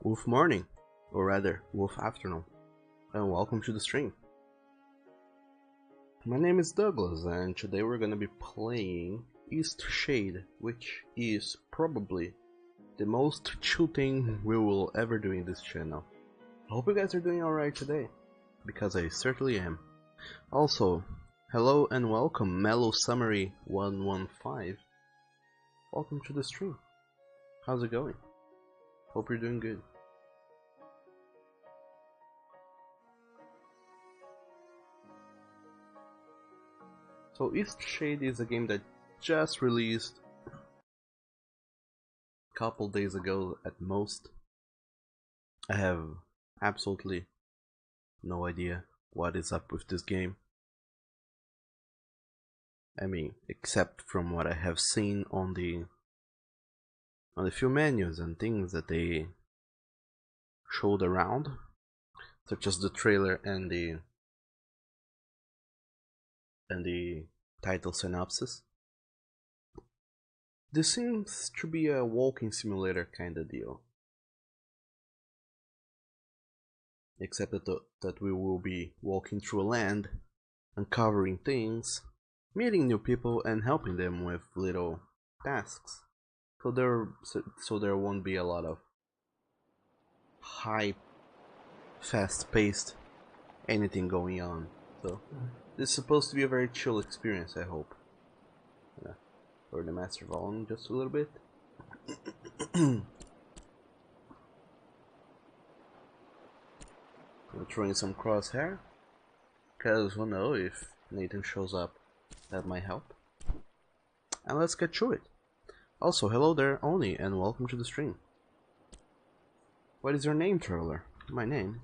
Wolf morning, or rather, Wolf afternoon, and welcome to the stream. My name is Douglas, and today we're gonna be playing Eastshade, which is probably the most chill thing we will ever do in this channel. I hope you guys are doing alright today, because I certainly am. Also, hello and welcome, Mellow Summary 115. Welcome to the stream. How's it going? Hope you're doing good. So Eastshade is a game that just released a couple days ago at most. I have absolutely no idea what is up with this game. I mean, except from what I have seen on the few menus and things that they showed around, such as the trailer and the title synopsis. This seems to be a walking simulator kind of deal, except that we will be walking through a land, uncovering things, meeting new people, and helping them with little tasks. So there won't be a lot of high, fast-paced anything going on. So this is supposed to be a very chill experience, I hope. Lower the master volume just a little bit. I'm throwing some crosshair, because we'll know if Nathan shows up. That might help. And let's get through it. Also, hello there, Oni, and welcome to the stream. What is your name, traveler? My name,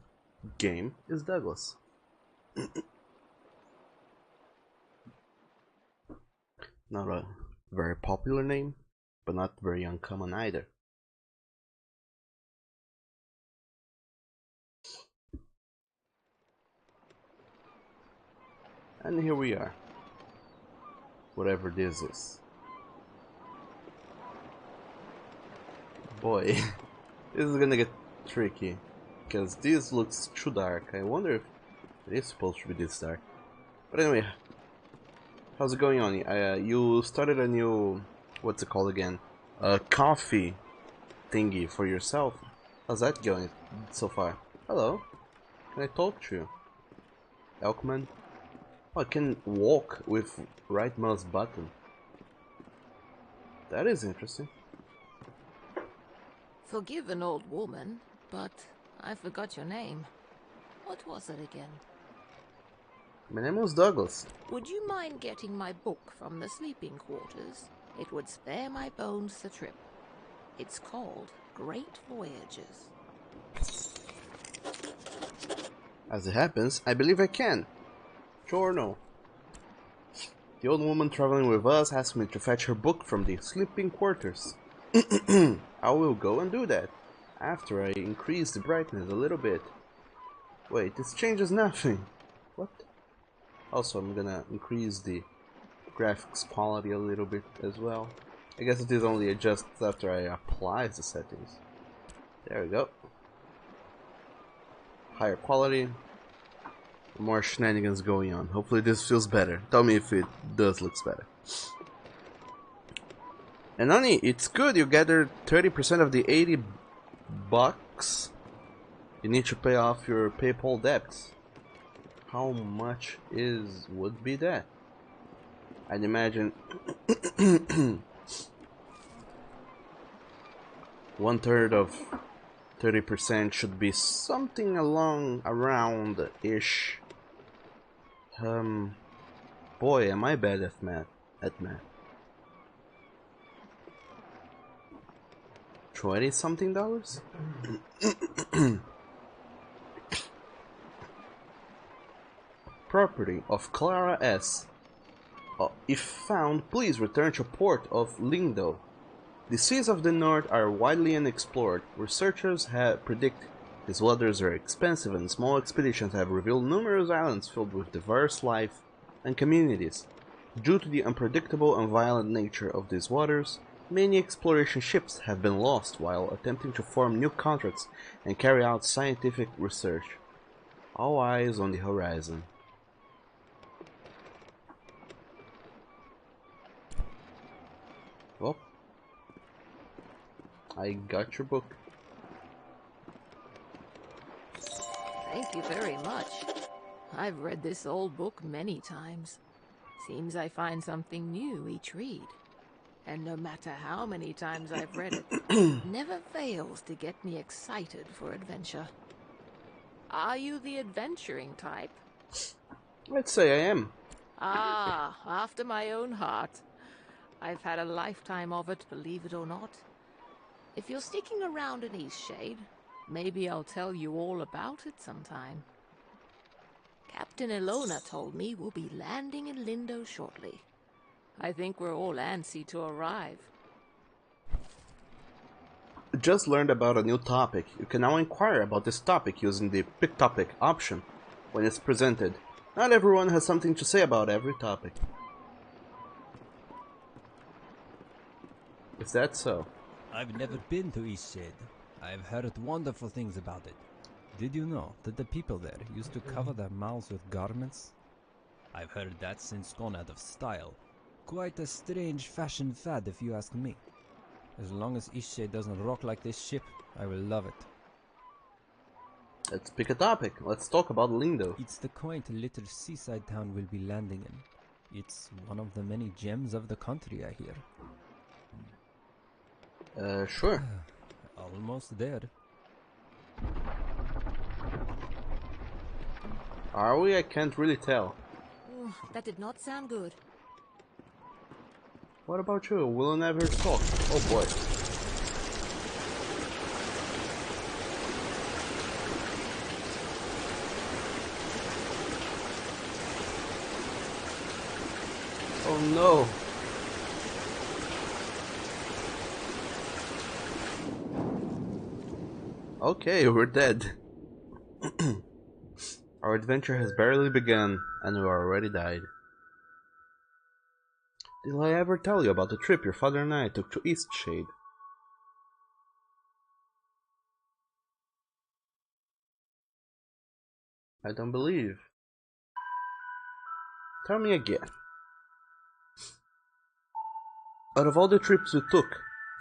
game, is Douglas. Not a very popular name, but not very uncommon either. And here we are. Whatever this is. Boy, this is gonna get tricky, because this looks too dark. I wonder if it is supposed to be this dark. But anyway, how's it going on? You started a new, what's it called again? A coffee thingy for yourself. How's that going so far? Hello, can I talk to you? Elkman? Oh, I can walk with right mouse button. That is interesting. Forgive an old woman, but I forgot your name. What was it again? My name was Douglas. Would you mind getting my book from the sleeping quarters? It would spare my bones the trip. It's called Great Voyages. As it happens, I believe I can. Sure or no? The old woman traveling with us asked me to fetch her book from the sleeping quarters. I will go and do that, after I increase the brightness a little bit. Wait, this changes nothing. What? Also, I'm gonna increase the graphics quality a little bit as well. I guess it is only adjusts after I apply the settings. There we go. Higher quality. More shenanigans going on. Hopefully this feels better. Tell me if it does look better. And Nani, it's good you gathered 30% of the 80 bucks you need to pay off your PayPal debts. How much would be that? I'd imagine 1/3 of 30% should be something around ish. Boy, am I bad at math. 20-something dollars? Property of Clara S. If found, please return to port of Lindo. The seas of the north are widely unexplored. Researchers predict these waters are expensive, and small expeditions have revealed numerous islands filled with diverse life and communities. Due to the unpredictable and violent nature of these waters, Many exploration ships have been lost while attempting to form new contracts and carry out scientific research. All eyes on the horizon. Well, I got your book. Thank you very much. I've read this old book many times. Seems I find something new each read. And no matter how many times I've read it, it never fails to get me excited for adventure. Are you the adventuring type? Let's say I am. Ah, after my own heart. I've had a lifetime of it, believe it or not. If you're sticking around in Eastshade, maybe I'll tell you all about it sometime. Captain Ilona told me we'll be landing in Lindo shortly. I think we're all antsy to arrive. Just learned about a new topic. You can now inquire about this topic using the Pick Topic option when it's presented. Not everyone has something to say about every topic. Is that so? I've never been to Eastshade. I've heard wonderful things about it. Did you know that the people there used to cover their mouths with garments? I've heard that's since gone out of style. Quite a strange fashion fad if you ask me. As long as Eastshade doesn't rock like this ship, I will love it. Let's pick a topic. Let's talk about Lindo. It's the quaint little seaside town we'll be landing in. It's one of the many gems of the country, I hear. Sure. Almost there. Are we? I can't really tell. Ooh, that did not sound good. What about you? We'll never talk. Oh boy. Oh no. Okay, we're dead. Our adventure has barely begun, and we already died. Did I ever tell you about the trip your father and I took to Eastshade? I don't believe. Tell me again. Out of all the trips we took,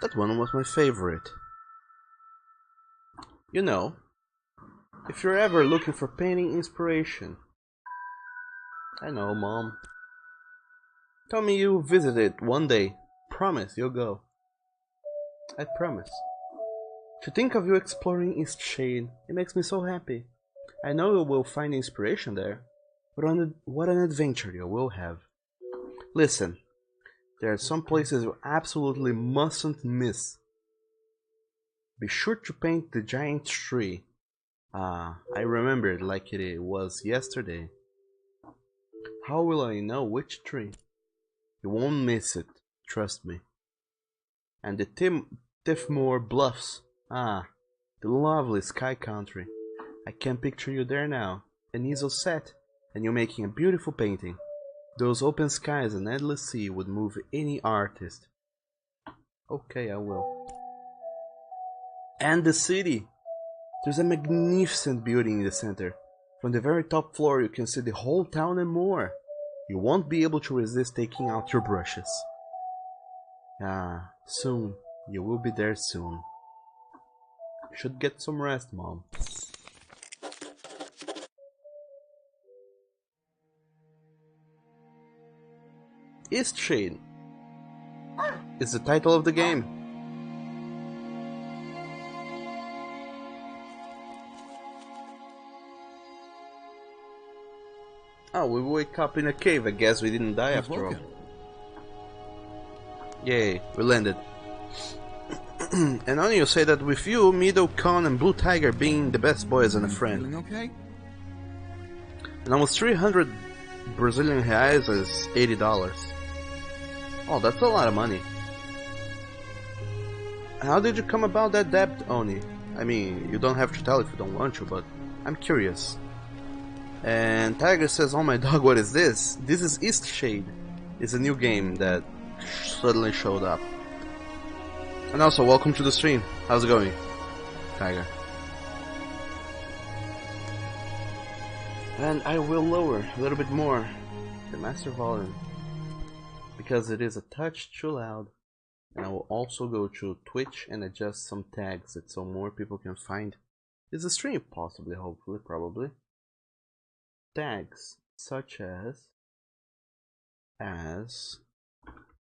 that one was my favorite. You know, if you're ever looking for painting inspiration. I know, Mom. Tell me you visit it one day. Promise you'll go. I promise. To think of you exploring Eastshade, it makes me so happy. I know you will find inspiration there, but what an adventure you will have. Listen, there are some places you absolutely mustn't miss. Be sure to paint the giant tree. Ah, I remember it like it was yesterday. How will I know which tree? You won't miss it, trust me. And the Tiffmore Bluffs. Ah, the lovely sky country. I can picture you there now, an easel set, and you making a beautiful painting. Those open skies and endless sea would move any artist. Okay, I will. And the city! There's a magnificent building in the center. From the very top floor you can see the whole town and more. You won't be able to resist taking out your brushes. Ah, soon. You will be there soon. You should get some rest, Mom. Eastshade is the title of the game. Oh, we wake up in a cave. I guess we didn't die after all. Yay, we landed. And only you say that with you, Mido, Con, and Blue Tiger being the best boys and a friend. Feeling okay? And almost 300 Brazilian reais is $80. Oh, that's a lot of money. How did you come about that debt, Oni? I mean, you don't have to tell if you don't want to, but I'm curious. And Tiger says, oh my dog, what is this? This is Eastshade. It's a new game that suddenly showed up. And also, welcome to the stream. How's it going, Tiger? And I will lower a little bit more the master volume because it is a touch too loud. And I will also go to Twitch and adjust some tags so more people can find this stream, possibly, hopefully, probably. Tags such as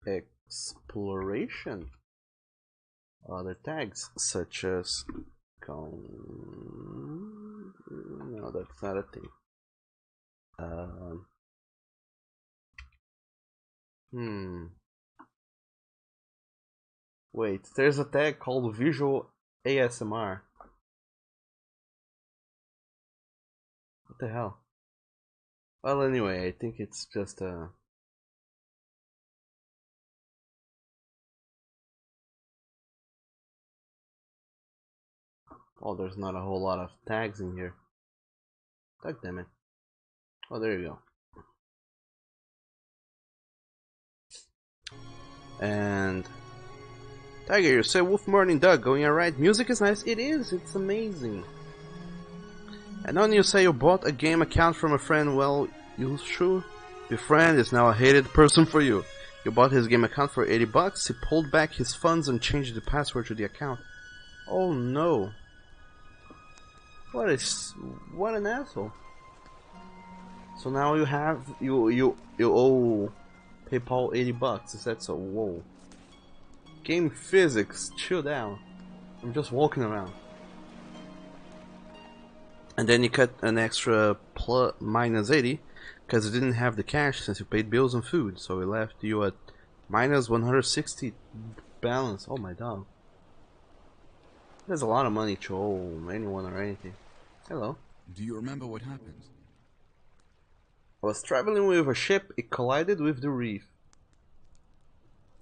exploration. Other tags such as no, that's not a thing. Wait, there's a tag called visual ASMR. What the hell? Well, anyway, I think it's just a... Oh, there's not a whole lot of tags in here. God damn it. Oh, there you go. And... Tiger, you say Wolf Morning Doug, going alright? Music is nice? It is, it's amazing. And then you say you bought a game account from a friend. Well, you sure? Your friend is now a hated person for you. You bought his game account for 80 bucks, he pulled back his funds and changed the password to the account. Oh no. What an asshole. So now you have, you owe PayPal 80 bucks, is that so? Whoa. Game physics, chill down. I'm just walking around. And then you cut an extra minus 80 because you didn't have the cash since you paid bills and food, so it left you at minus 160 balance. Oh my god. There's a lot of money to owe anyone or anything. Hello. Do you remember what happened? I was traveling with a ship, it collided with the reef.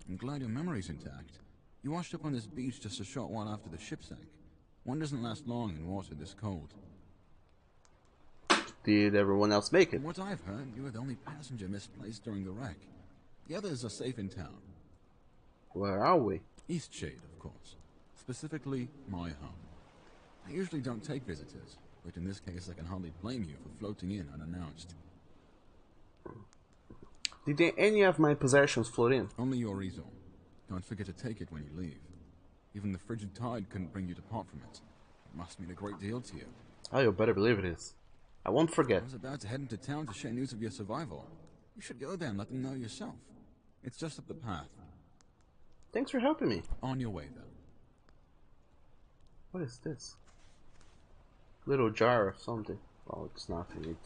I'm glad your memory's intact. You washed up on this beach just a short while after the ship sank. One doesn't last long in water this cold. Did everyone else make it? From what I've heard, you were the only passenger misplaced during the wreck. The others are safe in town. Where are we? Eastshade, of course. Specifically, my home. I usually don't take visitors, but in this case I can hardly blame you for floating in unannounced. Did any of my possessions float in? Only your easel. Don't forget to take it when you leave. Even the frigid tide couldn't bring you to part from it. It must mean a great deal to you. Oh, you better believe it is. I won't forget. I was about to head into town to share news of your survival. You should go there and let them know yourself. It's just up the path. Thanks for helping me. On your way, though. What is this? Little jar of something. Oh, it's nothing.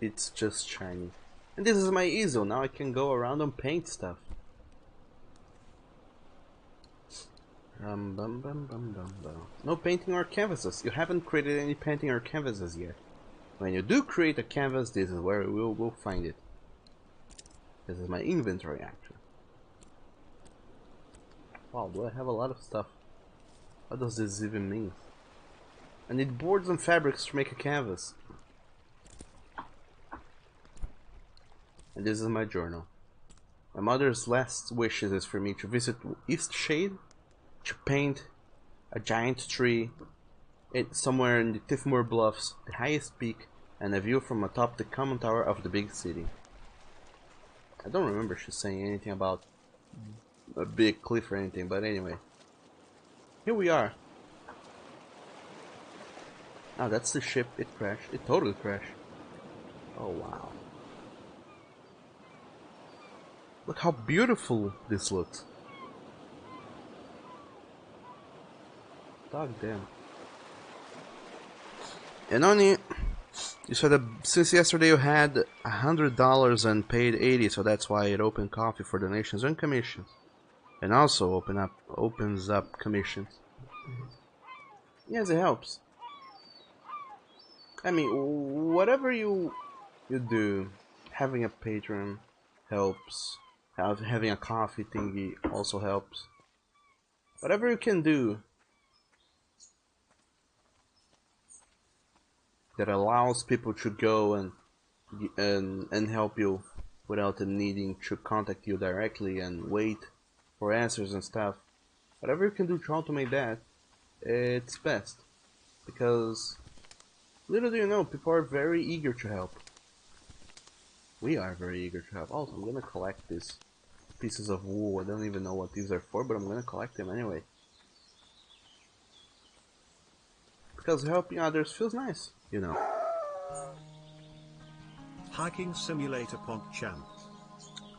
It's just shiny. And this is my easel. Now I can go around and paint stuff. No painting or canvases. You haven't created any painting or canvases yet. When you do create a canvas, this is where we'll find it. This is my inventory, actually. Wow, do I have a lot of stuff? What does this even mean? I need boards and fabrics to make a canvas. And this is my journal. My mother's last wishes is for me to visit Eastshade, to paint a giant tree somewhere in the Tifmore Bluffs, the highest peak, and a view from atop the common tower of the big city. I don't remember she saying anything about a big cliff or anything, but anyway. Here we are. Oh, that's the ship. It crashed. It totally crashed. Oh, wow. Look how beautiful this looks. Dog damn. And only you said that since yesterday you had $100 and paid 80, so that's why it opened coffee for donations and commissions, and also opens up commissions. Yes, it helps. I mean, whatever you do, having a patron helps. Having a coffee thingy also helps. Whatever you can do that allows people to go and help you without them needing to contact you directly and wait for answers and stuff. Whatever you can do to automate that, it's best. Because, little do you know, people are very eager to help. We are very eager to help. Also, I'm gonna collect these pieces of wool. I don't even know what these are for, but I'm gonna collect them anyway. Because helping others feels nice, you know. Hiking Simulator PogChamp.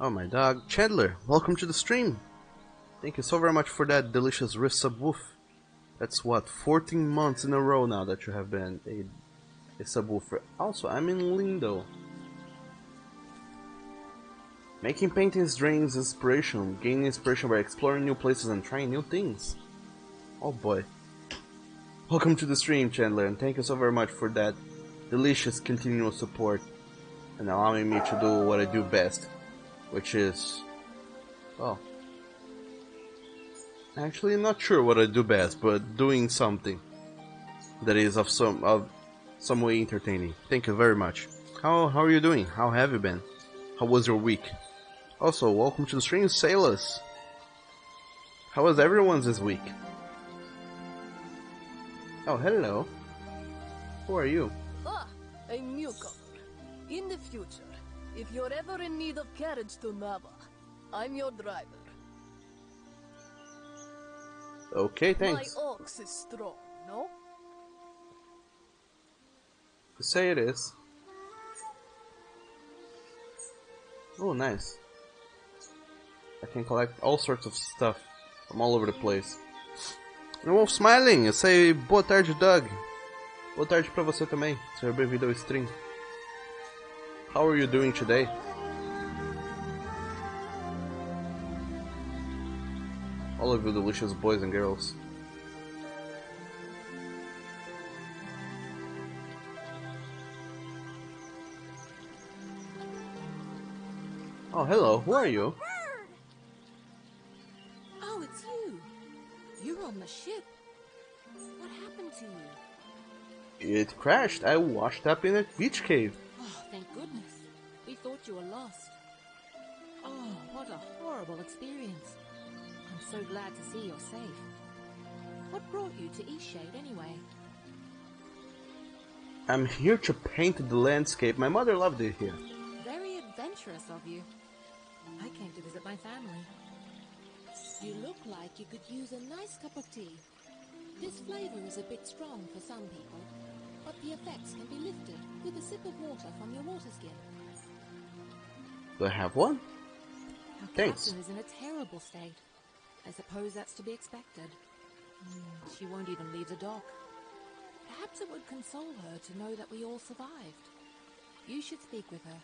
Oh, my dog. Chandler, welcome to the stream. Thank you so very much for that delicious wrist subwoof. That's what, 14 months in a row now that you have been a subwoofer. Also, I'm in Lindo. Making paintings drains inspiration, gaining inspiration by exploring new places and trying new things. Oh boy. Welcome to the stream, Chandler, and thank you so very much for that delicious continual support and allowing me to do what I do best, which is, well, actually I'm not sure what I do best, but doing something that is of some way entertaining. Thank you very much. How are you doing? How have you been? How was your week? Also, welcome to the stream, Sailors. How was everyone's this week? Oh, hello. Who are you? Ah, a newcomer. In the future, if you're ever in need of carriage to Nava, I'm your driver. Okay, thanks. My ox is strong, no? Say it is. Oh, nice. I can collect all sorts of stuff from all over the place. E o Wolf Smiling, eu sei boa tarde, Doug. Boa tarde pra você também. Seja bem-vindo ao stream. How are you doing today? All of you delicious boys and girls. Oh, hello. Who are you? Oh, it's you. You're on the ship. What happened to you? It crashed. I washed up in a beach cave. Oh, thank goodness. We thought you were lost. Oh, what a horrible experience. I'm so glad to see you're safe. What brought you to Eastshade anyway? I'm here to paint the landscape. My mother loved it here. Very adventurous of you. I came to visit my family. You look like you could use a nice cup of tea. This flavor is a bit strong for some people, but the effects can be lifted with a sip of water from your water skin. Do I have one? Our Thanks. captain is in a terrible state. I suppose that's to be expected. She won't even leave the dock. Perhaps it would console her to know that we all survived. You should speak with her.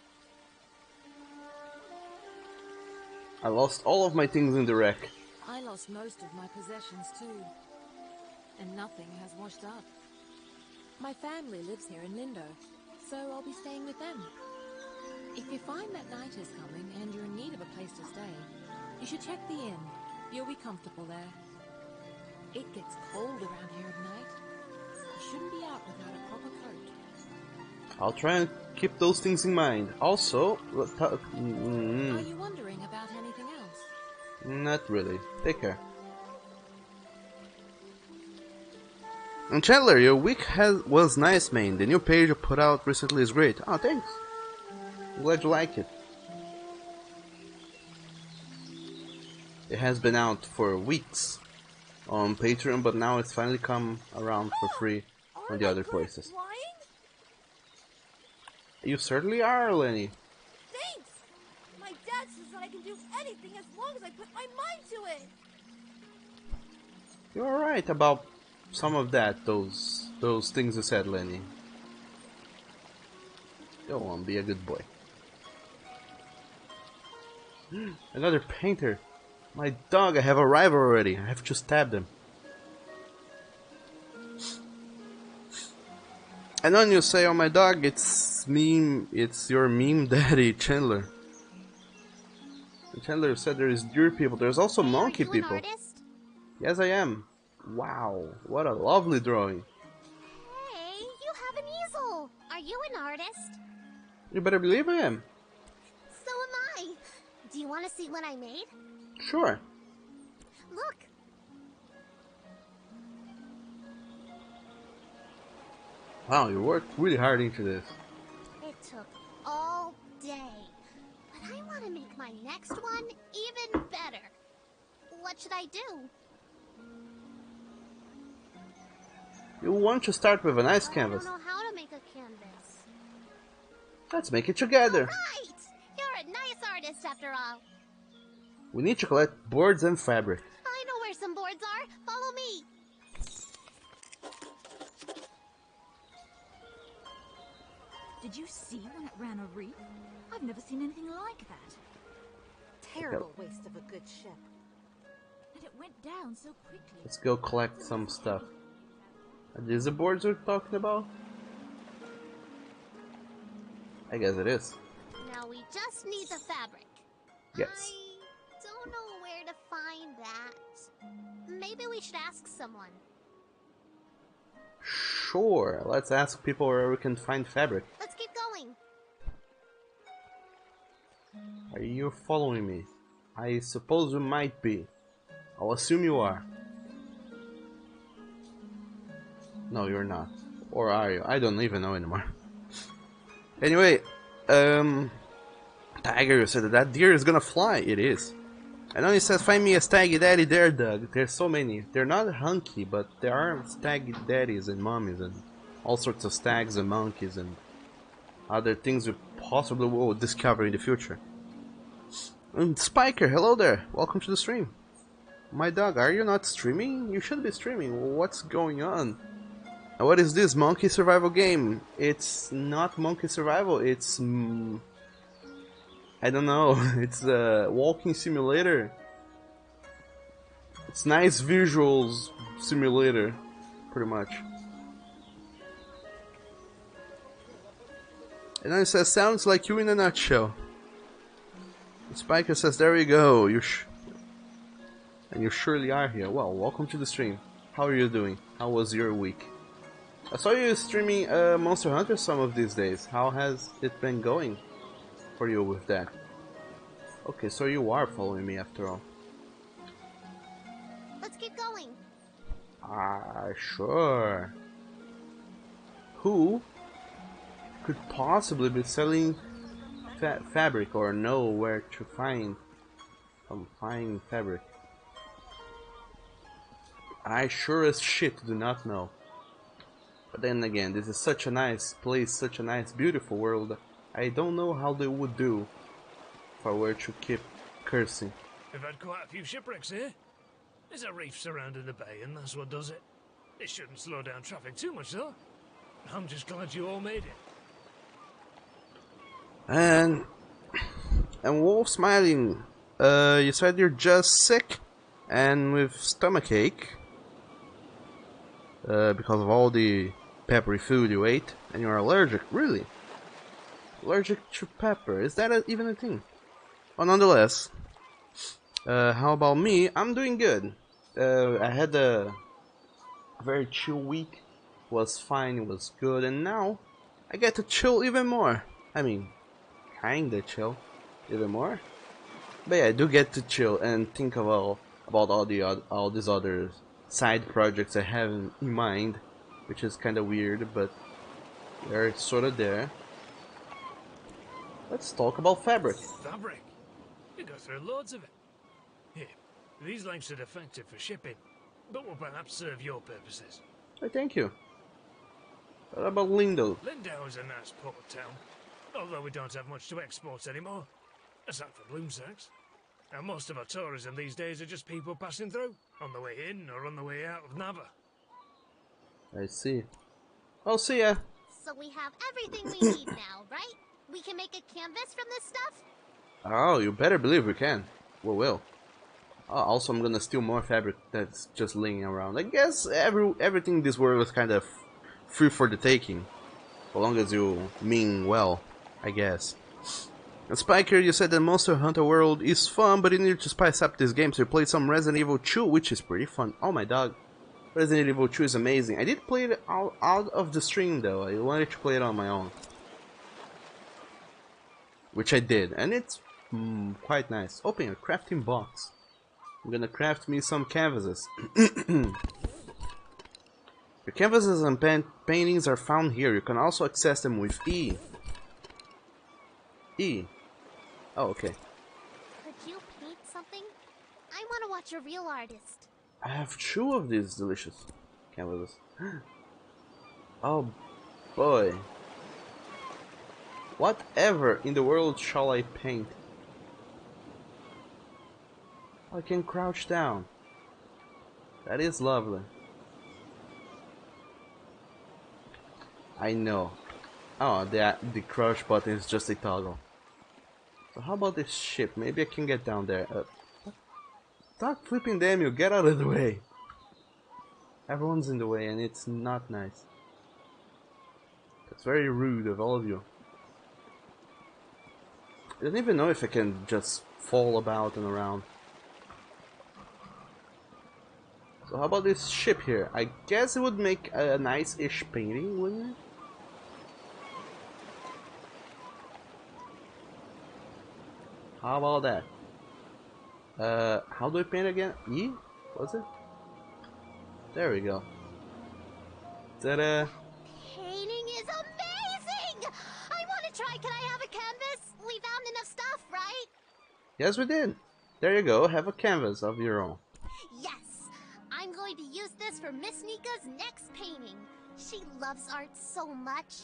I lost all of my things in the wreck. I lost most of my possessions too. And nothing has washed up. My family lives here in Lindo, so I'll be staying with them. If you find that night is coming and you're in need of a place to stay, you should check the inn. You'll be comfortable there. It gets cold around here at night. You shouldn't be out without a proper coat. I'll try and keep those things in mind. Also, Are you wondering about anything else? not really. Take care. And Chandler, your week was nice, man. The new page you put out recently is great. Oh, thanks. I'm glad you like it. It has been out for weeks on Patreon, but now it's finally come around for free on the other places. You certainly are, Lenny. Thanks! My dad says that I can do anything as long as I put my mind to it! You're right about some of that, those things you said, Lenny. Go on, be a good boy. Another painter. My dog, I have a rival already. I have to stab them. And then you say, oh my dog, it's your meme daddy, Chandler. And Chandler said there is deer people, there's also monkey people. An artist? Yes, I am. Wow, what a lovely drawing. Hey, you have an easel! Are you an artist? You better believe I am. So am I! Do you want to see what I made? Sure. Look! Wow, you worked really hard into this. It took all day. But I want to make my next one even better. What should I do? You want to start with a nice But canvas. I don't know how to make a canvas. Let's make it together. Right! You're a nice artist after all. We need to collect boards and fabric. I know where some boards are. Follow me. Did you see when it ran a reef? I've never seen anything like that. Terrible waste of a good ship. And it went down so quickly. Let's go collect some stuff. Are these the boards we're talking about? I guess it is. Now we just need the fabric. Yes. I don't know where to find that. Maybe we should ask someone. Sure, let's ask people where we can find fabric. Let's keep going. Are you following me? I suppose you might be. I'll assume you are. No, you're not. Or are you? I don't even know anymore. Anyway, Tiger, you said that deer is gonna fly. It is. I know you said find me a staggy daddy there, Doug. There's so many. They're not hunky, but there are staggy daddies and mummies and all sorts of stags and monkeys and other things we possibly will discover in the future. And Spiker, hello there. Welcome to the stream. My dog, are you not streaming? You should be streaming. What's going on? And what is this monkey survival game? It's not monkey survival. It's I don't know. It's a walking simulator. It's nice visuals simulator, pretty much. And then it says, sounds like you in a nutshell. Spiker says, there we go. And you surely are here. Well, welcome to the stream. How are you doing? How was your week? I saw you streaming Monster Hunter some of these days. How has it been going for you with that? Okay, so you are following me after all. Let's keep going. Sure. Who could possibly be selling fabric or know where to find some fine fabric? I sure as shit do not know. But then again, this is such a nice place, such a nice, beautiful world. I don't know how they would do if I were to keep cursing. We've had quite a few shipwrecks here. There's a reef surrounding the bay, and that's what does it. It shouldn't slow down traffic too much, though. I'm just glad you all made it. And Wolf smiling. You said you're just sick and with stomachache because of all the peppery food you ate, and you're allergic. Really? Allergic to pepper? Is that even a thing? Well, nonetheless, how about me? I'm doing good. I had a very chill week. It was fine. It was good, and now I get to chill even more. I mean, kinda chill even more. But yeah, I do get to chill and think about all these other side projects I have in mind, which is kind of weird, but they're sort of there. Let's talk about fabric. Fabric? You go through loads of it. Here, these lengths are defective for shipping, but will perhaps serve your purposes. Hey, thank you. What about Lindell? Lindau is a nice port town, although we don't have much to export anymore, aside from loom sacks. And most of our tourism these days are just people passing through, on the way in or on the way out of Nava. I see. I'll see ya. So we have everything we need now, right? We can make a canvas from this stuff? Oh, you better believe we can. We will. Also, I'm gonna steal more fabric that's just laying around. I guess everything in this world is kind of free for the taking. As long as you mean well, I guess. And Spiker, you said that Monster Hunter World is fun, but you need to spice up this game, so you played some Resident Evil 2, which is pretty fun. Oh my dog. Resident Evil 2 is amazing. I did play it out of the stream though. I wanted to play it on my own. Which I did, and it's quite nice. Open a crafting box. I'm gonna craft me some canvases. You Your canvases and paintings are found here. You can also access them with E. E. Oh, okay. Could you paint something? I want to watch a real artist. I have 2 of these delicious canvases. Oh boy. Whatever in the world shall I paint? I can crouch down. That is lovely. I know. Oh, the crouch button is just a toggle. So how about this ship? Maybe I can get down there. Stop flipping them, you get out of the way. Everyone's in the way and it's not nice. It's very rude of all of you. I don't even know if I can just fall about and around. So how about this ship here? I guess it would make a nice-ish painting, wouldn't it? How about that? How do I paint again? E? Was it? There we go. Ta-da! Painting is amazing! I want to try. Can I have a canvas? We found enough stuff, right? Yes, we did. There you go. Have a canvas of your own. Yes! I'm going to use this for Miss Nika's next painting. She loves art so much.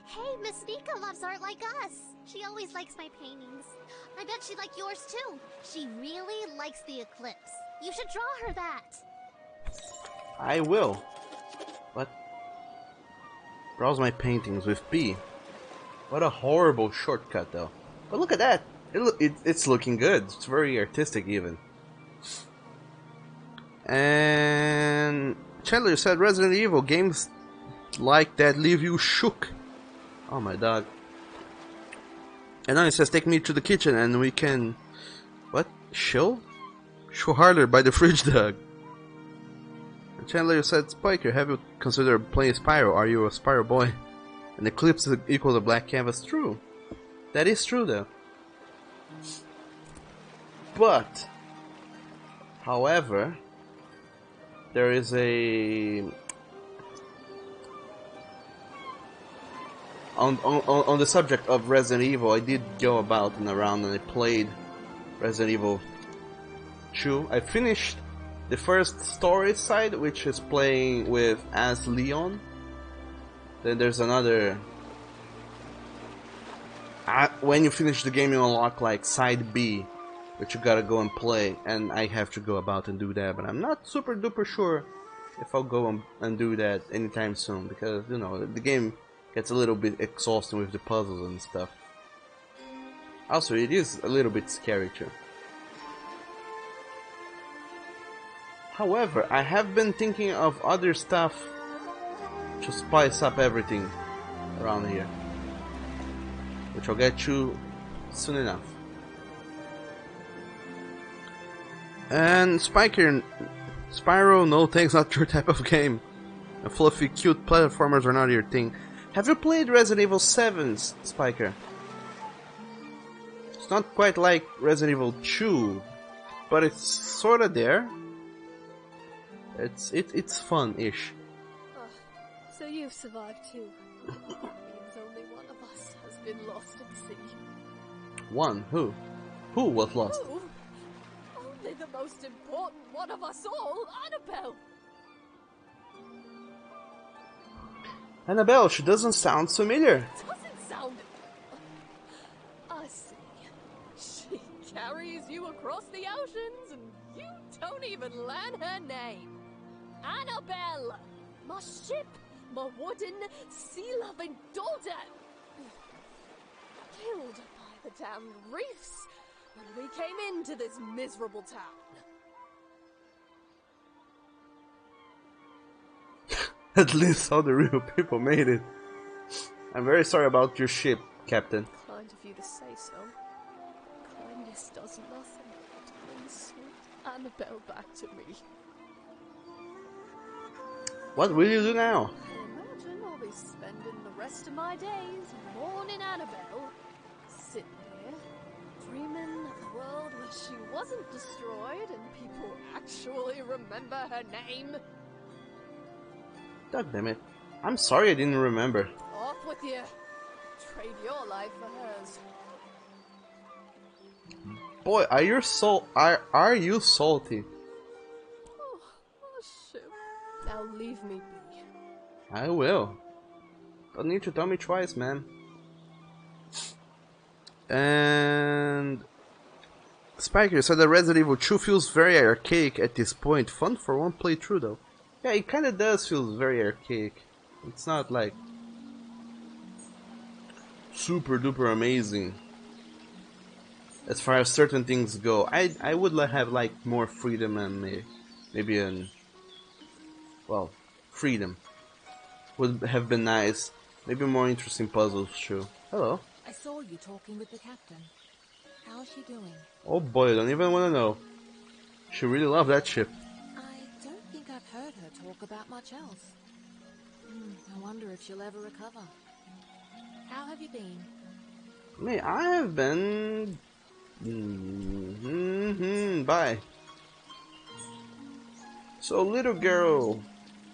Hey, Miss Nika loves art like us. She always likes my paintings. I bet she'd like yours too. She really likes the eclipse. You should draw her that. I will. What? Browse my paintings with B. What a horrible shortcut, though. But look at that. It's looking good. It's very artistic, even. And Chandler said Resident Evil games like that leave you shook. Oh my dog. And then it says take me to the kitchen and we can... What? Show? Show harder by the fridge dog. And Chandler said Spiker, have you considered playing Spyro? Are you a Spyro boy? And Eclipse equals a black canvas. True. That is true though. But however, there is a on the subject of Resident Evil, I did go about and around and I played Resident Evil 2. I finished the first story side, which is playing with as Leon. Then there's another. When you finish the game, you unlock like side B, which you gotta go and play, and I have to go about and do that. But I'm not super duper sure if I'll go and do that anytime soon, because you know the game gets a little bit exhausting with the puzzles and stuff. Also, it is a little bit scary too. However, I have been thinking of other stuff to spice up everything around here, which I'll get to soon enough. And Spiker, Spyro, no thanks, not your type of game. And fluffy, cute platformers are not your thing. Have you played Resident Evil 7's, Spiker? It's not quite like Resident Evil 2, but it's sorta there. It's fun-ish. So you've survived too. Means only one of us has been lost at sea. One? Who? Who was lost? Who? Only the most important one of us all, Annabelle! Annabelle, she doesn't sound familiar. Doesn't sound... I see. She carries you across the oceans and you don't even learn her name. Annabelle! My ship! My wooden, sea-loving daughter! Killed by the damned reefs when we came into this miserable town. At least all the real people made it. I'm very sorry about your ship, Captain. Kind of you to say so. Kindness does nothing to bring sweet Annabelle back to me. What will you do now? Imagine I'll be spending the rest of my days mourning Annabelle, sitting here, dreaming of a world where she wasn't destroyed and people actually remember her name. damn it. I'm sorry I didn't remember. Off with you. Trade your life for hers. Boy, are you salty? Oh, shoot. Now leave me be. I will. Don't need to tell me twice, man. And Spiker said that Resident Evil 2 feels very archaic at this point. Fun for one playthrough though. Yeah, it kinda does feel very archaic. It's not like super duper amazing as far as certain things go. I would have liked more freedom and maybe freedom would have been nice. Maybe more interesting puzzles too. Hello. I saw you talking with the captain. How's she doing? Oh boy, I don't even want to know. She really loved that ship. I don't think I've heard her talk about much else. I wonder if she'll ever recover. How have you been? Me, I have been... Bye. So little girl,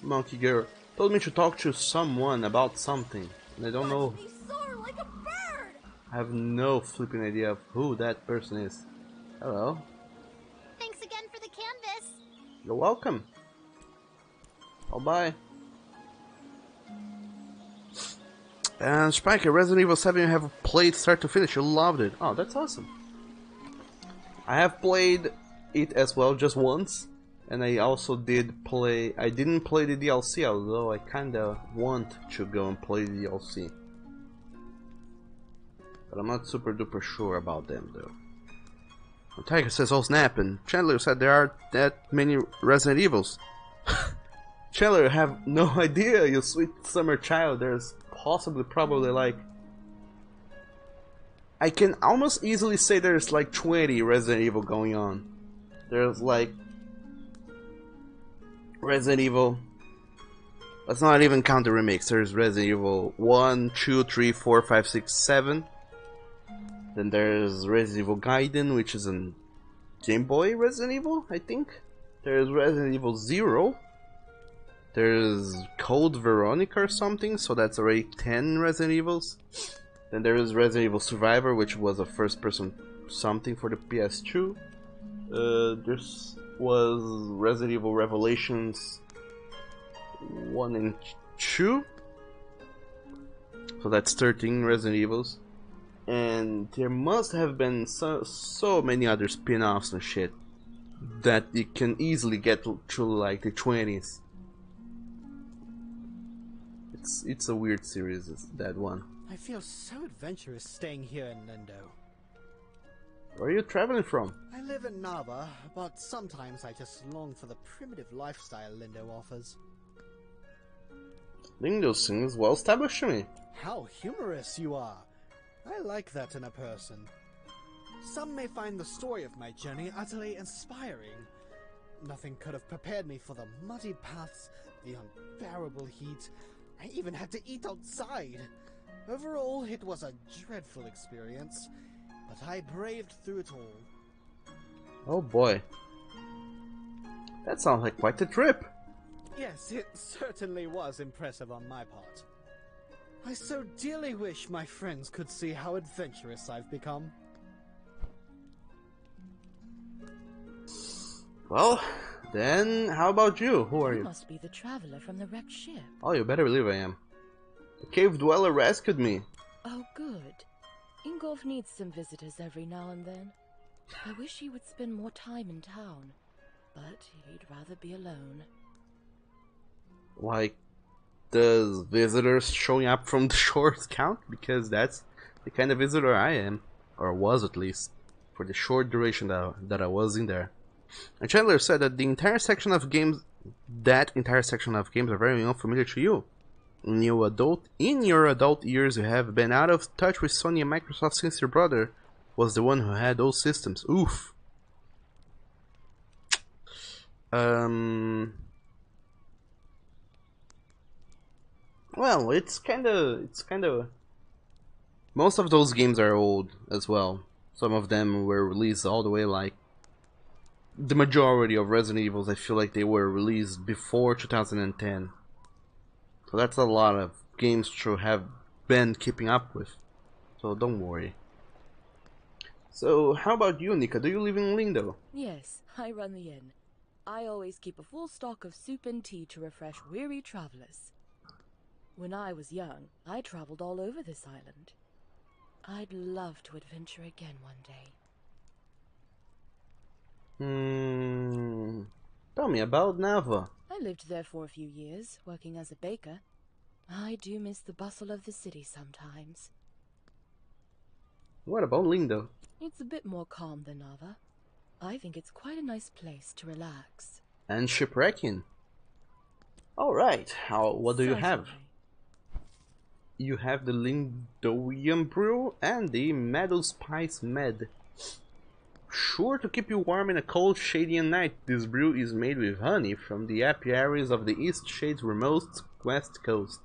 monkey girl, told me to talk to someone about something. And I don't know. Like a bird. I have no flipping idea of who that person is. Hello. Thanks again for the canvas. You're welcome. Oh, bye. And Spiker, Resident Evil 7 you have played start to finish. You loved it. Oh, that's awesome. I have played it as well just once. And I also did play... I didn't play the DLC, although I kinda want to go and play the DLC. But I'm not super duper sure about them though. And Tiger says, oh snap, and Chandler said there are that many Resident Evils. Chandler, you have no idea, you sweet summer child. There's probably like... I can almost easily say there's like 20 Resident Evil going on. There's like... Resident Evil... Let's not even count the remakes. There's Resident Evil 1, 2, 3, 4, 5, 6, 7. Then there's Resident Evil Gaiden, which is a Game Boy Resident Evil, I think. There's Resident Evil 0. There's Code Veronica or something, so that's already 10 Resident Evils. Then there is Resident Evil Survivor, which was a first-person something for the PS2. There was Resident Evil Revelations 1 and 2. So that's 13 Resident Evils. And there must have been so many other spin-offs and shit that you can easily get to like the 20s. It's a weird series, that one. I feel so adventurous staying here in Lindo. Where are you traveling from? I live in Nava, but sometimes I just long for the primitive lifestyle Lindo offers. Lindo seems well established to me. How humorous you are! I like that in a person. Some may find the story of my journey utterly inspiring. Nothing could have prepared me for the muddy paths, the unbearable heat. I even had to eat outside. Overall, it was a dreadful experience, but I braved through it all. Oh boy. That sounds like quite a trip. Yes, it certainly was impressive on my part. I so dearly wish my friends could see how adventurous I've become. Well, then how about you? Who are you? You must be the traveler from the wrecked ship. Oh, you better believe I am. The cave dweller rescued me. Oh, good. Ingolf needs some visitors every now and then. I wish he would spend more time in town, but he'd rather be alone. Like, does visitors showing up from the shores count? Because that's the kind of visitor I am, or was at least, for the short duration that I was in there. And Chandler said that in that entire section of games are very unfamiliar to you. In your adult years, you have been out of touch with Sony and Microsoft since your brother was the one who had those systems. Oof. Well, it's kind of. Most of those games are old as well. Some of them were released all the way like. The majority of Resident Evils, I feel like they were released before 2010. So that's a lot of games to have been keeping up with. So don't worry. So how about you, Nika? Do you live in Lindo? Yes, I run the inn. I always keep a full stock of soup and tea to refresh weary travelers. When I was young, I traveled all over this island. I'd love to adventure again one day. Tell me about Nava. I lived there for a few years, working as a baker. I do miss the bustle of the city sometimes. What about Lindo? It's a bit more calm than Nava. I think it's quite a nice place to relax. And shipwrecking. Alright, what do you have? You have the Lindoian Brew and the Meadow Spice Med. Sure to keep you warm in a cold, shady night, this brew is made with honey from the apiaries of the Eastshade's remote west coast.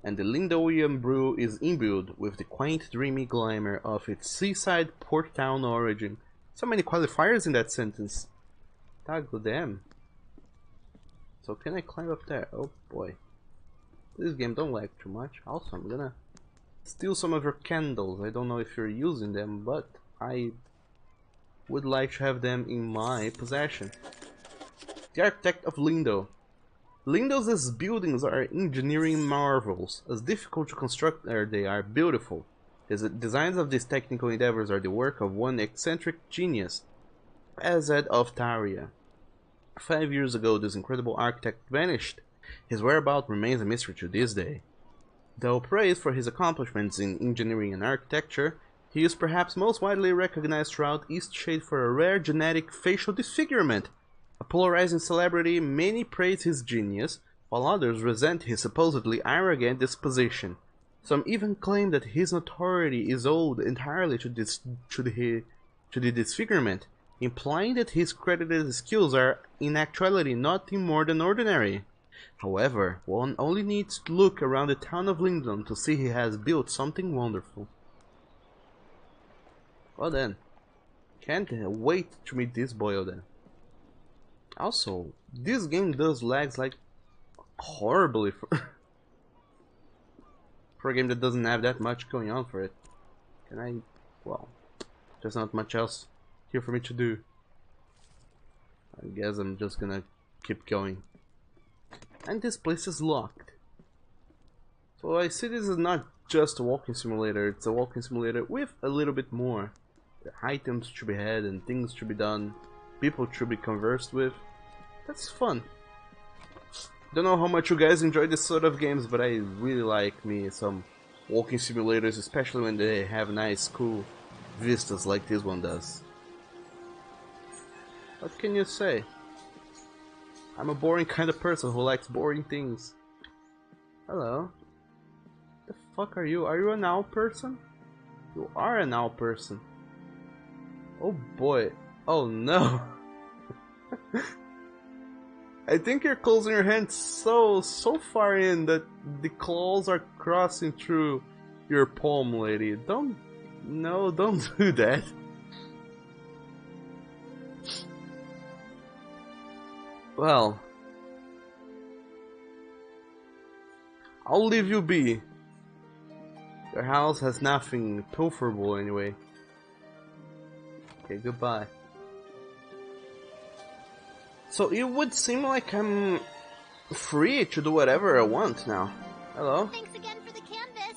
And the Lindoian Brew is imbued with the quaint, dreamy glamour of its seaside port town origin. So many qualifiers in that sentence. Damn. So can I climb up there? Oh boy. This game don't lag too much. Also, I'm gonna steal some of your candles. I don't know if you're using them, but I would like to have them in my possession. The Architect of Lindo. Lindo's buildings are engineering marvels. As difficult to construct as they are beautiful. The designs of these technical endeavors are the work of one eccentric genius, Azad of Taria. 5 years ago, this incredible architect vanished. His whereabouts remains a mystery to this day. Though praised for his accomplishments in engineering and architecture, he is perhaps most widely recognized throughout Eastshade for a rare genetic facial disfigurement. A polarizing celebrity, many praise his genius, while others resent his supposedly arrogant disposition. Some even claim that his notoriety is owed entirely to the disfigurement, implying that his credited skills are in actuality nothing more than ordinary. However, one only needs to look around the town of Lindon to see he has built something wonderful. Well then, can't wait to meet this boy then. Also, this game does lags like horribly for a game that doesn't have that much going on for it. Can I... well, there's not much else here for me to do. I guess I'm just gonna keep going. And this place is locked. So I see this is not just a walking simulator, it's a walking simulator with a little bit more. The items to be had and things to be done, people to be conversed with. That's fun. Don't know how much you guys enjoy this sort of games, but I really like me some walking simulators, especially when they have nice, cool vistas like this one does. What can you say? I'm a boring kind of person who likes boring things. Hello. The fuck are you? Are you an owl person? You are an owl person. Oh boy. Oh no. I think you're closing your hands so far in that the claws are crossing through your palm, lady. Don't do that. Well, I'll leave you be. Your house has nothing pilferable anyway. Okay, goodbye. So it would seem like I'm free to do whatever I want now. Hello? Thanks again for the canvas.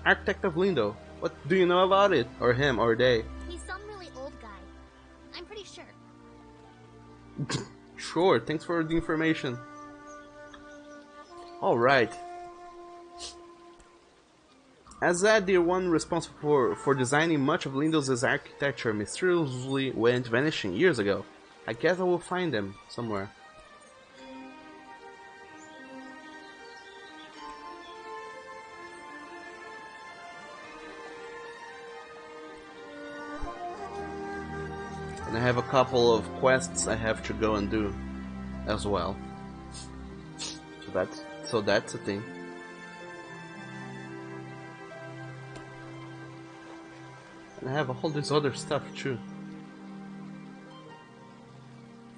Architect of Lindo. What do you know about it? Or him, or they? He's some really old guy. I'm pretty sure. Sure, thanks for the information. Alright. As that the one responsible for designing much of Lindo's architecture mysteriously went vanishing years ago, I guess I will find them somewhere. And I have a couple of quests I have to go and do as well. So that's a thing. And I have all this other stuff too.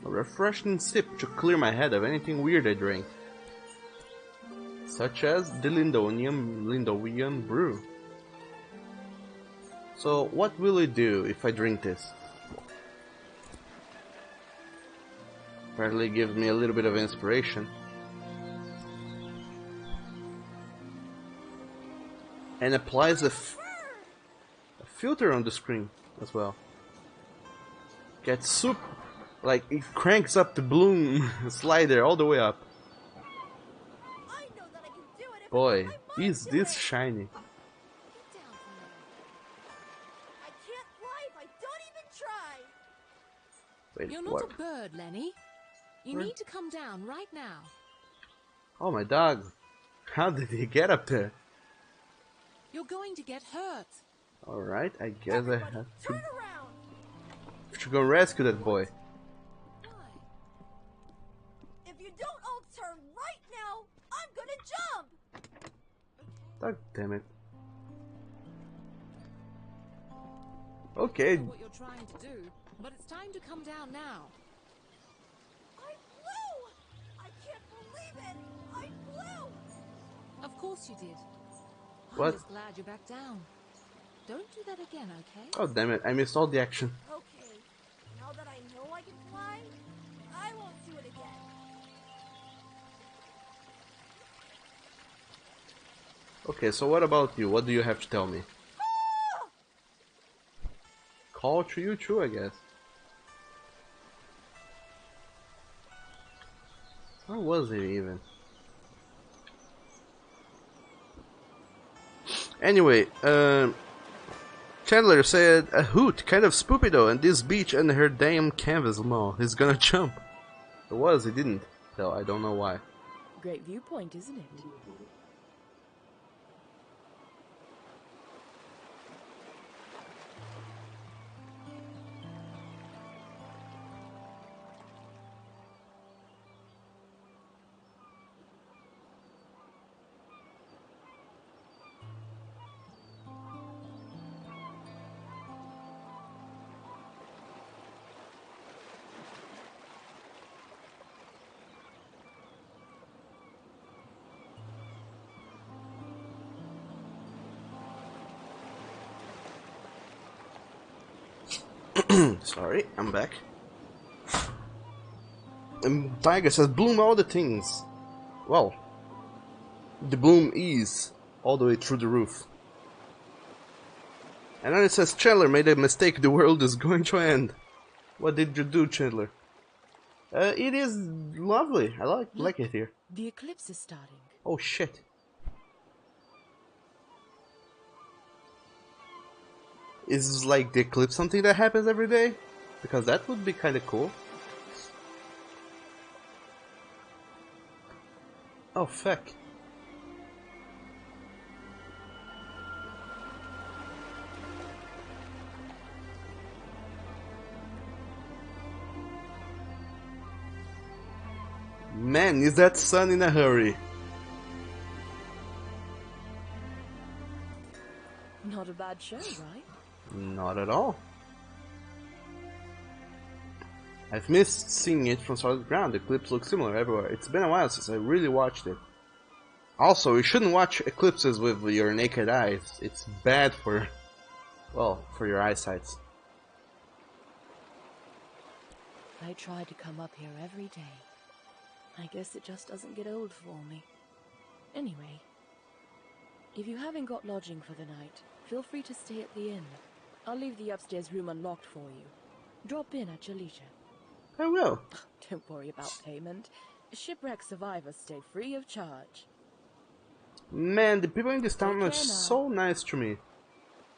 A refreshing sip to clear my head of anything weird I drank. Such as the Lindowian brew. So, what will it do if I drink this? Apparently gives me a little bit of inspiration. And applies a filter on the screen as well. Gets super, like it cranks up the bloom slider all the way up. Boy, is this shiny. Wait, You're not what? a bird, Lenny. You need to come down right now. Oh, my dog. How did he get up there? You're going to get hurt. Alright, I guess I have to go rescue that boy. If you don't all turn right now, I'm gonna jump! God damn it. Okay. I know what you're trying to do, but it's time to come down now. I flew! I can't believe it! I flew! Of course you did. What? I'm just glad you're back down. Don't do that again, okay? Oh damn it, I missed all the action. Okay, now that I know I can fly, I won't do it again. Okay, so what about you? What do you have to tell me? Call to you too, I guess. Where was it even? Anyway, Chandler said, a hoot, kind of spoopy though, and this beach and her damn canvas mall. He's gonna jump. It was, he didn't. So I don't know why. Great viewpoint, isn't it? Sorry, I'm back. And Tiger says, bloom all the things. Well, the bloom is all the way through the roof. And then it says, Chandler made a mistake, the world is going to end. What did you do, Chandler? It is lovely. I like it here. The eclipse is starting. Oh shit. Is like the eclipse something that happens every day? Because that would be kind of cool. Oh fuck. Man, is that sun in a hurry? Not a bad show, right? Not at all. I've missed seeing it from solid ground. The clips look similar everywhere. It's been a while since I really watched it. Also, you shouldn't watch eclipses with your naked eyes. It's bad for, well, for your eyesight. I try to come up here every day. I guess it just doesn't get old for me. Anyway, if you haven't got lodging for the night, feel free to stay at the inn. I'll leave the upstairs room unlocked for you. Drop in at your leisure. I will. Don't worry about payment. Shipwreck survivors stay free of charge. Man, the people in this town are Take care now. so nice to me.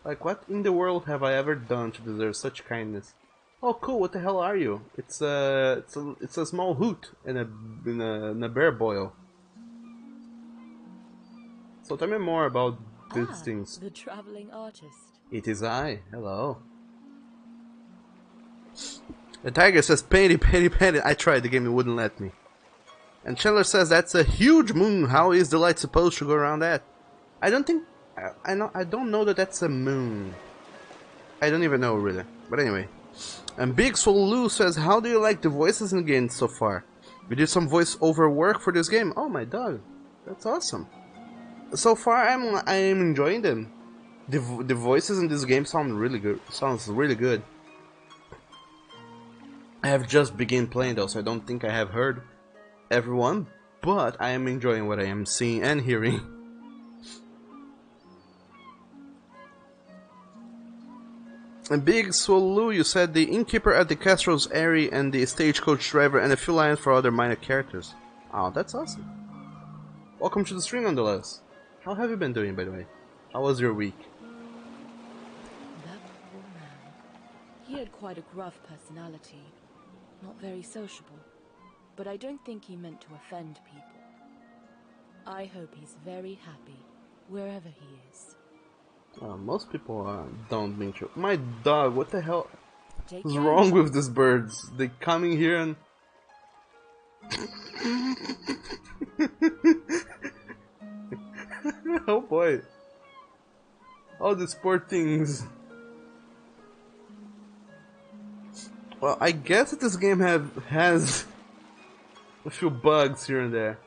Like, what in the world have I ever done to deserve such kindness? Oh, cool! What the hell are you? It's a small hoot in a bear boil. So tell me more about these things. The traveling artist. It is I. Hello. The tiger says, "Penny, penny, penny." I tried. The game wouldn't let me. And Chandler says, "That's a huge moon. How is the light supposed to go around that?" I don't think. I don't know that that's a moon. I don't even know really. But anyway. And Big Soul Lou says, how do you like the voices in the game so far? We did some voice-over work for this game. Oh my dog, that's awesome. So far, I am enjoying them. The voices in this game sound really good. Sounds really good. I have just begun playing though, so I don't think I have heard everyone, but I am enjoying what I am seeing and hearing. And Big Swallow, you said the innkeeper at the Castro's Airy and the stagecoach driver and a few lines for other minor characters. Oh, that's awesome. Welcome to the stream nonetheless. How have you been doing, by the way? How was your week? That poor man. He had quite a gruff personality. Not very sociable. But I don't think he meant to offend people. I hope he's very happy, wherever he is. Most people don't mean to. My dog, what the hell Take is care. wrong with these birds? They coming here and... Oh boy. All these poor things. Well, I guess that this game has a few bugs here and there.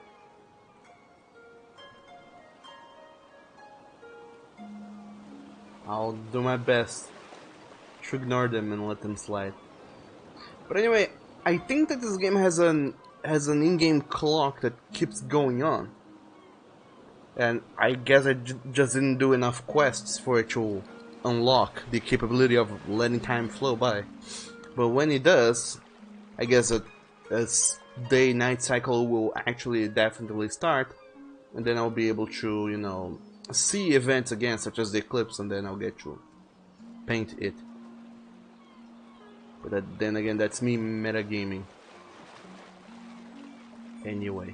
I'll do my best to ignore them and let them slide. But anyway, I think that this game has an in-game clock that keeps going on. And I guess I just didn't do enough quests for it to unlock the capability of letting time flow by. But when it does, I guess that this day-night cycle will actually definitely start, and then I'll be able to, you know, see events again, such as the eclipse, and then I'll get to paint it. But then again, that's me metagaming. Anyway.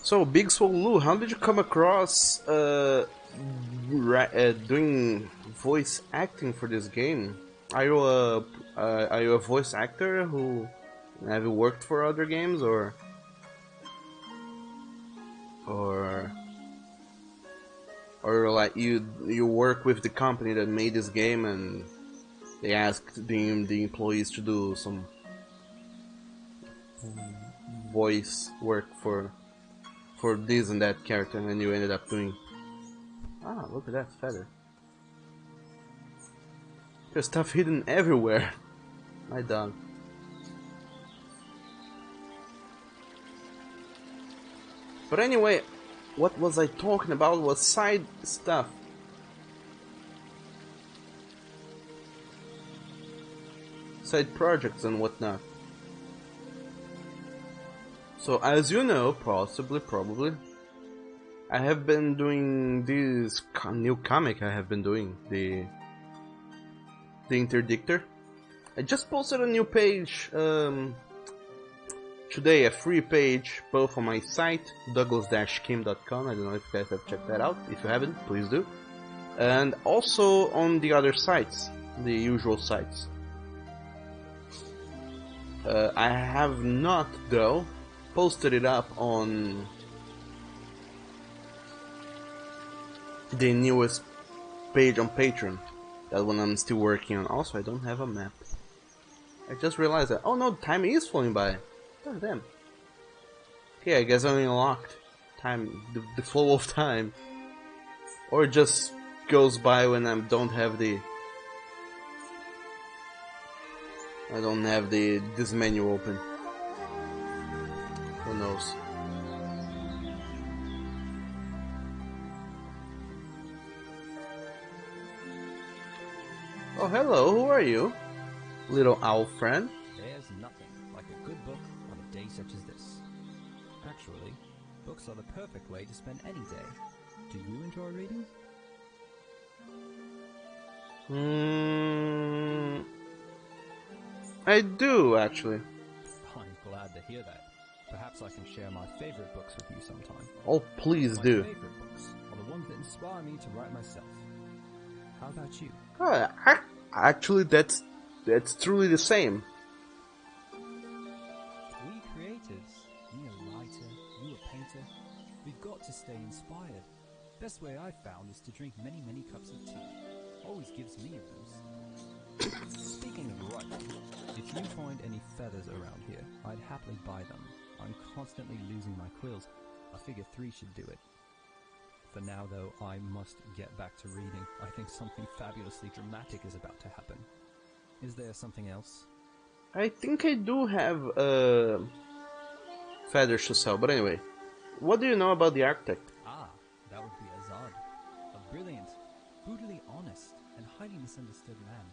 So, Big Soul Lou, how did you come across doing voice acting for this game? Are you a voice actor who have you worked for other games or like you work with the company that made this game and they asked the employees to do some voice work for this and that character, and then you ended up doing... Ah, look at that feather. There's stuff hidden everywhere. My dog. But anyway, what was I talking about was side stuff. Side projects and whatnot. So as you know, probably, I have been doing this new comic I have been doing, the Interdictor. I just posted a new page today, a free page, both on my site, douglas-kim.com. I don't know if you guys have checked that out. If you haven't, please do. And also on the other sites, the usual sites. I have not, though, posted it up on the newest page on Patreon. That one I'm still working on. Also, I don't have a map. I just realized that. Oh no, time is flowing by. God damn. Okay, I guess I unlocked time, the flow of time, or it just goes by when I don't have the this menu open. Who knows? Oh, hello, who are you? Little owl friend? There's nothing like a good book on a day such as this. Actually, books are the perfect way to spend any day. Do you enjoy reading? I do, actually. I'm glad to hear that. Perhaps I can share my favorite books with you sometime. Oh, please my do. My favorite books are the ones that inspire me to write myself. How about you? Actually, that's truly the same. We creatives, me a writer, you a painter, we've got to stay inspired. Best way I've found is to drink many, many cups of tea. Always gives me a boost. Speaking of writing, if you find any feathers around here, I'd happily buy them. I'm constantly losing my quills. I figure 3 should do it. For now, though, I must get back to reading. I think something fabulously dramatic is about to happen. Is there something else? I think I do have feathers to sell, but anyway. What do you know about the architect? Ah, that would be Azad. A brilliant, brutally honest, and highly misunderstood man.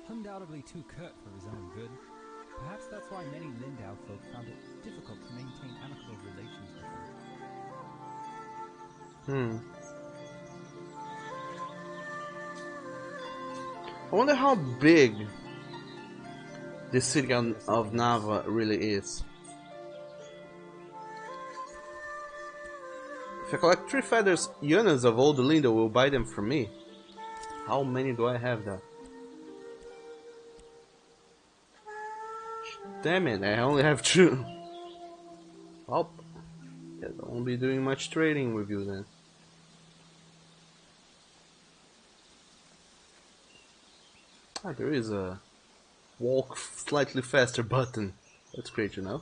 Undoubtedly too curt for his own good. Perhaps that's why many Lindau folk found it difficult to maintain amicable relations with him. I wonder how big the city of Nava really is. If I collect 3 feathers, Jonas of Old Lindo will buy them from me. How many do I have that? Damn it, I only have 2. Well, I won't be doing much trading with you then. Ah, there is a walk slightly faster button. That's great to know.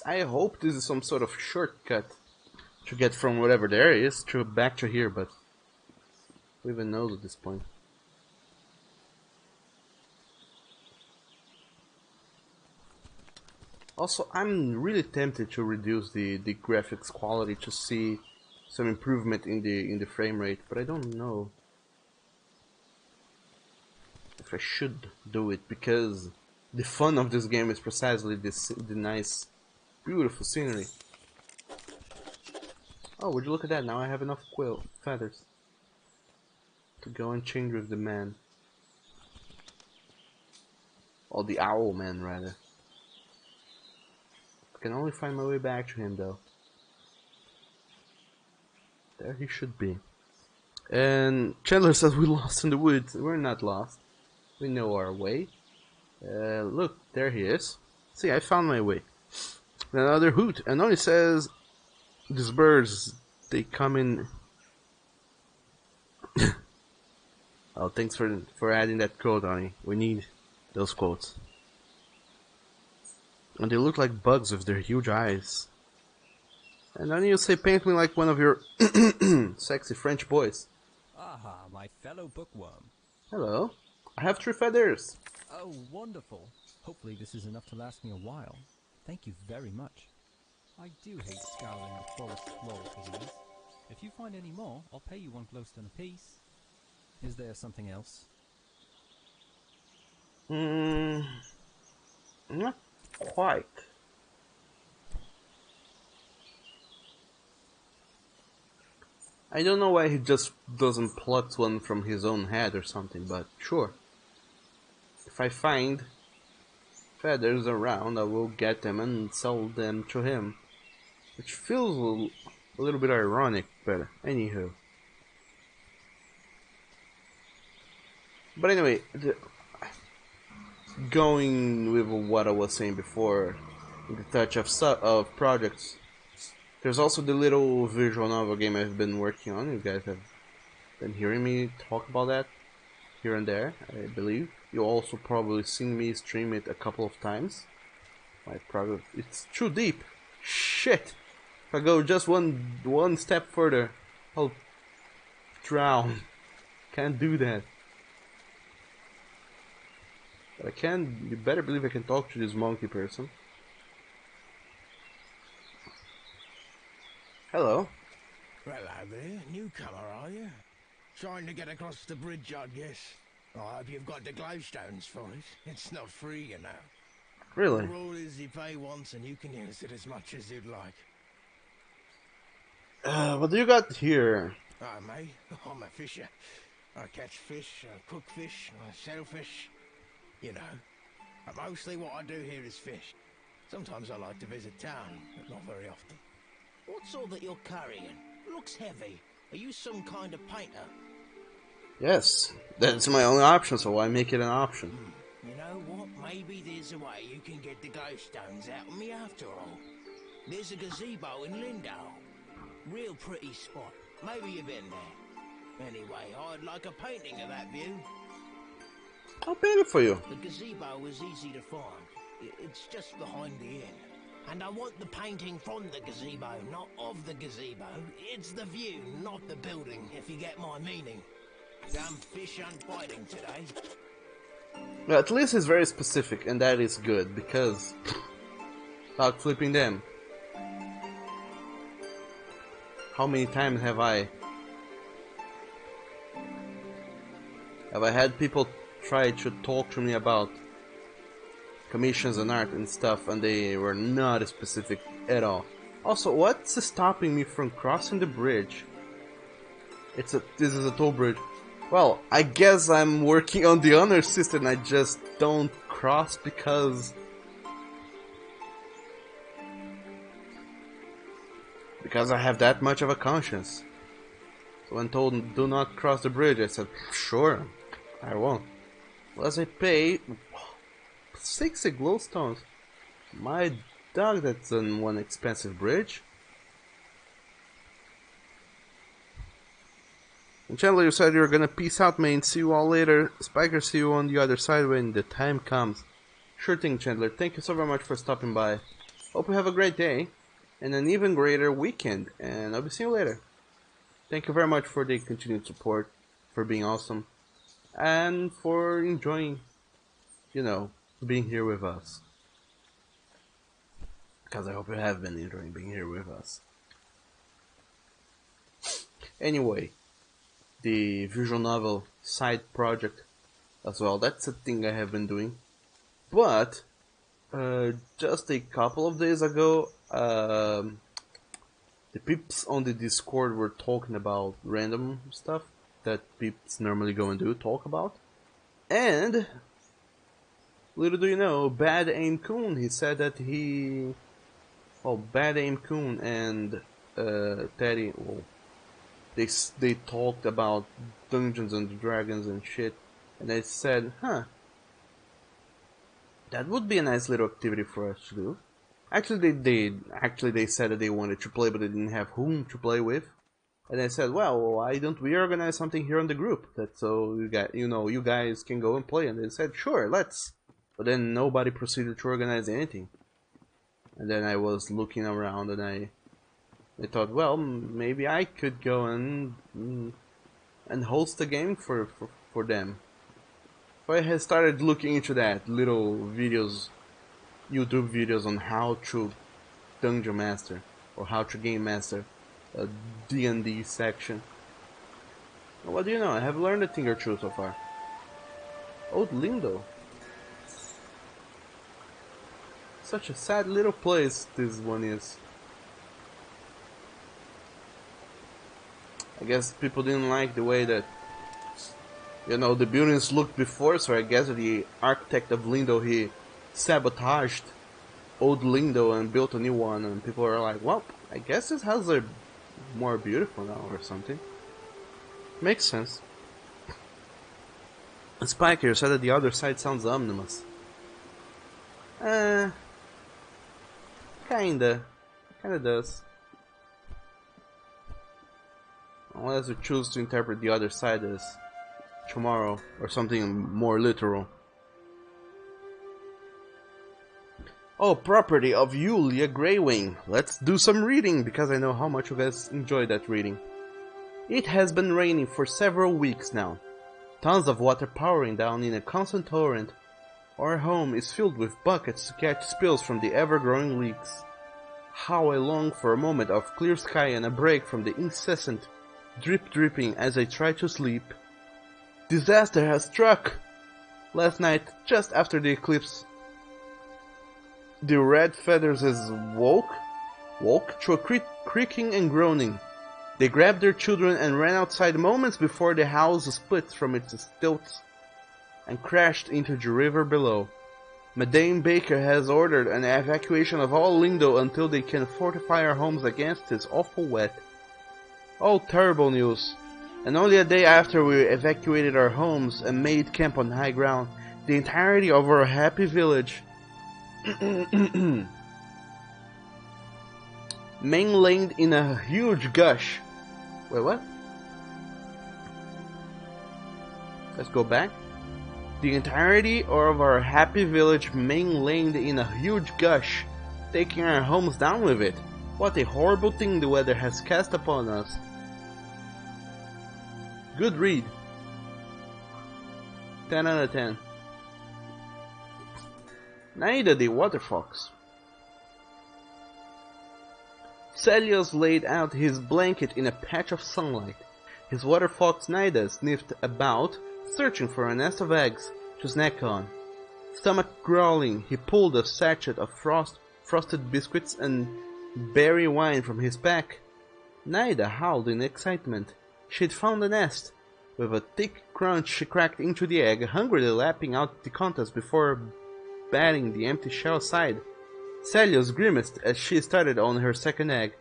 I hope this is some sort of shortcut to get from whatever there is to back to here, but who even knows at this point? Also, I'm really tempted to reduce the graphics quality to see some improvement in the frame rate, but I don't know if I should do it, because the fun of this game is precisely the nice, beautiful scenery. Oh, would you look at that? Now I have enough feathers to go and change with the man. Or the owl man, rather. I can only find my way back to him, though. There he should be. And Chandler says we lost in the woods. We're not lost. We know our way. Look, there he is. See, I found my way. Another hoot. And only says these birds, they come in. Oh, thanks for adding that quote, Ani. We need those quotes. And they look like bugs with their huge eyes. And then you say, paint me like one of your sexy French boys. Aha, my fellow bookworm. Hello. I have 3 feathers. Oh, wonderful. Hopefully this is enough to last me a while. Thank you very much. I do hate scouring the forest floor for these. If you find any more, I'll pay you 1 glowstone apiece. Is there something else? Not quite. I don't know why he just doesn't pluck one from his own head or something, but sure. If I find feathers around, I will get them and sell them to him. Which feels a little bit ironic, but anywho. But anyway, going with what I was saying before, the touch of projects, there's also the little visual novel game I've been working on. You guys have been hearing me talk about that here and there, I believe. You also probably seen me stream it a couple of times. My progress, it's too deep. Shit! If I go just one step further, I'll drown. Can't do that. But I can. You better believe I can talk to this monkey person. Hello. Hello there, newcomer, are you? Trying to get across the bridge, I guess. I hope you've got the glowstones for it. It's not free, you know. Really? The rule is you pay once and you can use it as much as you'd like. What do you got here? Oh, mate, I'm a fisher. I catch fish, I cook fish, I sell fish. You know. But mostly what I do here is fish. Sometimes I like to visit town, but not very often. What's all that you're carrying? Looks heavy. Are you some kind of painter? Yes, that's my only option, so why make it an option? You know what? Maybe there's a way you can get the ghost stones out of me after all. There's a gazebo in Lindau. Real pretty spot. Maybe you've been there. Anyway, I'd like a painting of that view. I'll paint it for you. The gazebo was easy to find. It's just behind the inn. And I want the painting from the gazebo, not of the gazebo. It's the view, not the building, if you get my meaning. Damn fish aren't biting today. Well, at least it's very specific, and that is good, because... Dog flipping them. How many times have I had people try to talk to me about commissions and art and stuff, and they were not specific at all. Also, what's stopping me from crossing the bridge? This is a toll bridge. Well, I guess I'm working on the honor system. I just don't cross because I have that much of a conscience. So when told do not cross the bridge, I said sure, I won't. Plus I pay 60 glowstones. My dog, that's on one expensive bridge. And Chandler, you said you were gonna peace out, man. See you all later. Spiker, see you on the other side when the time comes. Sure thing, Chandler. Thank you so very much for stopping by. Hope you have a great day and an even greater weekend. And I'll be seeing you later. Thank you very much for the continued support, for being awesome, and for enjoying, you know, being here with us. Because I hope you have been enjoying being here with us. Anyway, the visual novel side project as well, that's a thing I have been doing. But just a couple of days ago, the peeps on the Discord were talking about random stuff that peeps normally go and talk about. And little do you know, Bad Aim Coon, he said that Bad Aim Coon and Teddy, well, they talked about Dungeons and Dragons and shit, and they said, that would be a nice little activity for us to do. Actually, they said that they wanted to play, but they didn't have whom to play with. And I said, well, why don't we organize something here on the group, that so you guys can go and play? And they said, sure, let's. But then nobody proceeded to organize anything. And then I was looking around, and I thought, well, maybe I could go and host a game for them. So I had started looking into that, little videos, YouTube videos on how to Dungeon Master or how to Game Master a D&D section. And what do you know? I have learned a thing or two so far. Old Lindo. Such a sad little place this one is. I guess people didn't like the way that, you know, the buildings looked before, so I guess the architect of Lindo, he sabotaged old Lindo and built a new one, and people are like, well, I guess this houses are more beautiful now or something. Makes sense. And Spiker said that the other side sounds ominous. Kinda does. Unless you choose to interpret the other side as tomorrow or something more literal. Oh, property of Yulia Greywing. Let's do some reading, because I know how much you guys enjoy that reading. It has been raining for several weeks now. Tons of water pouring down in a constant torrent. Our home is filled with buckets to catch spills from the ever-growing leaks. How I long for a moment of clear sky and a break from the incessant dripping as I try to sleep. Disaster has struck! Last night, just after the eclipse, the red feathers woke to a creaking and groaning. They grabbed their children and ran outside moments before the house split from its stilts and crashed into the river below. Madame Baker has ordered an evacuation of all Lindo until they can fortify our homes against this awful wet. Oh, terrible news. And only a day after we evacuated our homes and made camp on high ground, the entirety of our happy village mainlined in a huge gush. Wait, what? Let's go back. The entirety of our happy village mainlined in a huge gush, taking our homes down with it. What a horrible thing the weather has cast upon us. Good read. 10 out of 10. Naida the water fox. Celios laid out his blanket in a patch of sunlight. His water fox Naida sniffed about, searching for a nest of eggs to snack on. Stomach growling, he pulled a sachet of frosted biscuits and berry wine from his pack. Naida howled in excitement. She'd found a nest. With a thick crunch she cracked into the egg, hungrily lapping out the contents before batting the empty shell aside. Celios grimaced as she started on her second egg.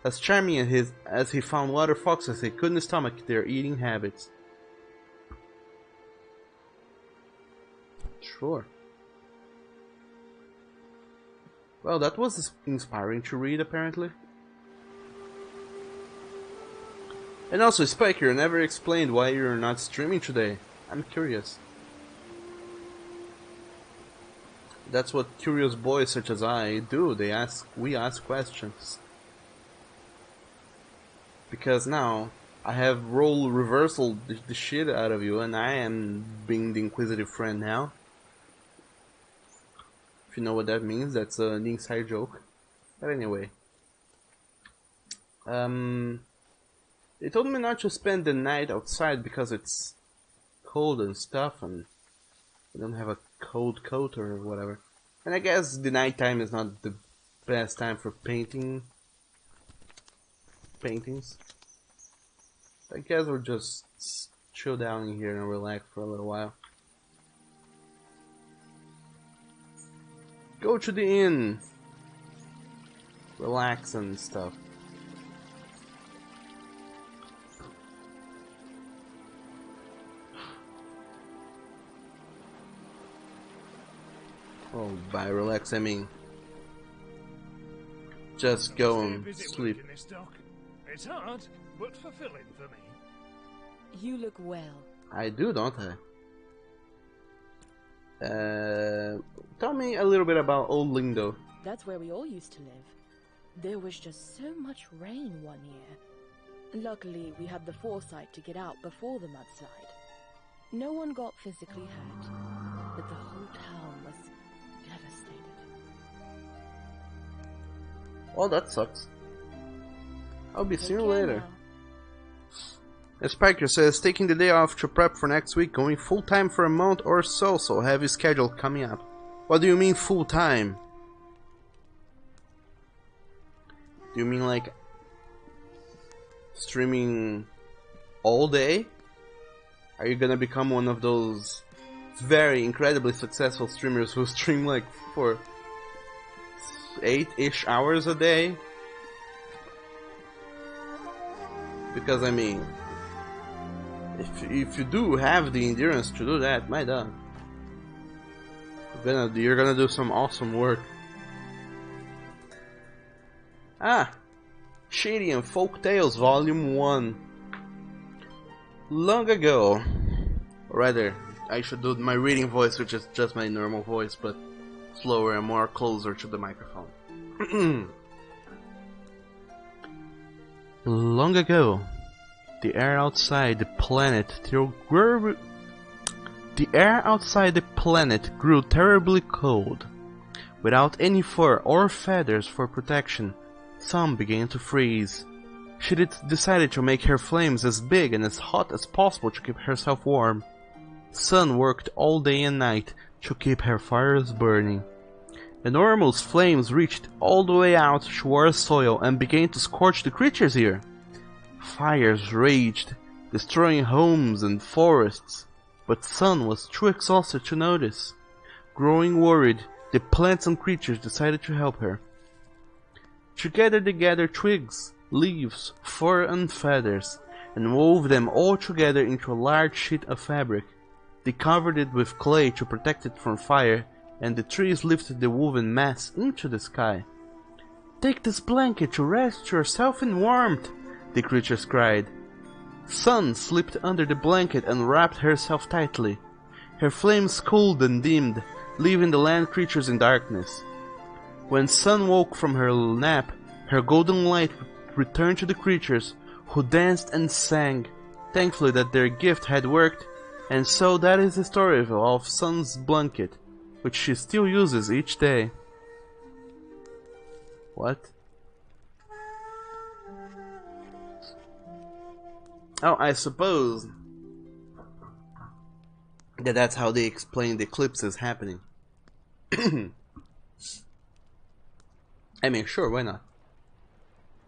As charming as he found water foxes, he couldn't stomach their eating habits. Sure. Well, that was inspiring to read, apparently. And also, Spike, you never explained why you're not streaming today. I'm curious. That's what curious boys such as I do. We ask questions. Because now, I have role reversal the shit out of you, and I am being the inquisitive friend now. If you know what that means, that's an inside joke. But anyway. They told me not to spend the night outside because it's cold and stuff, and I don't have a cold coat or whatever. And I guess the nighttime is not the best time for paintings. I guess we'll just chill down in here and relax for a little while. Go to the inn. Relax and stuff. Oh, by relax I mean just go and sleep. It's hard, but fulfilling for me. You look well. I do, don't I? Tell me a little bit about Old Lindo. That's where we all used to live. There was just so much rain one year. Luckily, we had the foresight to get out before the mudslide. No one got physically hurt, but the whole town was devastated. Well, that sucks. I'll be seeing you Take care later. now. Spiker says, taking the day off to prep for next week, going full-time for a month or so heavy schedule coming up. What do you mean full-time? Do you mean like streaming all day? Are you gonna become one of those very incredibly successful streamers who stream like for 8-ish hours a day? Because I mean, if you do have the endurance to do that, my god, you're gonna do some awesome work. Ah, Shady and Folk Tales Volume 1. Long ago, or rather, I should do my reading voice, which is just my normal voice, but slower and more closer to the microphone. Long ago, the air outside the planet grew terribly cold. Without any fur or feathers for protection, some began to freeze. She decided to make her flames as big and as hot as possible to keep herself warm. Sun worked all day and night to keep her fires burning. Enormous flames reached all the way out towards soil and began to scorch the creatures here. Fires raged, destroying homes and forests, but Sun was too exhausted to notice. Growing worried, the plants and creatures decided to help her. Together they gathered twigs, leaves, fur and feathers, and wove them all together into a large sheet of fabric. They covered it with clay to protect it from fire, and the trees lifted the woven mass into the sky. "Take this blanket to rest yourself in warmth," the creatures cried. Sun slipped under the blanket and wrapped herself tightly. Her flames cooled and dimmed, leaving the land creatures in darkness. When Sun woke from her nap, her golden light returned to the creatures, who danced and sang, thankfully that their gift had worked. And so that is the story of Sun's blanket, which she still uses each day. What? Oh, I suppose that that's how they explain the eclipses happening. I mean, sure, why not?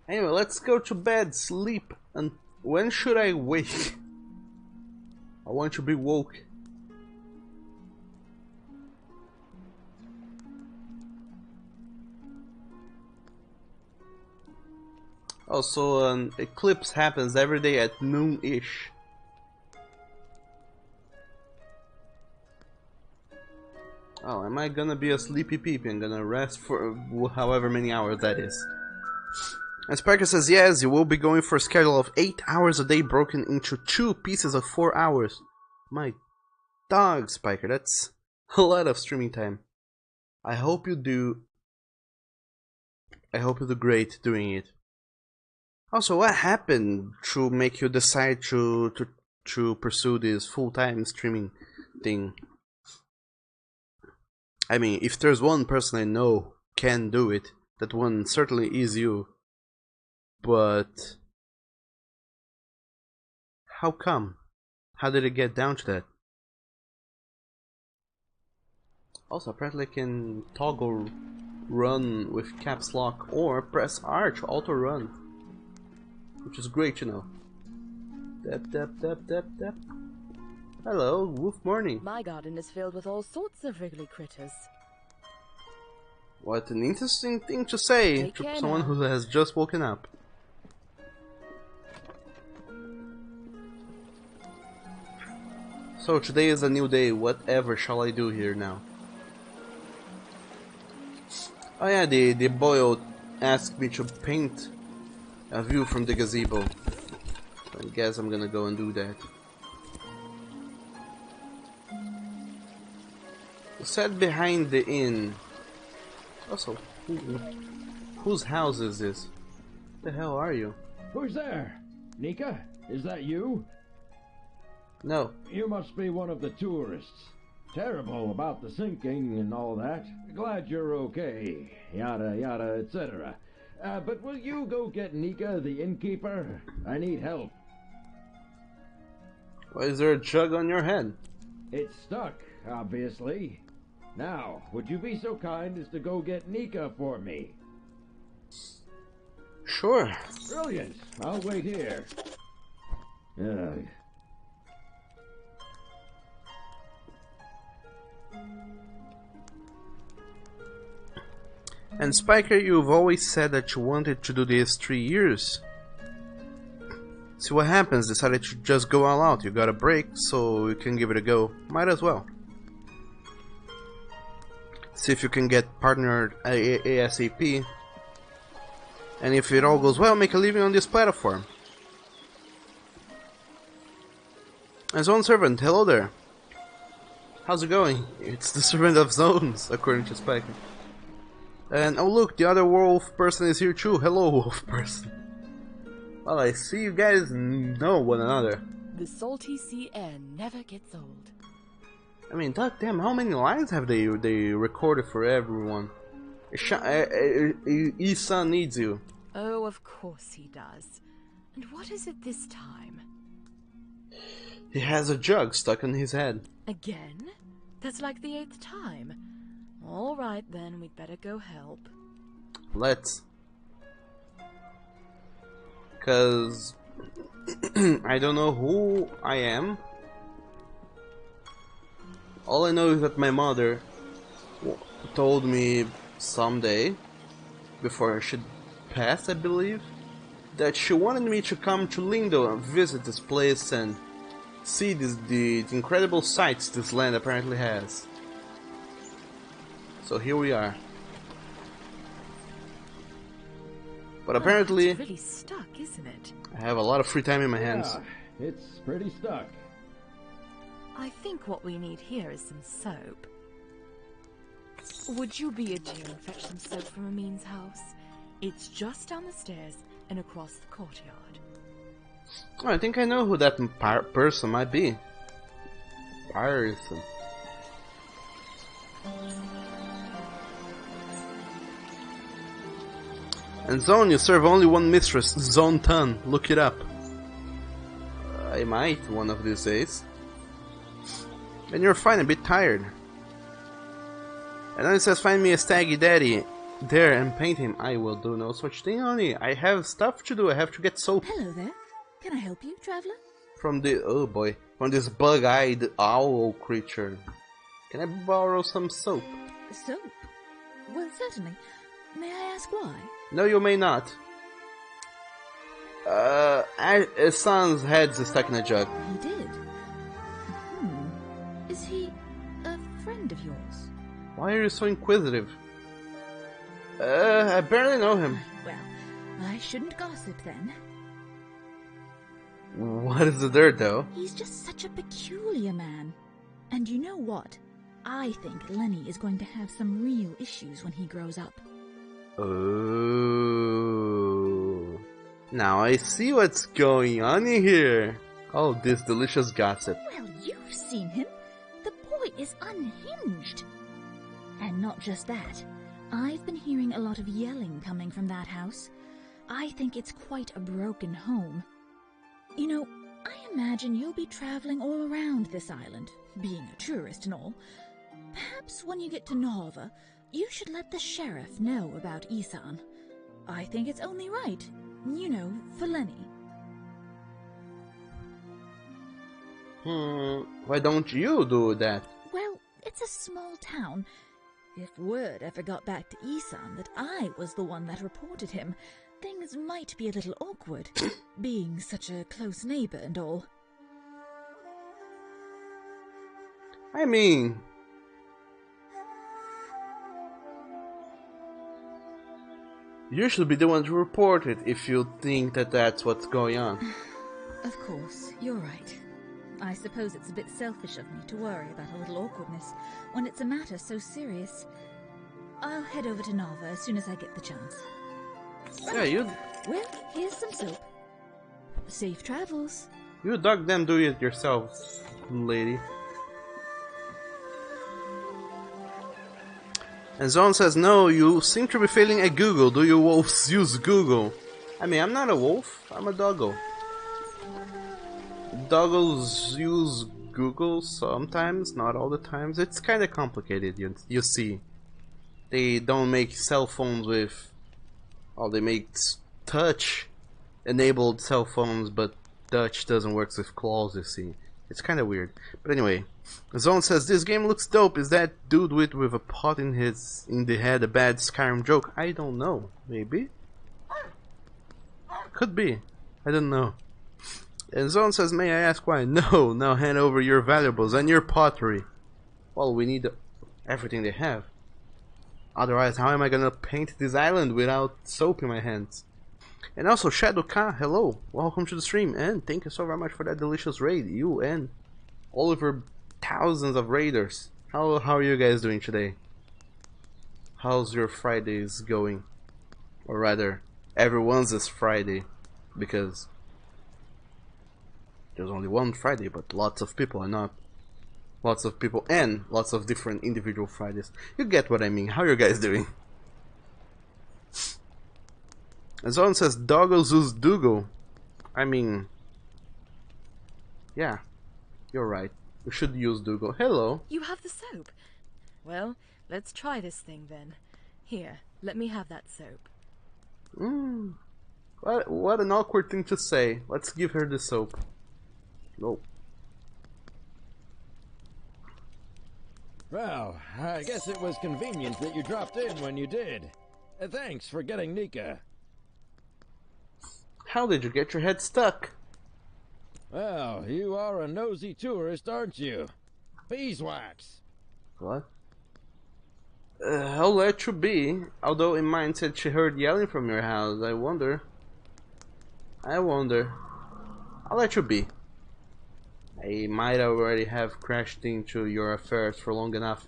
Anyway, let's go to bed, sleep, and when should I wake? I want to be woke. Also, an eclipse happens every day at noon-ish. Oh, am I gonna be a sleepy peepee? I'm gonna rest for however many hours that is. And Spiker says, yes, you will be going for a schedule of 8 hours a day broken into 2 pieces of 4 hours. My dog, Spiker, that's a lot of streaming time. I hope you do great doing it. Also, what happened to make you decide to pursue this full-time streaming thing? I mean, if there's one person I know can do it, that one certainly is you. But how come? How did it get down to that? Also, apparently I can toggle run with caps lock or press R to auto run, which is great to know. Dep. Hello, Wolf Morning. My garden is filled with all sorts of wriggly critters. What an interesting thing to say to someone who has just woken up. So today is a new day, whatever shall I do here now? Oh yeah, the boy asked me to paint a view from the gazebo. So I guess I'm gonna go and do that. Set behind the inn. Also, whose house is this? The hell are you? Who's there? Nika? Is that you? No. You must be one of the tourists. Terrible about the sinking and all that. Glad you're okay. Yada yada, etc. But will you go get Nika, the innkeeper? I need help. Why is there a jug on your head? It's stuck, obviously. Now, would you be so kind as to go get Nika for me? Sure. Brilliant. I'll wait here. And Spiker, you've always said that you wanted to do this 3 years. See what happens, decided to just go all out. You got a break, so you can give it a go. Might as well. See if you can get partnered ASAP. And if it all goes well, make a living on this platform. And Zone Servant, hello there. How's it going? It's the Servant of Zones, according to Spiker. And oh look, the other wolf person is here too. Hello, wolf person. Well, I see you guys know one another. The salty sea air never gets old. I mean, damn, how many lines have they recorded for everyone? Isa needs you. Oh, of course he does. And what is it this time? He has a jug stuck in his head. Again? That's like the 8th time. All right, then, we'd better go help. Let's. Cause I don't know who I am. All I know is that my mother told me someday, before I should pass, I believe, that she wanted me to come to Lindo and visit this place and see the incredible sights this land apparently has. So here we are. But apparently, it's really stuck, isn't it? I have a lot of free time in my hands. Yeah, it's pretty stuck. I think what we need here is some soap. Would you be a dear and fetch some soap from Amin's house? It's just down the stairs and across the courtyard. Oh, I think I know who that person might be. Person. And Zone, you serve only one mistress, Zone Tan. Look it up. I might one of these days. And you're fine, a bit tired. And then it says, find me a staggy daddy there and paint him. I will do no such thing, honey. I have stuff to do. I have to get soap. Hello there. Can I help you, traveler? From the, oh boy, from this bug-eyed owl creature. Can I borrow some soap? Soap? Well, certainly. May I ask why? No, you may not. His son's head's stuck in a jug. He did? Is he a friend of yours? Why are you so inquisitive? I barely know him. Well, I shouldn't gossip then. What is the dirt, though? He's just such a peculiar man. And you know what? I think Lenny is going to have some real issues when he grows up. Oh. Now I see what's going on here. Oh, this delicious gossip. Well, you've seen him. The boy is unhinged. And not just that. I've been hearing a lot of yelling coming from that house. I think it's quite a broken home. You know, I imagine you'll be traveling all around this island, being a tourist and all. Perhaps when you get to Nova, you should let the sheriff know about Isan. I think it's only right, you know, for Lenny. Why don't you do that? Well, it's a small town. If word ever got back to Isan that I was the one that reported him, things might be a little awkward, being such a close neighbor and all. I mean... you should be the one to report it if you think that that's what's going on. Of course, you're right. I suppose it's a bit selfish of me to worry about a little awkwardness when it's a matter so serious. I'll head over to Nava as soon as I get the chance. Yeah, you... Well, here's some soap. Safe travels. You dog them do it yourself, lady. And Zone says, no, you seem to be failing at Google. Do you wolves use Google? I mean, I'm not a wolf. I'm a doggo. Doggos use Google sometimes, not all the times. It's kind of complicated, you see. They don't make cell phones with... oh, they make touch-enabled cell phones, but touch doesn't work with claws, you see. It's kind of weird. But anyway, Zone says, this game looks dope. Is that dude with a pot in the head a bad Skyrim joke? I don't know. Maybe? Could be. I don't know. And Zone says, may I ask why? No, now hand over your valuables and your pottery. Well, we need everything they have. Otherwise, how am I gonna paint this island without soap in my hands? And also, Shadow Ka, hello, welcome to the stream, and thank you so very much for that delicious raid, you and all of your thousands of raiders. How are you guys doing today? How's your Fridays going? Or rather, everyone's is Friday, because there's only one Friday, but lots of people are not. Lots of people and lots of different individual Fridays. You get what I mean. How are you guys doing? And someone says, Doggos use Dougal. I mean, yeah, you're right. We should use Dougal. Hello. You have the soap. Well, let's try this thing then. Here, let me have that soap. What an awkward thing to say. Let's give her the soap. Nope. Well, I guess it was convenient that you dropped in when you did. Thanks for getting Nika. How did you get your head stuck? Well, you are a nosy tourist, aren't you? Beeswax. What? I'll let you be. Although in mine said she heard yelling from your house. I wonder. I'll let you be. I might already have crashed into your affairs for long enough.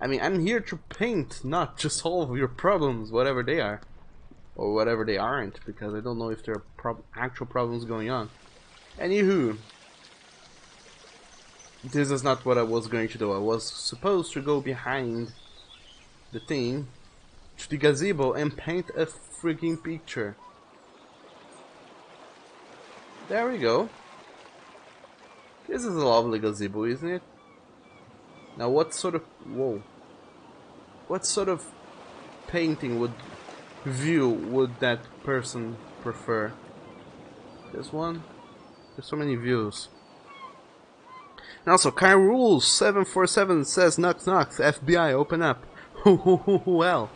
I mean, I'm here to paint, not to solve your problems, whatever they are. Or whatever they aren't, because I don't know if there are actual problems going on. Anywho, this is not what I was going to do. I was supposed to go behind the thing, to the gazebo, and paint a freaking picture. There we go. This is a lovely gazebo, isn't it? Now what sort of... whoa. What sort of painting view would that person prefer? This one? There's so many views. And also, Kai Rules 747 says, "Knock knock, FBI, open up." Well,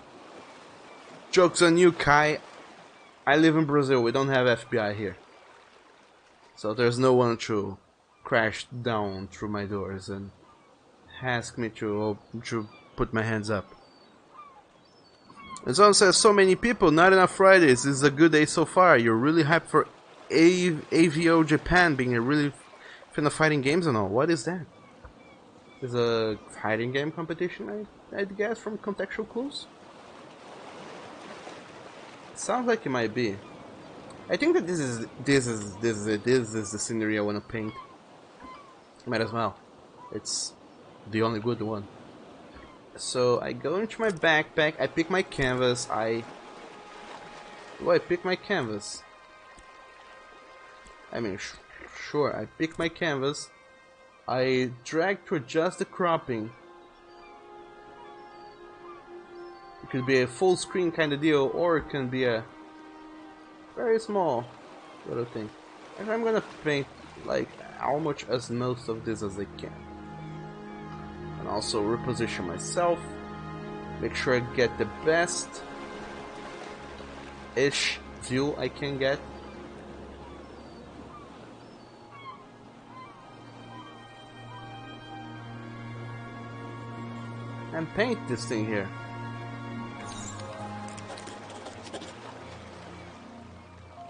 joke's on you, Kai. I live in Brazil, we don't have FBI here. So there's no one to crash down through my doors and ask me to put my hands up. And someone says, "So many people, not enough Fridays. This is a good day so far. You're really hyped for AVO Japan being a really fan of fighting games and all." What is that? Is a fighting game competition, I'd guess, from contextual clues? Sounds like it might be. I think that this is the scenery I want to paint. Might as well. It's the only good one. So I go into my backpack, I pick my canvas, I pick my canvas. I mean, sure, I pick my canvas, I drag to adjust the cropping. It could be a full screen kind of deal, or it can be a very small little thing. And I'm gonna paint like almost as most of this as I can. And also reposition myself, make sure I get the best ish view I can get. And paint this thing here.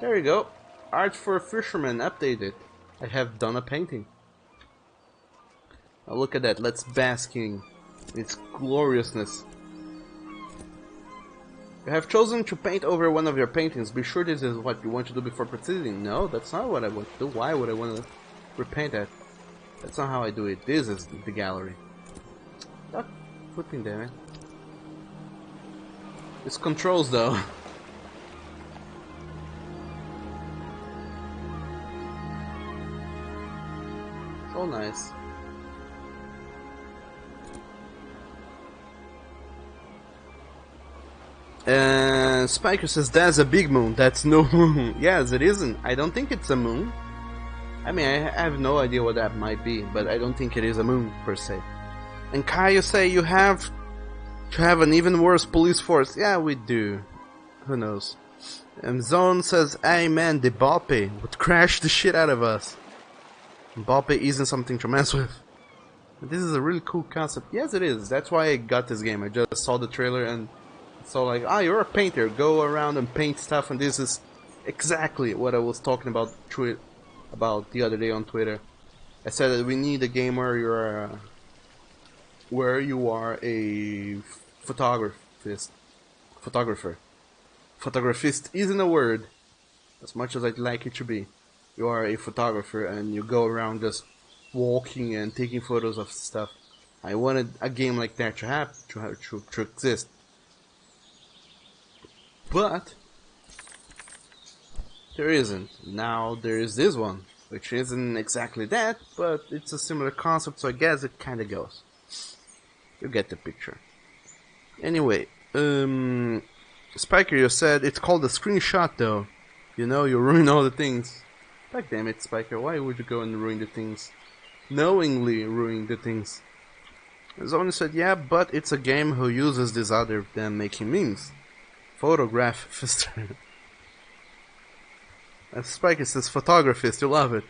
There we go. Art for a Fisherman updated. I have done a painting. Now look at that, let's bask in its gloriousness. You have chosen to paint over one of your paintings. Be sure this is what you want to do before proceeding. No, that's not what I want to do. Why would I want to repaint that? That's not how I do it. This is the gallery. Stop flipping there, man. It's controls though. So nice. And Spiker says that's a big moon. That's no moon. Yes, it isn't. I don't think it's a moon. I mean, I have no idea what that might be, but I don't think it is a moon per se. And Kai, you say you have to have an even worse police force. Yeah, we do. Who knows? And Zone says, "Hey man, the Boppe would crash the shit out of us." Boppe isn't something to mess with. This is a really cool concept. Yes, it is. That's why I got this game. I just saw the trailer and saw like, ah, you're a painter. Go around and paint stuff. And this is exactly what I was talking about the other day on Twitter. I said that we need a game where you are a photographist. Photographist isn't a word, as much as I'd like it to be. You are a photographer and you go around just walking and taking photos of stuff. I wanted a game like that to exist. But there isn't. Now there is this one, which isn't exactly that, but it's a similar concept, so I guess it kinda goes. You get the picture. Anyway, Spiker, you said it's called a screenshot though. You know, you ruin all the things. God damn it, Spiker, why would you go and ruin the things? Knowingly ruin the things. Zone said, yeah, but it's a game who uses this other than making memes. Photograph Fister. And Spike, it says photographist, you love it.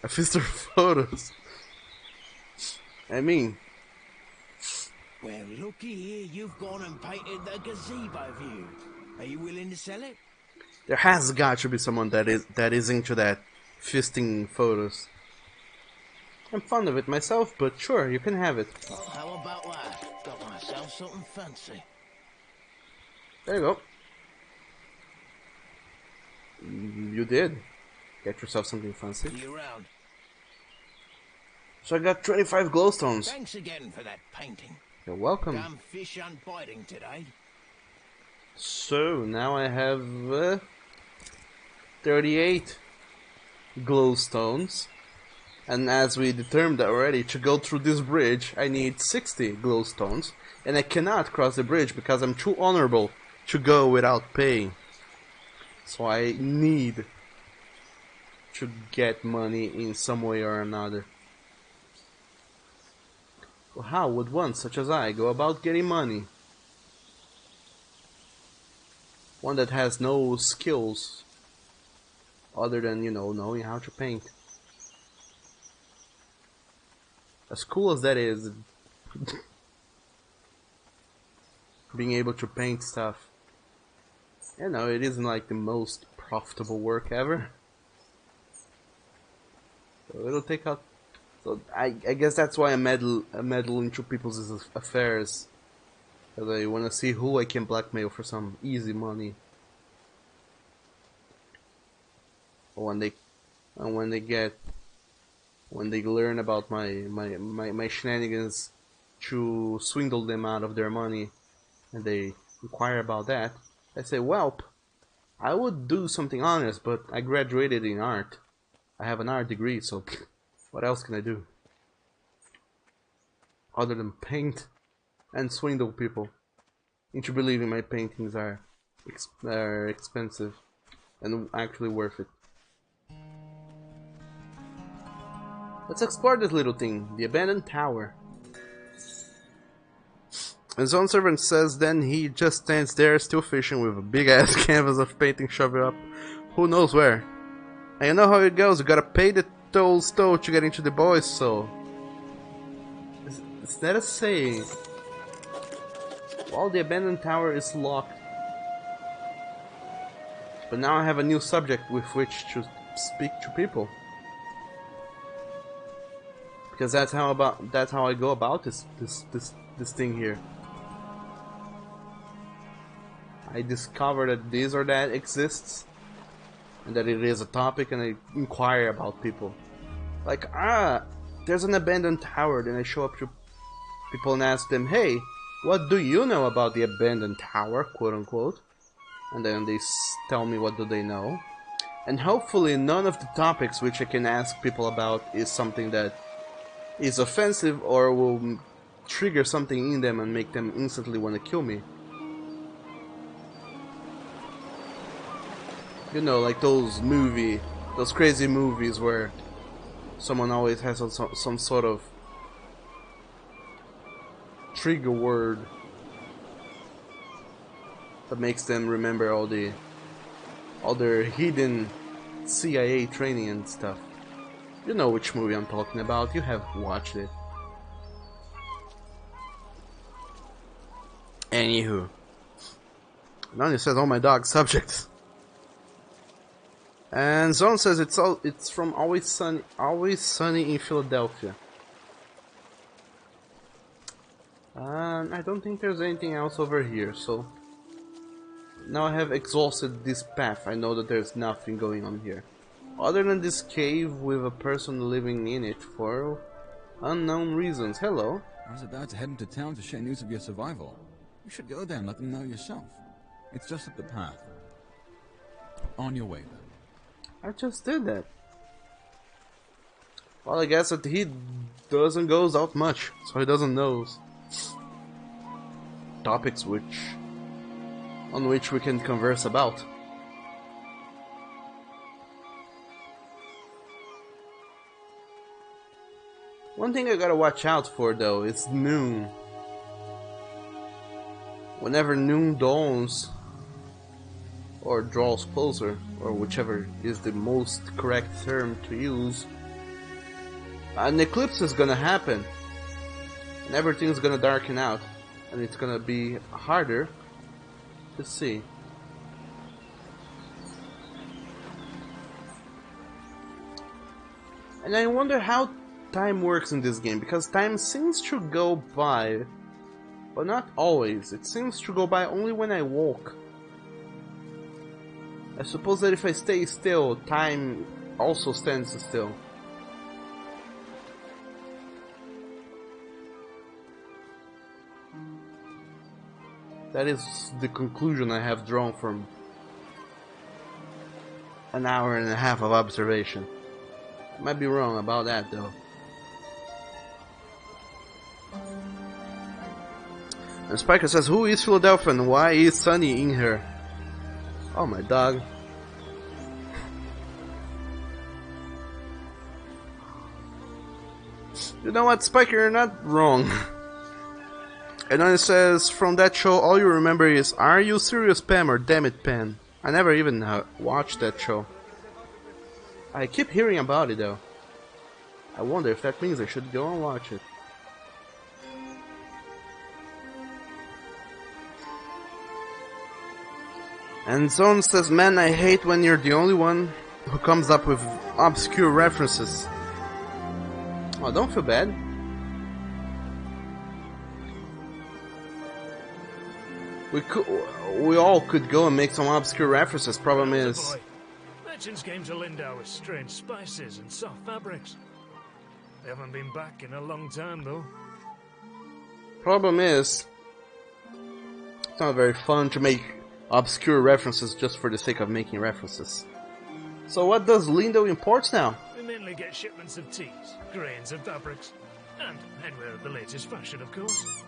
A fist of photos. I mean... Well, looky here, you've gone and painted the gazebo view. Are you willing to sell it? There has got to be someone that is into that fisting photos. I'm fond of it myself, but sure, you can have it. Well, how about that? Got myself something fancy. There you go. You did. Get yourself something fancy. See you around. So I got 25 glowstones. Thanks again for that painting. You're welcome. Damn fish aren't biting today. So now I have 38 glowstones. And as we determined already, to go through this bridge, I need 60 glowstones. And I cannot cross the bridge because I'm too honorable to go without paying. So I need to get money in some way or another. Well, how would one such as I go about getting money? One that has no skills other than, you know, knowing how to paint. As cool as that is, being able to paint stuff, you know, it isn't like the most profitable work ever. So it'll take out. So I guess that's why I meddle into people's affairs, because I want to see who I can blackmail for some easy money. When they learn about my shenanigans to swindle them out of their money, and they inquire about that, I say, "Welp, I would do something honest, but I graduated in art. I have an art degree, so what else can I do? Other than paint and swindle people into believing my paintings are expensive and actually worth it." Let's explore this little thing, the abandoned tower. His own servant says then he just stands there still fishing with a big ass canvas of painting shoved up who knows where. And you know how it goes, you gotta pay the toll to get into the boys, so... Is that a saying? Well, the abandoned tower is locked. But now I have a new subject with which to speak to people. Because that's how I go about this thing here. I discover that this or that exists, and that it is a topic, and I inquire about people. Like, there's an abandoned tower. Then I show up to people and ask them, "Hey, what do you know about the abandoned tower?" quote unquote. And then they tell me what do they know. And hopefully none of the topics which I can ask people about is something that is offensive or will trigger something in them and make them instantly want to kill me. You know, like those crazy movies where someone always has some sort of trigger word that makes them remember all their hidden CIA training and stuff. You know which movie I'm talking about, you have watched it. Anywho. Nani says, "Oh my dog, subjects." And Zone says it's from Always Sunny in Philadelphia. I don't think there's anything else over here, so now I have exhausted this path. I know that there's nothing going on here. Other than this cave with a person living in it for unknown reasons. Hello. I was about to head into town to share news of your survival. You should go there and let them know yourself. It's just up the path. On your way then. I just did that. Well, I guess that he doesn't goes out much, so he doesn't know topics on which we can converse about. One thing I gotta watch out for though is noon. Whenever noon dawns, or draws closer, or whichever is the most correct term to use, an eclipse is gonna happen, and everything's gonna darken out, and it's gonna be harder to see. And I wonder how time works in this game, because time seems to go by, but not always. It seems to go by only when I walk. I suppose that if I stay still, time also stands still. That is the conclusion I have drawn from an hour and a half of observation. I might be wrong about that though. And Spiker says, who is Philadelphia and why is Sunny in here? Oh, my dog. You know what, Spiker, you're not wrong. And then it says, from that show, all you remember is, are you serious, Pam, or damn it, Pam? I never even watched that show. I keep hearing about it, though. I wonder if that means I should go and watch it. And Zone says, man, I hate when you're the only one who comes up with obscure references. Oh, don't feel bad. We all could go and make some obscure references. Problem is, Legends came to Lindau with strange spices and soft fabrics. They haven't been back in a long time, though. Problem is, it's not very fun to make obscure references just for the sake of making references. So what does Lindau import now? We mainly get shipments of teas, grains and fabrics. And headwear of the latest fashion, of course.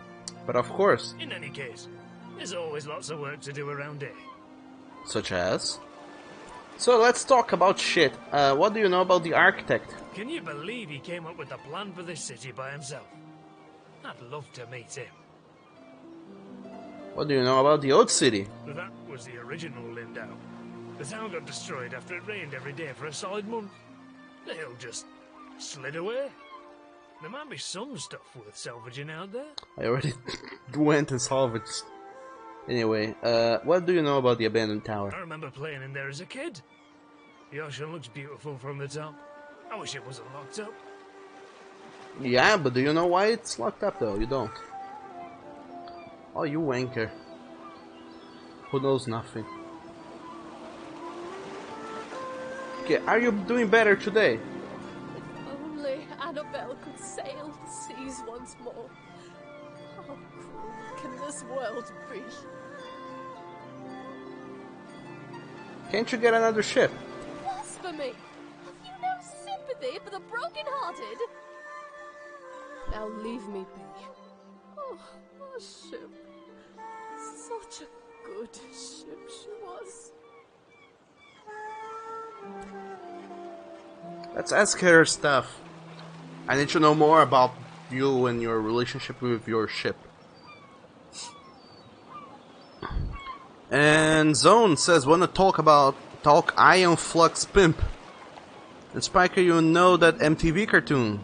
But of course. In any case, there's always lots of work to do around here. Such as? So let's talk about shit. What do you know about the architect? Can you believe he came up with the plan for this city by himself? I'd love to meet him. What do you know about the old city? That was the original Lindau. The town got destroyed after it rained every day for a solid month. The hill just slid away. There might be some stuff worth salvaging out there. I already went and salvaged. Anyway, what do you know about the abandoned tower? I remember playing in there as a kid. The ocean looks beautiful from the top. I wish it wasn't locked up. Yeah, but do you know why it's locked up though? You don't. Oh, you wanker. Who knows nothing. Okay, are you doing better today? If only Annabelle could sail the seas once more. How cruel can this world be? Can't you get another ship? Blasphemy! Have you no sympathy for the broken-hearted? Now leave me be. Oh, our ship. Such a good ship she was. Let's ask her stuff. I need to know more about you and your relationship with your ship. And Zone says, wanna talk Iron Flux Pimp. And Spiker, you know that MTV cartoon.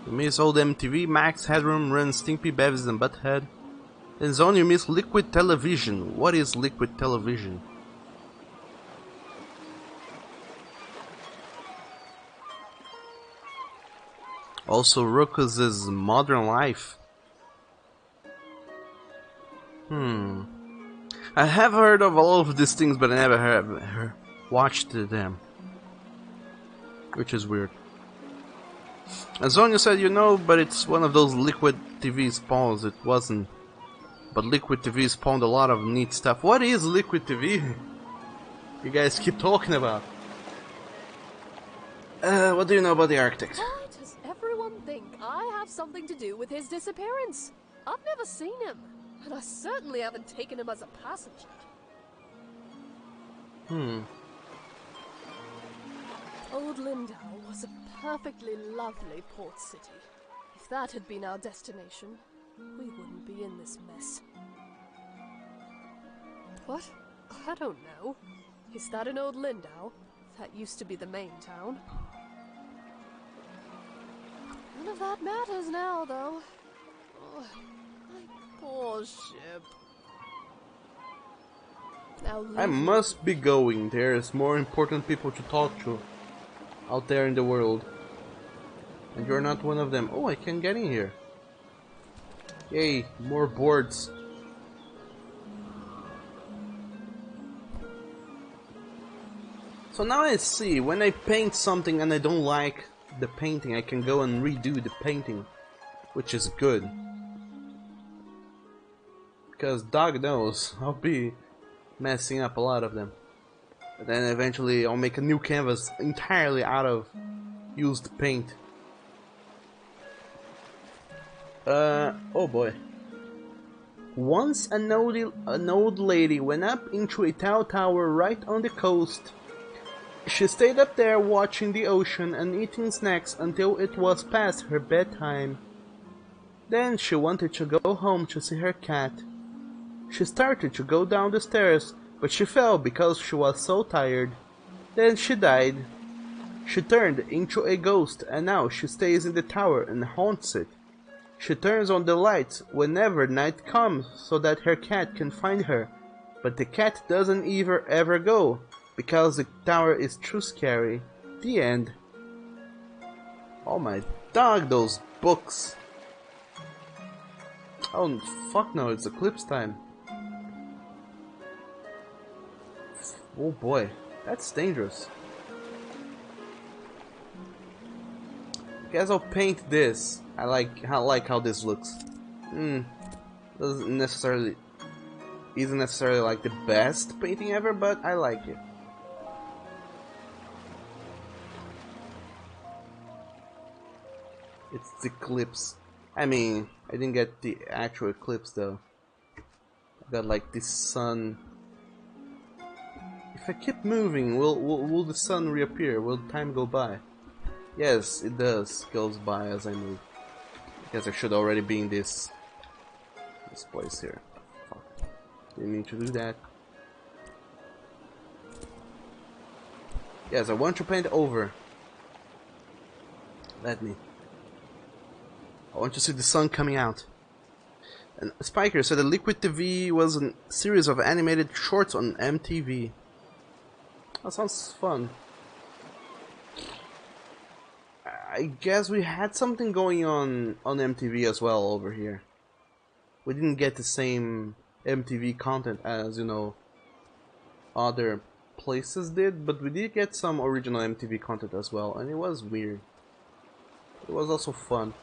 You miss old MTV, Max Headroom, Ren, Stimpy, Beavis and Butthead. And Zone, you miss Liquid Television. What is Liquid Television? Also, Ruckus's Modern Life. I have heard of all of these things, but I never have watched them. Which is weird. And Zonia said, you know, but it's one of those Liquid TV spawns. It wasn't. But Liquid TV spawned a lot of neat stuff. What is Liquid TV? You guys keep talking about. What do you know about the architect? Why does everyone think I have something to do with his disappearance? I've never seen him, and I certainly haven't taken him as a passenger. Old Lindau was a perfectly lovely port city. If that had been our destination, we wouldn't be in this mess. What? I don't know. Is that in Old Lindau? That used to be the main town. None of that matters now, though. Oh, my poor ship. Now I must be going. There's more important people to talk to out there in the world. And you're not one of them. Oh, I can get in here. Yay, more boards. So now I see, when I paint something and I don't like the painting, I can go and redo the painting, which is good. Because dog knows, I'll be messing up a lot of them. And then eventually I'll make a new canvas entirely out of used paint. Oh boy. Once an old lady went up into a tall tower right on the coast. She stayed up there watching the ocean and eating snacks until it was past her bedtime. Then she wanted to go home to see her cat. She started to go down the stairs, but she fell because she was so tired. Then she died. She turned into a ghost and now she stays in the tower and haunts it. She turns on the lights whenever night comes so that her cat can find her, but the cat doesn't ever go. Because the tower is too scary. The end. Oh my dog, those books. Oh fuck no, it's eclipse time. Oh boy, that's dangerous. Guess I'll paint this. I like how this looks. Isn't necessarily like the best painting ever, but I like it. It's the eclipse. I mean, I didn't get the actual eclipse though. I got like the sun. If I keep moving, will the sun reappear? Will time go by? Yes, it does. Goes by as I move. I guess I should already be in this place here. Fuck. Didn't mean to do that. Yes, I want to paint over. Let me. I want to see the sun coming out. And Spiker said that Liquid TV was a series of animated shorts on MTV. That sounds fun. I guess we had something going on MTV as well over here. We didn't get the same MTV content as, you know, other places did, but we did get some original MTV content as well, and it was weird. It was also fun.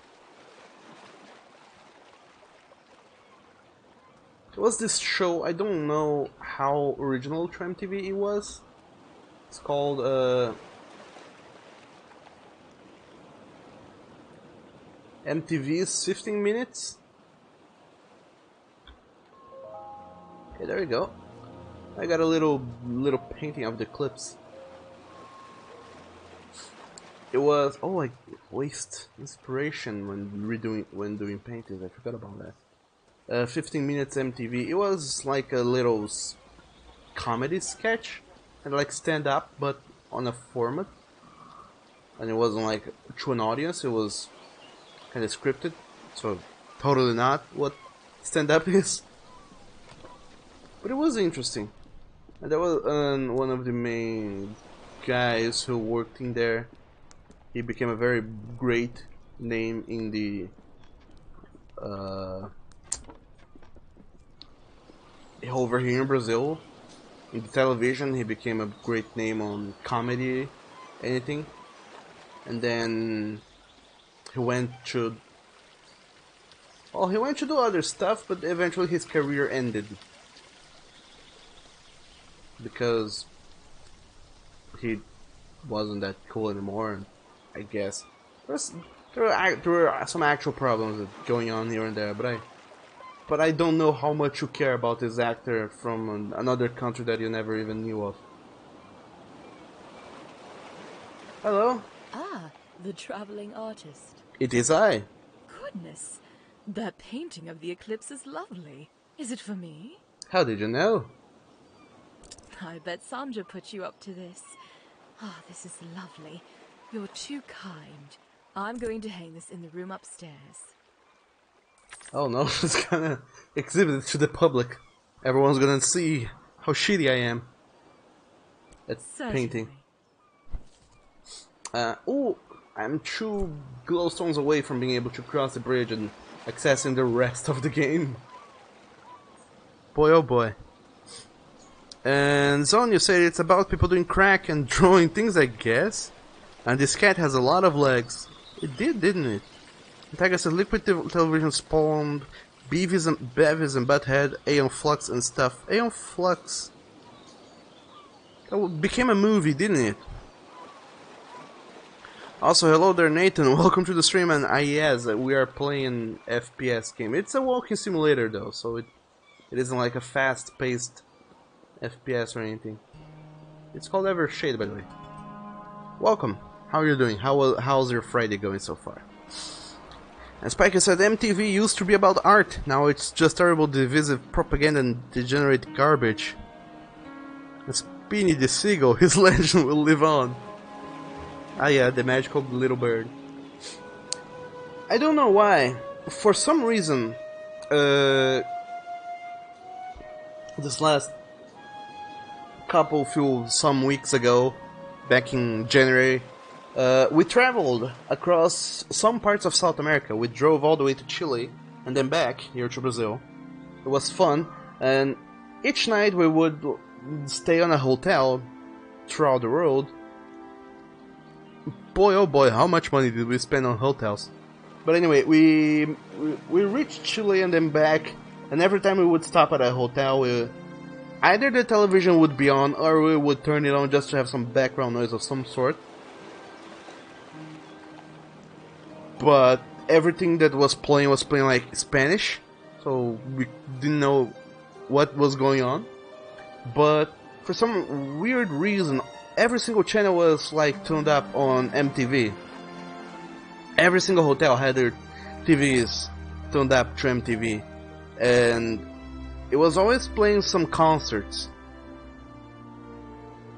There was this show, I don't know how original to MTV it was. It's called MTV's 15 Minutes. Okay, there you go. I got a little painting of the eclipse. It was, oh, I waste inspiration when doing paintings. I forgot about that. 15 Minutes MTV. It was like a little comedy sketch, and like stand up, but on a format. And it wasn't like to an audience. It was kind of scripted, so totally not what stand up is. But it was interesting. And there was one of the main guys who worked in there. He became a very great name in the over here in Brazil. In the television, he became a great name on comedy, anything. And then he went to do other stuff, but eventually his career ended because he wasn't that cool anymore. I guess there were some actual problems going on here and there, but I don't know how much you care about this actor from another country that you never even knew of. Hello? Ah, the traveling artist. It is I. Goodness, that painting of the eclipse is lovely. Is it for me? How did you know? I bet Sandra put you up to this. Ah, this is lovely. You're too kind. I'm going to hang this in the room upstairs. Oh no, it's gonna exhibit it to the public. Everyone's gonna see how shitty I am at painting. Oh, I'm 2 glowstones away from being able to cross the bridge and accessing the rest of the game. Boy oh boy. And Zone, you said it's about people doing crack and drawing things, I guess? And this cat has a lot of legs. It did, didn't it? Tiger says Liquid Television spawned Beavis and Butthead, Aeon Flux and stuff. Aeon Flux... that became a movie, didn't it? Also, hello there Nathan, welcome to the stream, and yes, we are playing FPS game. It's a walking simulator though, so it isn't like a fast-paced FPS or anything. It's called Eastshade, by the way. Welcome. How are you doing? How's your Friday going so far? And Spiker said MTV used to be about art. Now it's just terrible divisive propaganda and degenerate garbage. And Spinny the Seagull, his legend will live on. Ah yeah, the magical little bird. I don't know why. For some reason, this last some weeks ago, back in January, we traveled across some parts of South America. We drove all the way to Chile and then back here to Brazil. It was fun, and each night we would stay on a hotel throughout the road. Boy oh boy, how much money did we spend on hotels? But anyway, we reached Chile and then back, and every time we would stop at a hotel, either the television would be on or we would turn it on just to have some background noise of some sort. But everything that was playing like Spanish, so we didn't know what was going on. But for some weird reason, every single channel was like tuned up on MTV. Every single hotel had their TVs tuned up to MTV, and it was always playing some concerts.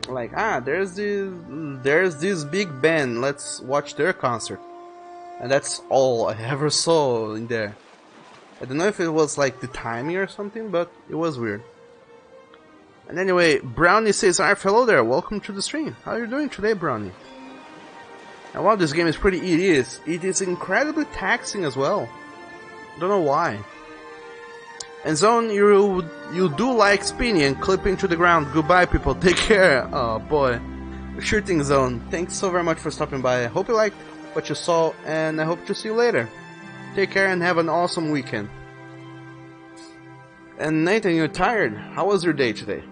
Like, there's this big band, let's watch their concert. And that's all I ever saw in there. I don't know if it was like the timing or something, but it was weird. And anyway, Brownie says, hello there, welcome to the stream. How are you doing today, Brownie? And while this game is pretty, it is incredibly taxing as well. Don't know why. And Zone, you do like spinning and clipping to the ground. Goodbye, people. Take care. Oh boy. Sure thing, Zone. Thanks so very much for stopping by. I hope you liked what you saw, and I hope to see you later. Take care and have an awesome weekend. And Nathan, you're tired. How was your day today?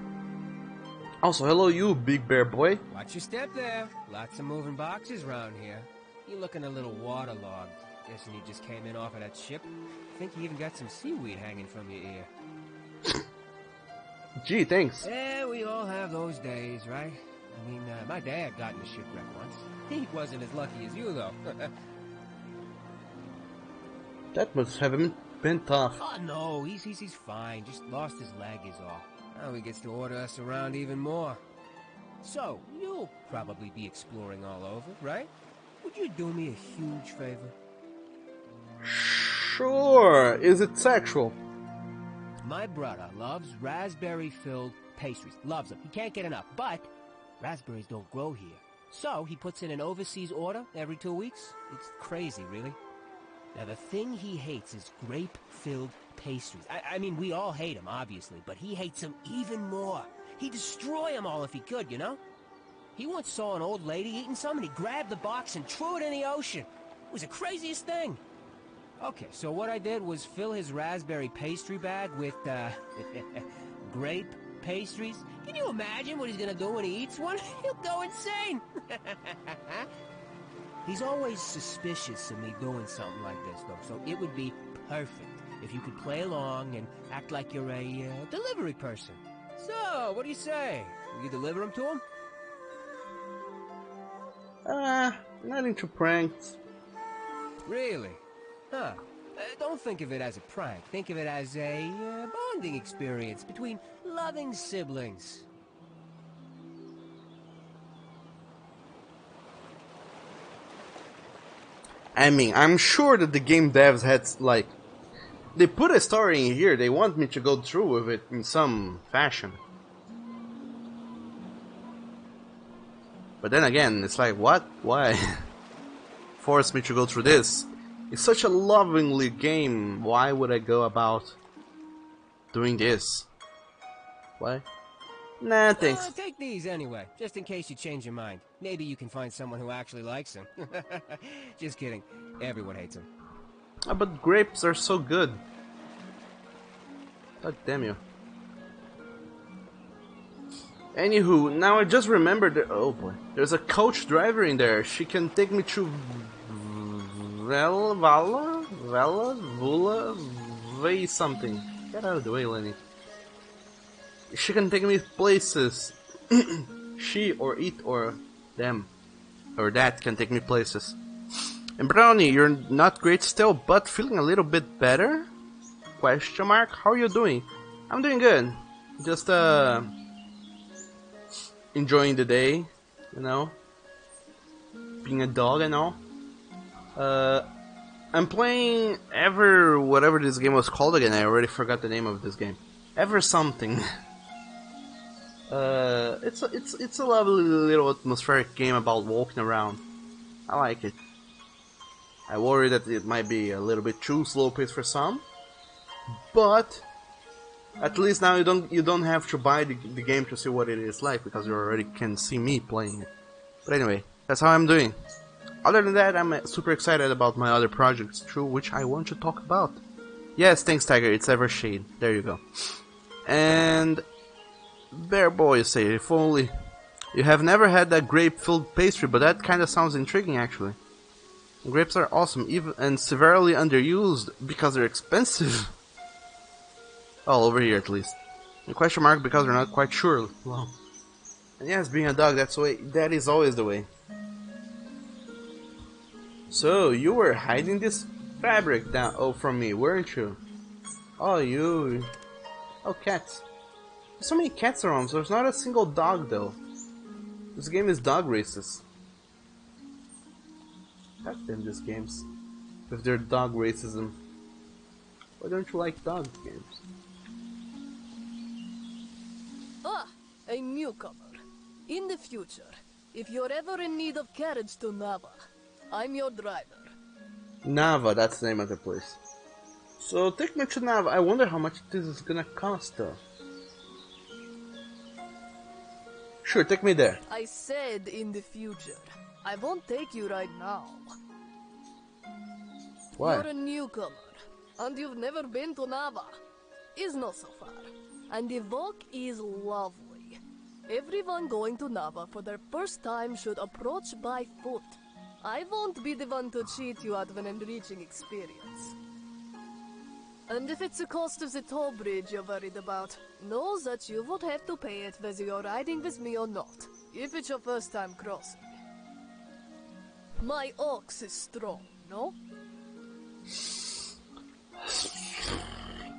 Also, hello you, big bear boy. Watch your step there. Lots of moving boxes around here. You looking a little waterlogged. Guessing you just came in off of that ship. Think you even got some seaweed hanging from your ear. Gee, thanks. Yeah, we all have those days, right? I mean, my dad got in a shipwreck once. He wasn't as lucky as you, though. That must have been tough. Oh, no, he's fine. Just lost his leg is all. Now he gets to order us around even more. So, you'll probably be exploring all over, right? Would you do me a huge favor? Sure. Is it sexual? My brother loves raspberry-filled pastries. Loves them. He can't get enough. But raspberries don't grow here. So he puts in an overseas order every 2 weeks. It's crazy, really. Now, the thing he hates is grape-filled pastries. I mean, we all hate them, obviously, but he hates them even more. He'd destroy them all if he could, you know? He once saw an old lady eating some, and he grabbed the box and threw it in the ocean. It was the craziest thing. Okay, so what I did was fill his raspberry pastry bag with, grape pastries. Can you imagine what he's gonna do when he eats one? He'll go insane. He's always suspicious of me doing something like this, though, so it would be perfect if you could play along and act like you're a delivery person. So, what do you say? Will you deliver them to him? Not into pranks. Really? Huh. Don't think of it as a prank. Think of it as a bonding experience between loving siblings. I mean, I'm sure that the game devs had, like, they put a story in here, they want me to go through with it in some fashion. But then again, it's like, what? Why? Force me to go through this? It's such a lovingly game, why would I go about doing this? Why? Nah, thanks. Take these anyway, just in case you change your mind. Maybe you can find someone who actually likes them. Just kidding. Everyone hates them. Ah, but grapes are so good. God damn you. Anywho, now I just remembered that, oh boy, there's a coach driver in there. She can take me to Vula, Way something. Get out of the way, Lenny. She can take me places. She or it or them or that can take me places. And Brownie, you're not great still, but feeling a little bit better? Question mark? How are you doing? I'm doing good. Just enjoying the day, you know. Being a dog and all. I'm playing whatever this game was called again. I already forgot the name of this game. Ever something. It's a lovely little atmospheric game about walking around. I like it. I worry that it might be a little bit too slow paced for some, but at least now you don't have to buy the game to see what it is like, because you already can see me playing it. But anyway, that's how I'm doing. Other than that, I'm super excited about my other projects too, which I want to talk about. Yes, thanks Tiger, it's Eastshade. There you go. And Bear Boy say, if only you have never had that grape-filled pastry, but that kind of sounds intriguing actually. Grapes are awesome, even and severely underused because they're expensive. Well, over here at least. And question mark because we're not quite sure. Well, and yes, being a dog, that's the way. That is always the way. So you were hiding this fabric down from me, weren't you? Oh, you. Oh, cats. There's so many cats around, so there's not a single dog though. This game is dog racist. God damn these games. With their dog racism. Why don't you like dog games? Ah, a newcomer. In the future, if you're ever in need of carriage to Nava, I'm your driver. Nava, that's the name of the place. So take me to Nava. I wonder how much this is gonna cost though. Sure, take me there. I said in the future. I won't take you right now. Why? You're a newcomer, and you've never been to Nava. Is not so far. And the walk is lovely. Everyone going to Nava for their first time should approach by foot. I won't be the one to cheat you out of an enriching experience. And if it's the cost of the toll bridge you're worried about, know that you would have to pay it whether you're riding with me or not, if it's your first time crossing. My ox is strong, no?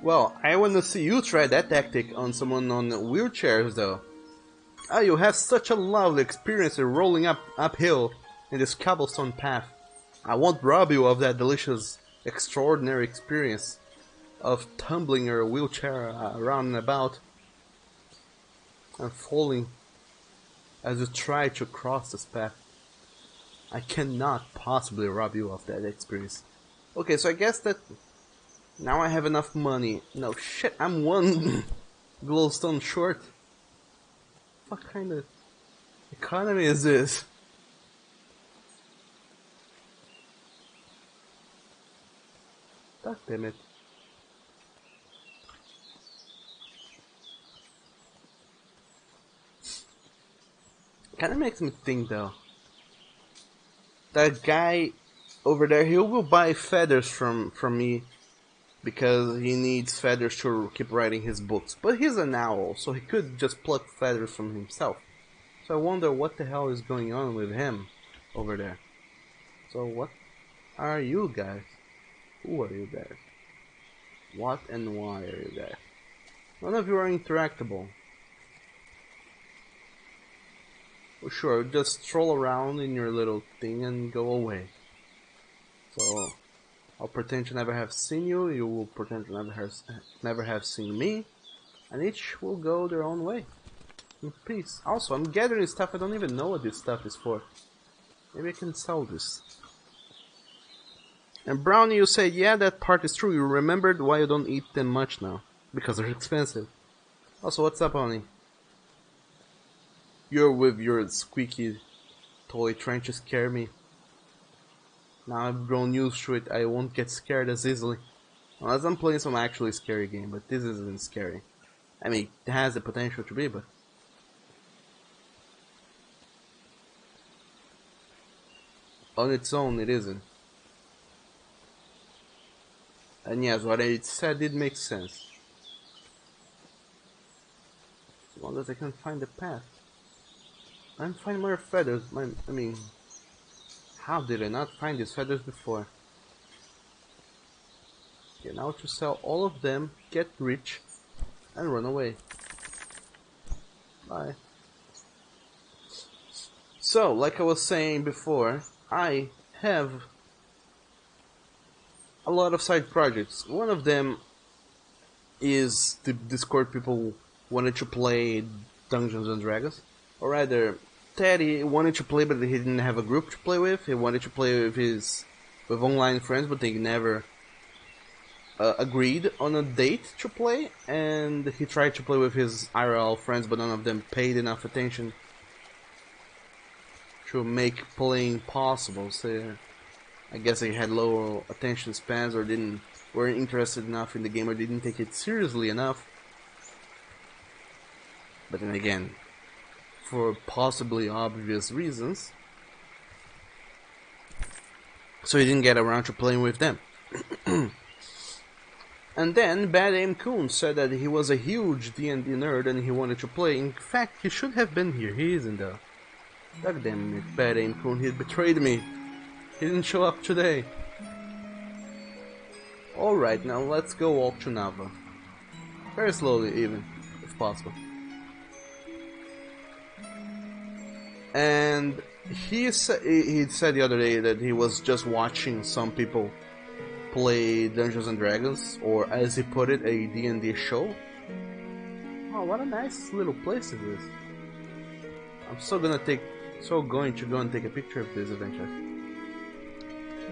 Well, I want to see you try that tactic on someone on wheelchairs though. Ah, you have such a lovely experience in rolling uphill in this cobblestone path. I won't rob you of that delicious, extraordinary experience of tumbling your wheelchair around and about and falling as you try to cross this path. I cannot possibly rob you of that experience. Okay, so I guess that now I have enough money. No shit, I'm one glowstone short. What kind of economy is this? God damn it. Kinda makes me think though. That guy over there, he will buy feathers from me because he needs feathers to keep writing his books. But he's an owl, so he could just pluck feathers from himself. So I wonder what the hell is going on with him over there. So what are you guys? Who are you guys? What and why are you guys? None of you are interactable. Well, sure, just stroll around in your little thing and go away. So I'll pretend to never have seen you, you will pretend to never have seen me, and each will go their own way. In peace. Also, I'm gathering stuff, I don't even know what this stuff is for. Maybe I can sell this. And Brownie, you said, yeah, that part is true. You remembered why you don't eat them much now. Because they're expensive. Also, what's up, honey? You're with your squeaky toy trying to scare me. Now I've grown used to it, I won't get scared as easily. Unless I'm playing some actually scary game, but this isn't scary. I mean, it has the potential to be, but... on its own, it isn't. And yes, what I said did make sense. As long as I can find the path. And find more feathers. I mean, how did I not find these feathers before? Okay, now to sell all of them, get rich, and run away. Bye. So, like I was saying before, I have a lot of side projects. One of them is the Discord people wanted to play Dungeons and Dragons. Or rather, Teddy wanted to play but he didn't have a group to play with. He wanted to play with online friends but they never agreed on a date to play. And he tried to play with his IRL friends but none of them paid enough attention to make playing possible. So I guess they had low attention spans or weren't interested enough in the game or didn't take it seriously enough. But then again, for possibly obvious reasons. So he didn't get around to playing with them. And then Bad Aim Coon said that he was a huge D&D nerd and he wanted to play. In fact, he should have been here. He isn't though. God damn it, Bad Aim Coon, he betrayed me. He didn't show up today. Alright, now let's go walk to Nava. Very slowly even, if possible. And he said the other day that he was just watching some people play Dungeons and Dragons, or as he put it, a D&D show. Oh, what a nice little place it is. I'm so going to go and take a picture of this eventually.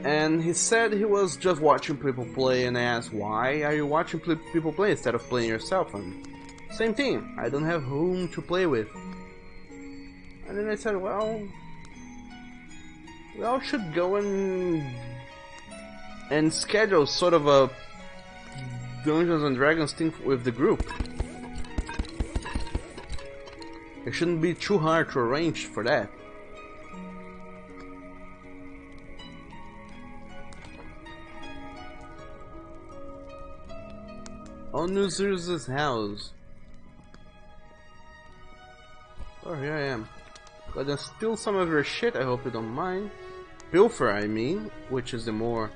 And he said he was just watching people play, and I asked, why are you watching people play instead of playing yourself? And same thing, I don't have whom to play with. And then I said, well, we all should go and schedule sort of a Dungeons and Dragons thing with the group. It shouldn't be too hard to arrange for that. Onuzur's house. Oh, here I am. Gonna steal some of your shit, I hope you don't mind. Pilfer, I mean, which is the more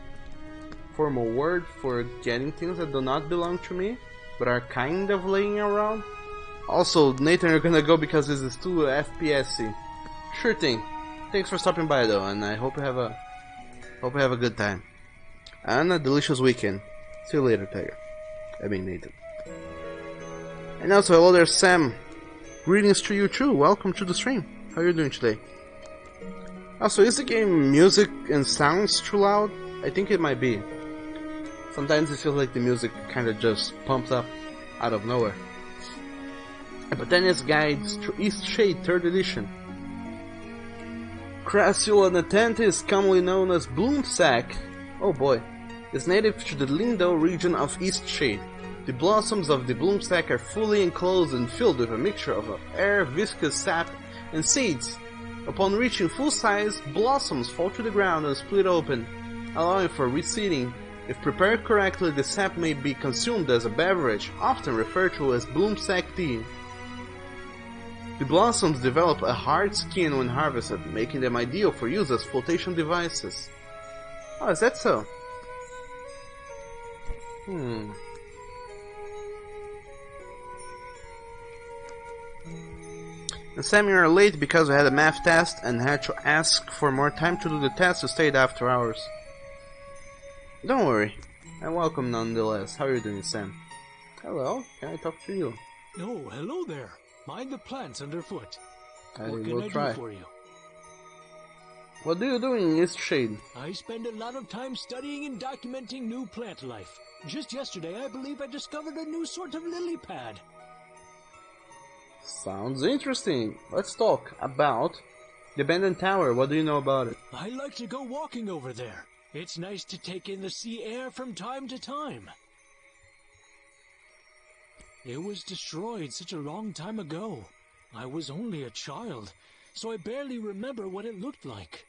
formal word for getting things that do not belong to me, but are kind of laying around. Also, Nathan, you're gonna go because this is too FPSy. Sure thing. Thanks for stopping by though, and I hope you have a good time. And a delicious weekend. See you later, Tiger. I mean Nathan. And also, hello there, Sam. Greetings to you too. Welcome to the stream. How are you doing today? Also, is the game music and sounds too loud? I think it might be. Sometimes it feels like the music kinda just pumps up out of nowhere. Botania's Guides to Eastshade 3rd edition. Crassula natantis, commonly known as Bloomsack, oh boy, is native to the Lindo region of Eastshade. The blossoms of the Bloomsack are fully enclosed and filled with a mixture of air, viscous sap, and seeds. Upon reaching full size, blossoms fall to the ground and split open, allowing for reseeding. If prepared correctly, the sap may be consumed as a beverage, often referred to as Bloomsack tea. The blossoms develop a hard skin when harvested, making them ideal for use as flotation devices. Oh, is that so? And Sam, you're late because I had a math test and had to ask for more time to do the test, so stayed after hours. Don't worry. And welcome nonetheless. How are you doing, Sam? Hello, can I talk to you? Oh, hello there. Mind the plants underfoot. I What can will I try. do for you? What do you do in Eastshade? I spend a lot of time studying and documenting new plant life. Just yesterday, I believe I discovered a new sort of lily pad. Sounds interesting. Let's talk about the abandoned tower. What do you know about it? I like to go walking over there. It's nice to take in the sea air from time to time. It was destroyed such a long time ago. I was only a child, so I barely remember what it looked like.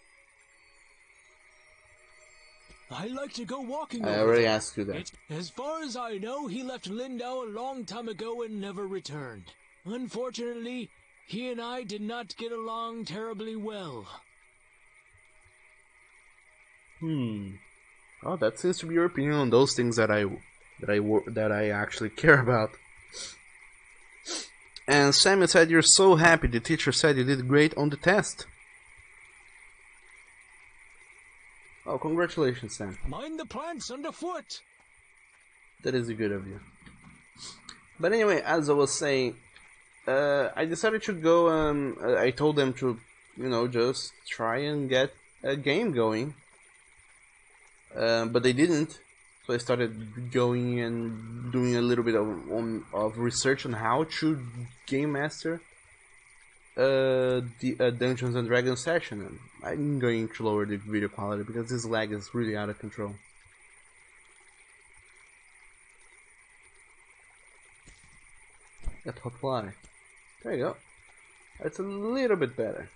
I like to go walking over I already there. asked you that. As far as I know, he left Lindau a long time ago and never returned. Unfortunately, he and I did not get along terribly well. Oh, that seems to be your opinion on those things that I actually care about. And Samuel said you're so happy. The teacher said you did great on the test. Oh, congratulations, Sam. Mind the plants underfoot. That is good of you. But anyway, as I was saying, I decided to go. I told them to, just try and get a game going. But they didn't. So I started going and doing a little bit of research on how to game master the Dungeons and Dragons session. And I'm going to lower the video quality because this lag is really out of control. Let apply. There you go. It's a little bit better.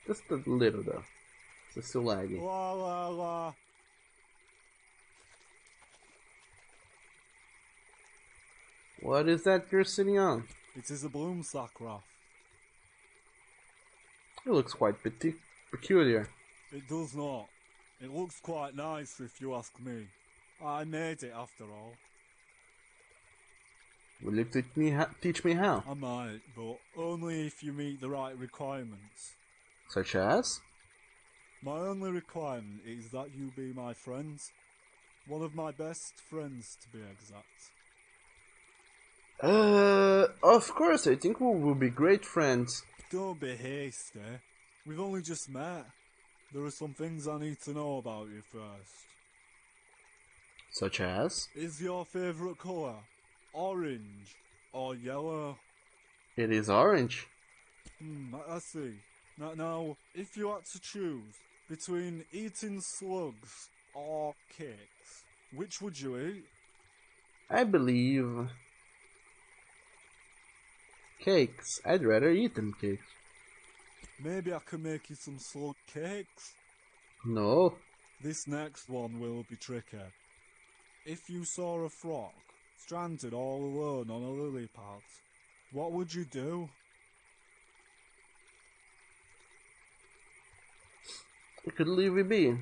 Just a little though. It's still laggy. La la la. What is that you're sitting on? It is a bloom sack raft. It looks quite peculiar. It does not. It looks quite nice if you ask me. I made it after all. Will you teach me how? I might, but only if you meet the right requirements. Such as? My only requirement is that you be my friend. One of my best friends, to be exact. Of course, I think we will be great friends. Don't be hasty. We've only just met. There are some things I need to know about you first. Such as? Is your favourite colour orange or yellow? It is orange. I see. Now, if you had to choose between eating slugs or cakes, which would you eat? I believe... cakes. I'd rather eat them cakes. Maybe I can make you some slug cakes? No. This next one will be tricky. If you saw a frog stranded all alone on a lily pad, what would you do? You could leave it be.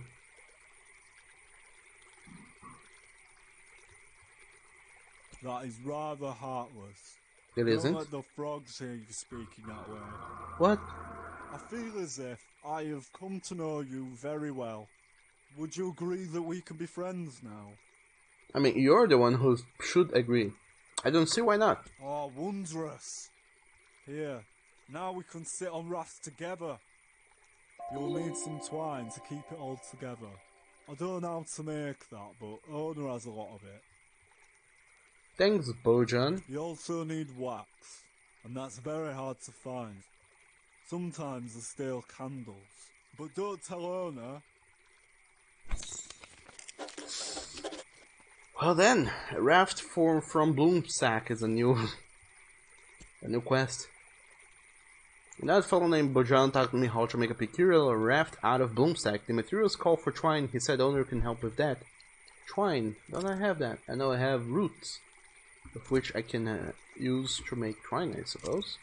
That is rather heartless. It isn't? Don't let the frogs hear you speaking that way. What? I feel as if I have come to know you very well. Would you agree that we can be friends now? I mean, you're the one who should agree. I don't see why not. Oh, wondrous. Here, now we can sit on rafts together. You'll need some twine to keep it all together. I don't know how to make that, but Owner has a lot of it. Thanks, Bojan. You also need wax, and that's very hard to find. Sometimes there's still candles, but don't tell Owner. Well then, a raft from Bloomsack is a new quest. That fellow named Bojan taught me how to make a peculiar raft out of Bloomsack. The materials call for twine. He said owner can help with that. Twine. Don't I have that? I know I have roots, of which I can use to make twine, I suppose.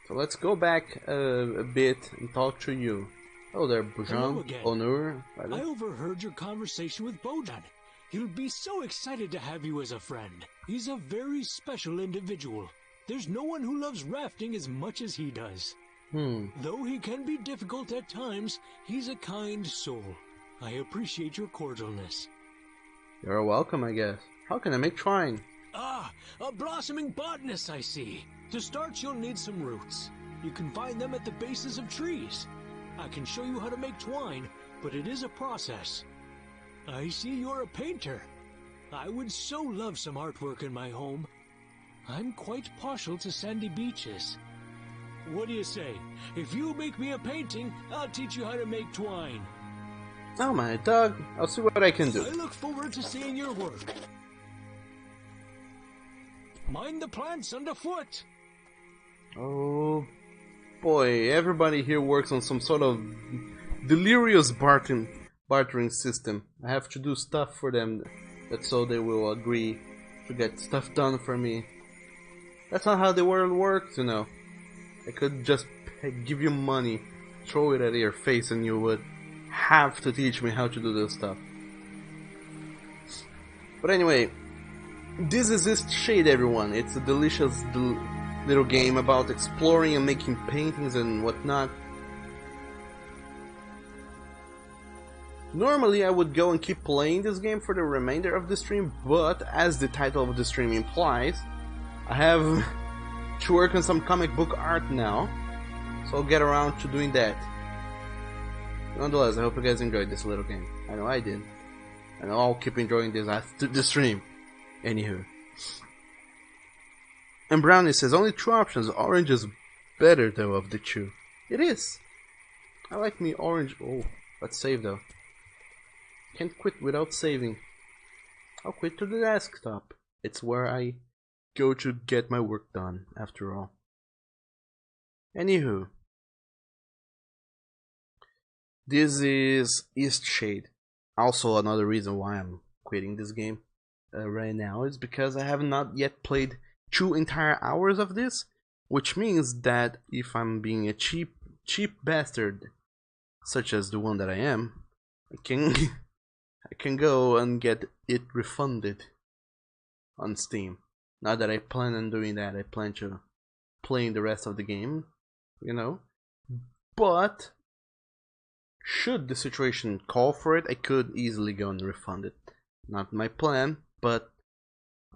So let's go back a bit and talk to you. Hello there, Bojan. Owner. I overheard your conversation with Bojan. He'll be so excited to have you as a friend. He's a very special individual. There's no one who loves rafting as much as he does. Though he can be difficult at times, he's a kind soul. I appreciate your cordialness. You're welcome, I guess. How can I make twine? Ah, a blossoming botanist, I see. To start, you'll need some roots. You can find them at the bases of trees. I can show you how to make twine, but it is a process. I see you're a painter. I would so love some artwork in my home. I'm quite partial to sandy beaches. What do you say? If you make me a painting, I'll teach you how to make twine. Oh my dog, I'll see what I can do. I look forward to seeing your work. Mind the plants underfoot. Oh boy, everybody here works on some sort of delirious bartering system. I have to do stuff for them, that's so they will agree to get stuff done for me. That's not how the world works, you know. I could just give you money, throw it at your face, and you would have to teach me how to do this stuff. But anyway, this is Eastshade, everyone. It's a delicious little game about exploring and making paintings and whatnot. Normally I would go and keep playing this game for the remainder of the stream, but as the title of the stream implies, I have to work on some comic book art now, so I'll get around to doing that. Nonetheless, I hope you guys enjoyed this little game. I know I did. And I'll keep enjoying this after the stream. Anywho. And Brownie says, only two options. Orange is better though of the two. It is. I like me orange. Oh, let's save though. Can't quit without saving. I'll quit to the desktop. It's where I go to get my work done, after all. Anywho. This is Eastshade. Also another reason why I'm quitting this game right now is because I have not yet played 2 entire hours of this, which means that if I'm being a cheap bastard, such as the one that I am, I can go and get it refunded on Steam. Not that I plan on doing that, I plan to playing the rest of the game, you know. But should the situation call for it, I could easily go and refund it. Not my plan, but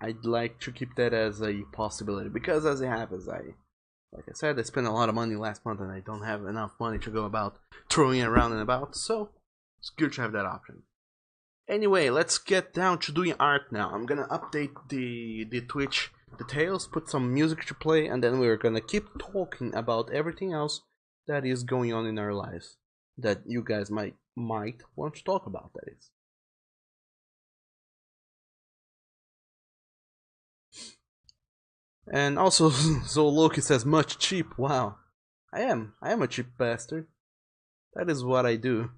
I'd like to keep that as a possibility, because as it happens, like I said, I spent a lot of money last month and I don't have enough money to go about throwing it around and about, so it's good to have that option. Anyway, let's get down to doing art now. I'm gonna update the Twitch details, put some music to play, and then we're gonna keep talking about everything else that is going on in our lives that you guys might want to talk about, that is. And also, Zoloki says, much cheap. Wow. I am a cheap bastard. That is what I do.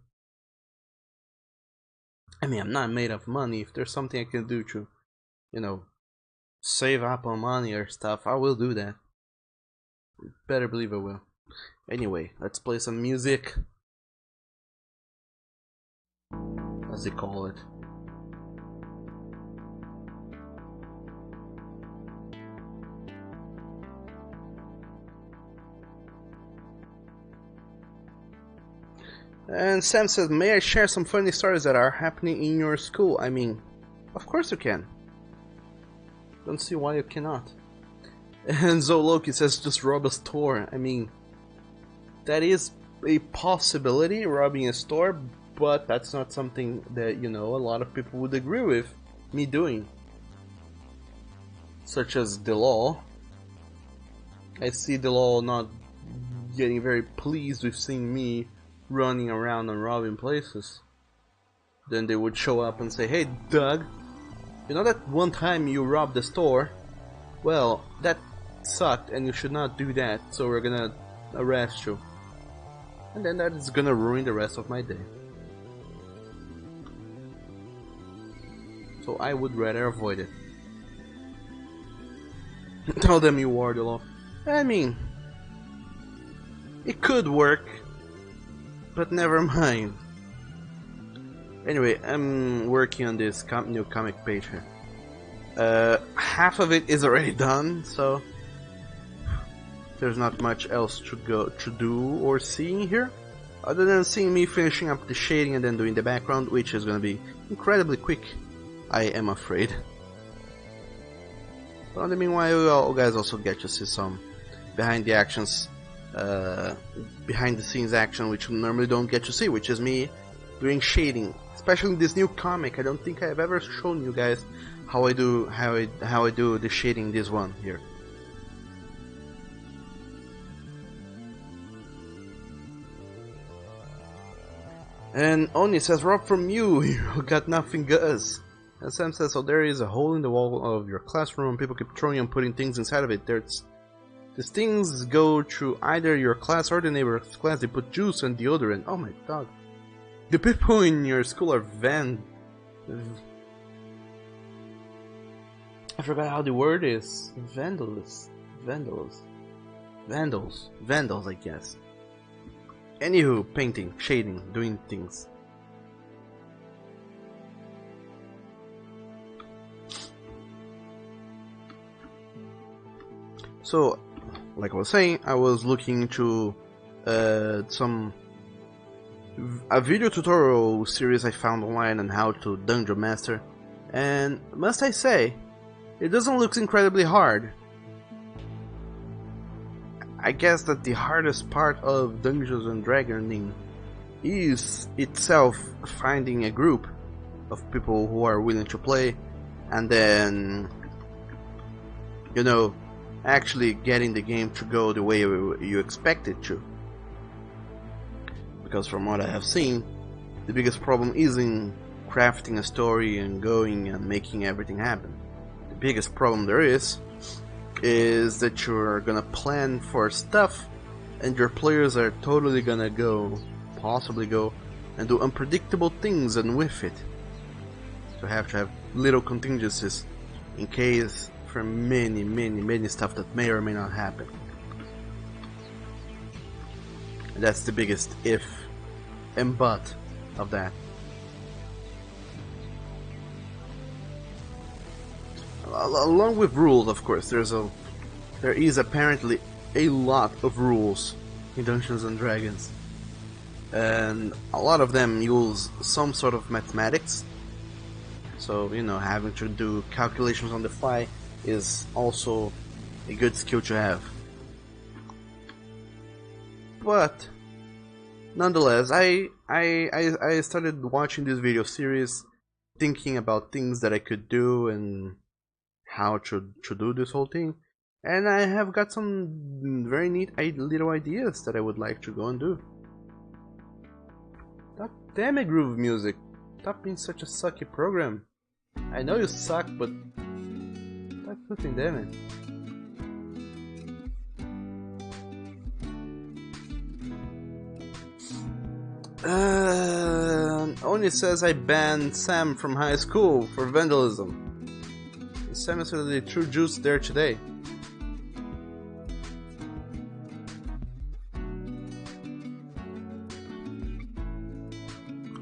I mean, I'm not made of money. If there's something I can do to, you know, save up on money or stuff, I will do that. Better believe I will. Anyway, let's play some music. As they call it. And Sam says, may I share some funny stories that are happening in your school? I mean, of course you can. Don't see why you cannot. And Zoloki says, just rob a store. I mean, that is a possibility, robbing a store, but that's not something that, you know, a lot of people would agree with me doing. Such as the law. I see the law not getting very pleased with seeing me running around and robbing places. Then they would show up and say, hey Doug, you know that one time you robbed the store? Well, that sucked and you should not do that, so we're gonna arrest you. And then that is gonna ruin the rest of my day. So I would rather avoid it. Tell them you are the law. I mean, it could work, but never mind. Anyway, I'm working on this new comic page here. Half of it is already done, so there's not much else to do or see in here, other than seeing me finishing up the shading and then doing the background, which is gonna be incredibly quick, I am afraid. But in the meanwhile, you guys also get to see some behind the scenes action, which you normally don't get to see, which is me doing shading. Especially in this new comic, I don't think I've ever shown you guys how I do the shading in this one here. And Oni says, Rob, from you got nothing Gus. And Sam says, so there is a hole in the wall of your classroom, people keep throwing and putting things inside of it. These things go through either your class or the neighbor's class. They put juice and deodorant. Oh my god. The people in your school are I forgot how the word is. Vandals, I guess. Anywho, painting, shading, doing things. So, like I was saying, I was looking into a video tutorial series I found online on how to Dungeon Master, and must I say, it doesn't look incredibly hard. I guess that the hardest part of Dungeons and Dragons is itself finding a group of people who are willing to play, and then, you know, actually getting the game to go the way you expect it to. Because from what I have seen, the biggest problem isn't crafting a story and going and making everything happen. The biggest problem there is that you're gonna plan for stuff and your players are totally gonna possibly go and do unpredictable things, and with it you have to have little contingencies in case for many stuff that may or may not happen. And that's the biggest if and but of that. Along with rules, of course, there is apparently a lot of rules in Dungeons and Dragons, and a lot of them use some sort of mathematics. So, you know, having to do calculations on the fly is also a good skill to have. But nonetheless, I started watching this video series, thinking about things that I could do and how to do this whole thing, and I have got some very neat little ideas that I would like to go and do. God damn it, Groove Music! Stop being such a sucky program. I know you suck, but stop fucking damn it. Oni says I banned Sam from high school for vandalism. Sam is the true juice there today.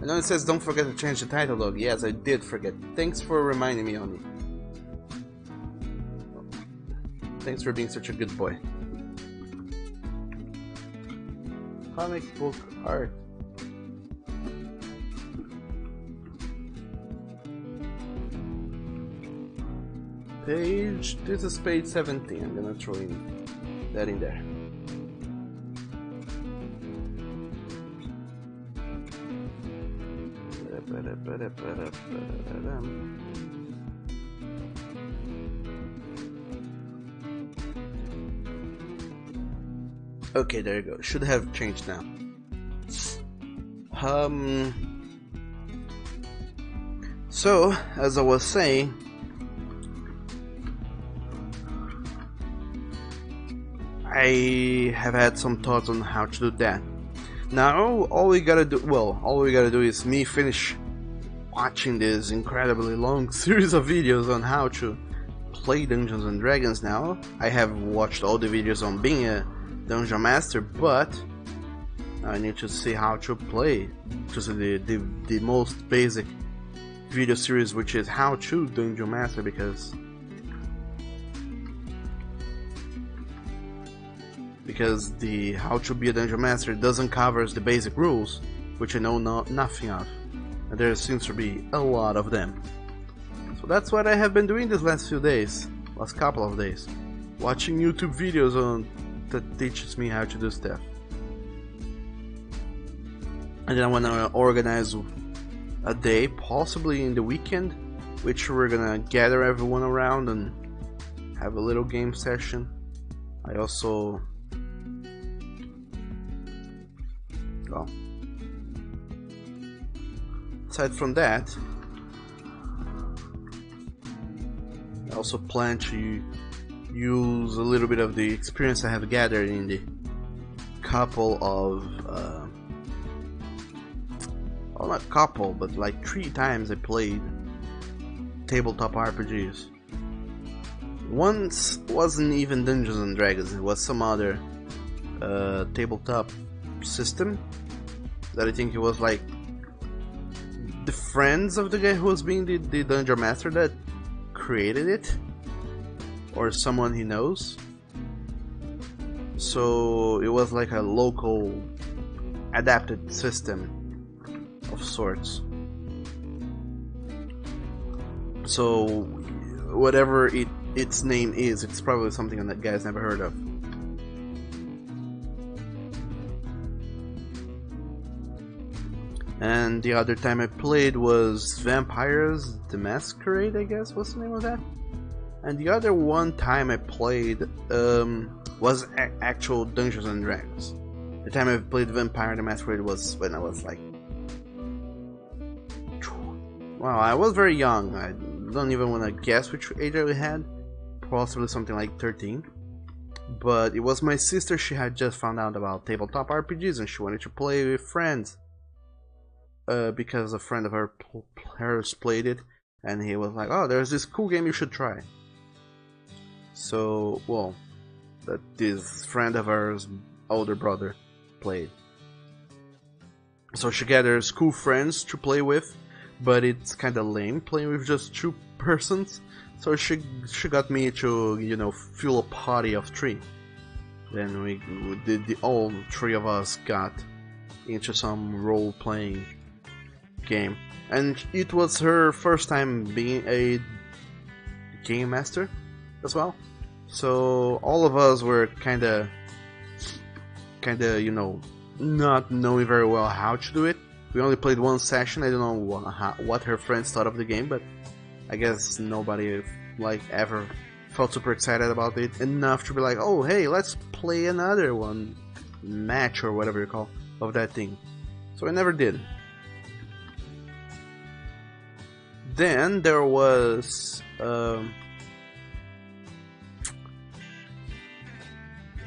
And Oni says don't forget to change the title log. Yes, I did forget. Thanks for reminding me, Oni. Thanks for being such a good boy. Comic book art. Page, this is page 17. I'm gonna throw that in there. Okay, there you go. Should have changed now. So, as I was saying, I have had some thoughts on how to do that. Now, all we gotta do is me finish watching this incredibly long series of videos on how to play Dungeons and Dragons. Now, I have watched all the videos on being a Dungeon Master, but I need to see how to play, just the most basic video series, which is how to Dungeon Master, because because the how to be a dungeon master doesn't cover the basic rules, which I know nothing of, and there seems to be a lot of them. So that's what I have been doing these last couple of days, watching YouTube videos that teaches me how to do stuff. And then I want to organize a day, possibly in the weekend, which we're gonna gather everyone around and have a little game session. I also, well, aside from that, I also plan to use a little bit of the experience I have gathered in the couple of well, not couple, but like 3 times I played tabletop RPGs. Once wasn't even Dungeons and Dragons, it was some other tabletop system that I think it was like the friends of the guy who was being the dungeon master that created it, or someone he knows. So it was like a local adapted system of sorts. So whatever its name is, it's probably something that guy's never heard of. And the other time I played was Vampires the Masquerade, I guess was the name of that. And the other one time I played was actual Dungeons and Dragons. The time I played Vampire the Masquerade was when I was like, wow, I was very young. I don't even want to guess which age I had. Possibly something like 13. But it was my sister. She had just found out about tabletop RPGs and she wanted to play with friends. Because a friend of hers played it, and he was like, "Oh, there's this cool game you should try." So, well, that this friend of hers' older brother played. So she gathers cool friends to play with, but it's kind of lame playing with just 2 persons. So she got me to, you know, fill a party of 3. Then we did all 3 of us got into some role playing game, and it was her first time being a game master as well. So all of us were kind of, you know, not knowing very well how to do it. We only played 1 session. I don't know what her friends thought of the game, but I guess nobody like ever felt super excited about it enough to be like, oh hey, let's play another one, match or whatever you call of that thing. So I never did. Then there was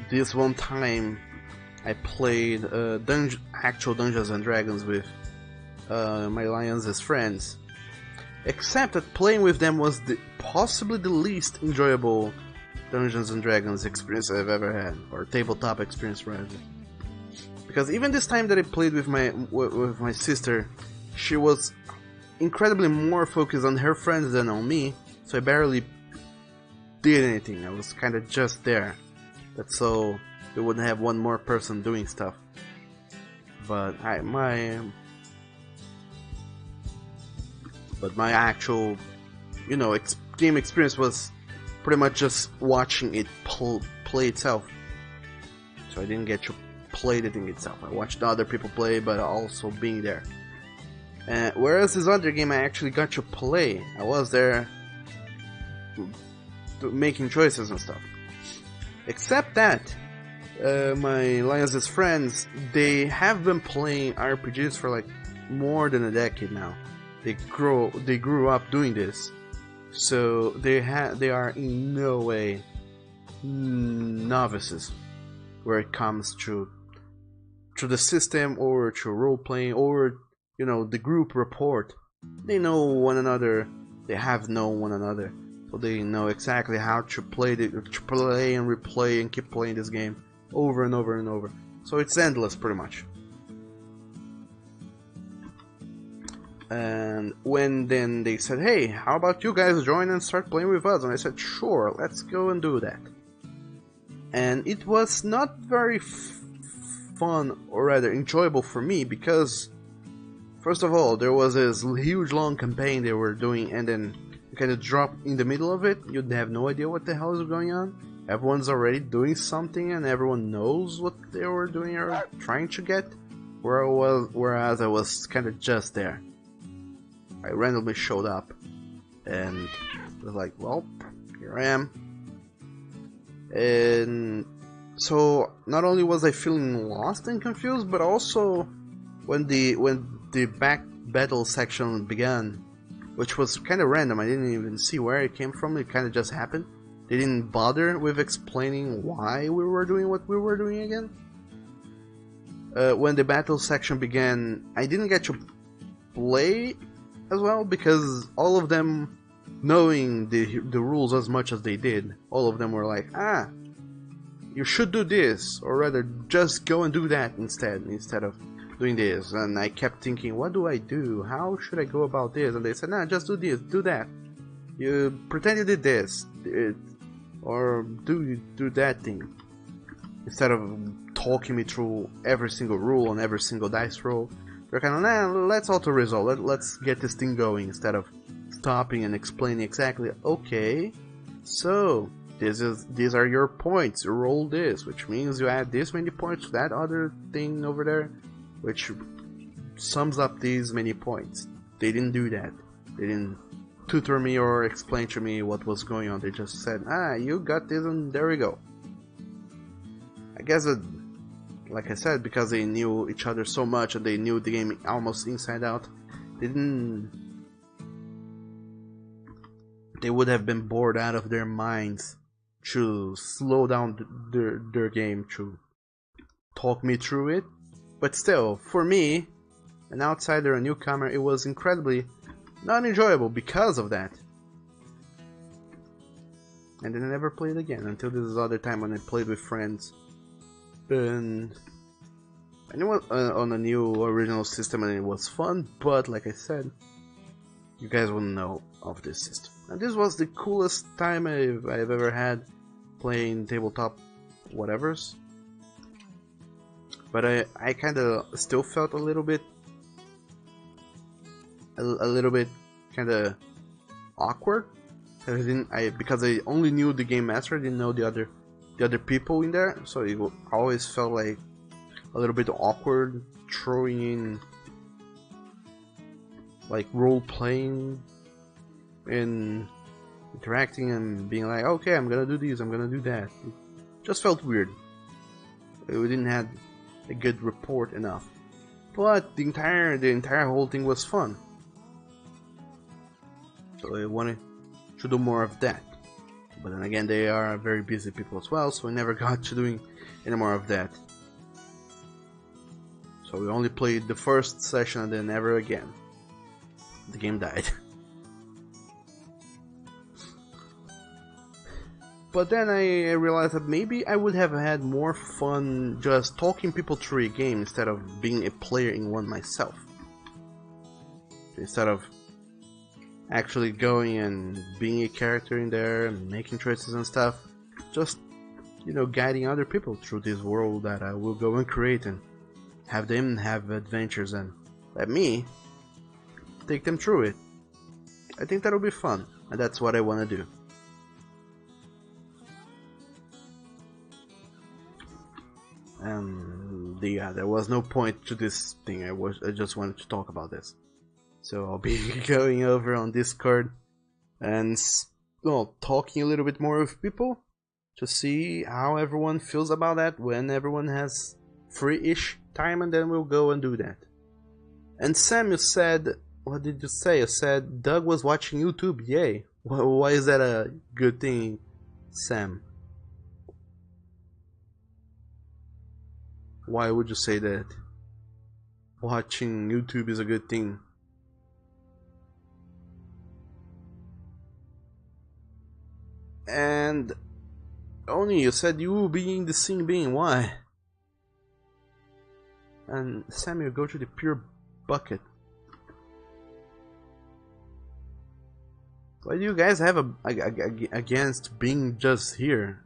this one time I played actual Dungeons and Dragons with my Lions' friends. Except that playing with them was possibly the least enjoyable Dungeons and Dragons experience I've ever had, or tabletop experience rather. Because even this time that I played with my sister, she was incredibly more focused on her friends than on me, so I barely did anything. I was kind of just there. That's so we wouldn't have one more person doing stuff. But my actual, you know, game experience was pretty much just watching it play itself. So I didn't get to play the thing itself. I watched other people play, but also being there. Whereas this other game I actually got to play, I was there making choices and stuff. Except that my Lions' friends, they have been playing RPGs for like more than a decade now. They grew up doing this, so they are in no way novices where it comes to the system or to role playing or, you know, the group report. They know one another. They have known one another, so they know exactly how to play and replay and keep playing this game over and over and over. So it's endless, pretty much. And when then they said, "Hey, how about you guys join and start playing with us?" And I said, "Sure, let's go and do that." and it was not very fun, or rather enjoyable for me, because first of all, there was this huge long campaign they were doing, and then you kind of drop in the middle of it. You'd have no idea what the hell is going on. Everyone's already doing something, and everyone knows what they were doing or trying to get. Whereas I was kind of just there. I randomly showed up, and was like, well, here I am. And so not only was I feeling lost and confused, but also when the back battle section began, which was kind of random. I didn't even see where it came from. It kind of just happened. They didn't bother with explaining why we were doing what we were doing again. When the battle section began, I didn't get to play as well, because all of them, knowing the rules as much as they did, all of them were like, you should do this, or rather just go and do that instead of doing this. And I kept thinking, what do I do? How should I go about this? And they said, nah, just do this, do that. You pretend you did this, or do that thing, instead of talking me through every single rule and every single dice roll. They're kind of, nah, let's auto-resolve, let's get this thing going, instead of stopping and explaining exactly, okay, so these are your points, you roll this, which means you add this many points to that other thing over there, which sums up these many points. They didn't do that. They didn't tutor me or explain to me what was going on. They just said, you got this, and there we go. I guess like I said, because they knew each other so much and they knew the game almost inside out, they would have been bored out of their minds to slow down their game, to talk me through it. But still, for me, an outsider, a newcomer, it was incredibly not enjoyable because of that. And then I never played again until this other time when I played with friends. And it was on a new original system, and it was fun, but like I said, you guys wouldn't know of this system. And this was the coolest time I've ever had playing tabletop whatevers. But I kind of still felt a little bit kind of awkward, because I only knew the game master. I didn't know the other people in there, so it always felt like a little bit awkward throwing in like role playing and interacting and being like, okay, I'm gonna do this, I'm gonna do that. It just felt weird. We didn't have a good rapport enough. But the entire whole thing was fun. So I wanted to do more of that. But then again, they are very busy people as well, so I never got to doing any more of that. So we only played the first session and then never again. The game died. But then I realized that maybe I would have had more fun just talking people through a game instead of being a player in one myself. Instead of actually going and being a character in there and making choices and stuff, just, guiding other people through this world that I will go and create, and have them have adventures and let me take them through it. I think that'll be fun, and that's what I want to do. And there was no point to this thing. I just wanted to talk about this. So I'll be going over on Discord and talking a little bit more with people to see how everyone feels about that when everyone has free-ish time, and then we'll go and do that. And Sam, you said, what did you say? You said Doug was watching YouTube. Yay! Why is that a good thing, Sam? Why would you say that watching YouTube is a good thing? And Oni, you said you being the sing being. Why? And Samuel, go to the pure bucket. What do you guys have against being just here?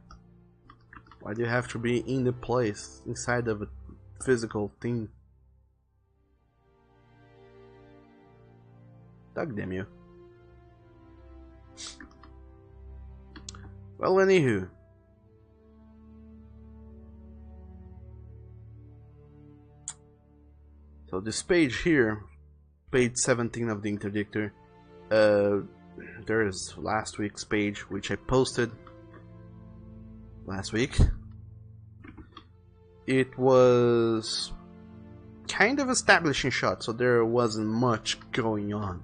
Why do you have to be in the place, inside of a physical thing? Dog damn you. Well, anywho. So this page here, page 17 of the interdictor, there is last week's page which I posted last week. It was kind of establishing shot, so there wasn't much going on.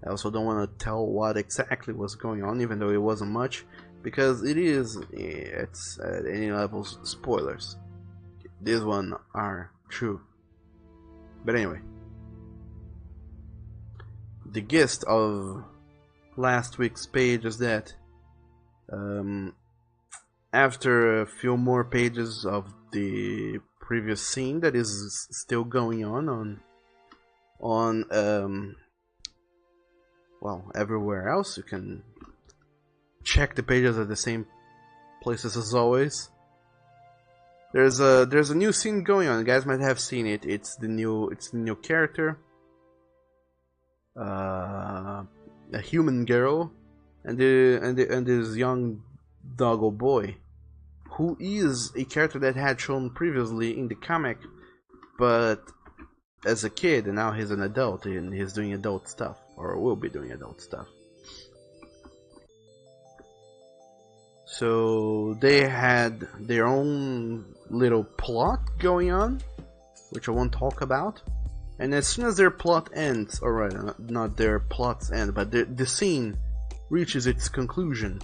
I also don't want to tell what exactly was going on, even though it wasn't much, because it's at any levels spoilers. This one are true. But anyway, the gist of last week's page is that after a few more pages of the previous scene that is still going on well, everywhere else, you can check the pages at the same places as always. There's a new scene going on. You guys might have seen it. It's the new character, a human girl, and this young doggo boy, who is a character that had shown previously in the comic, but as a kid, and now he's an adult and he's doing adult stuff, or will be doing adult stuff. So they had their own little plot going on, which I won't talk about. And as soon as their plot ends, alright, not their plots end, but the scene reaches its conclusion,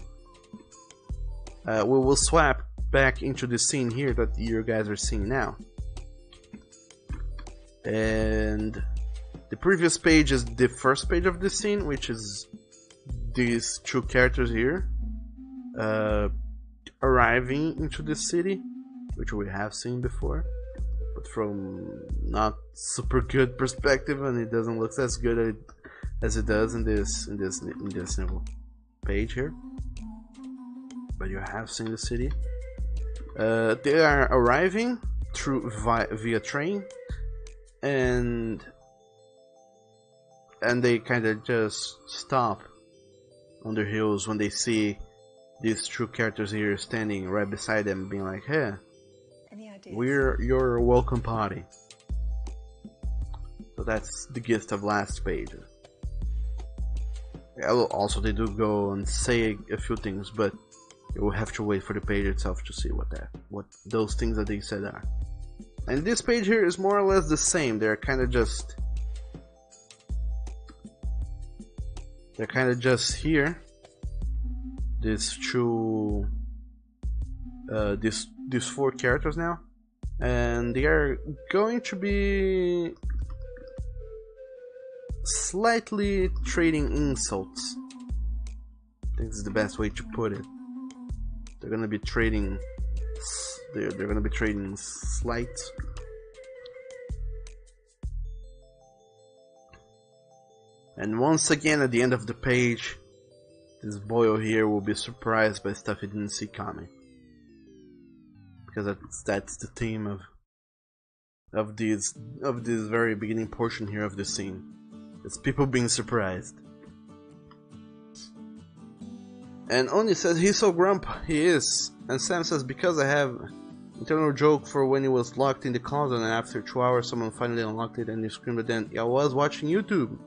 we will swap back into the scene here that you guys are seeing now. And the previous page is the first page of the scene, which is these two characters here arriving into the city, which we have seen before, but from not super good perspective, and it doesn't look as good as it does in this new page here. But you have seen the city. They are arriving via train, and they kind of just stop on their heels when they see these two characters here standing right beside them, being like, "Hey, we're your welcome party." So that's the gist of last page. Also, they do go and say a few things, but you will have to wait for the page itself to see what those things that they said are. And this page here is more or less the same. They're kind of just here. These two, these four characters now, and they are going to be slightly trading insults. I think this is the best way to put it. They're gonna be trading. They're gonna be trading slights. And once again, at the end of the page, this boyo here will be surprised by stuff he didn't see coming, because that's the theme of this very beginning portion here of the scene. It's people being surprised. And Oni says he's so grumpy, he is. And Sam says, because I have internal joke for when he was locked in the closet and after 2 hours someone finally unlocked it and he screamed at them, I was watching YouTube.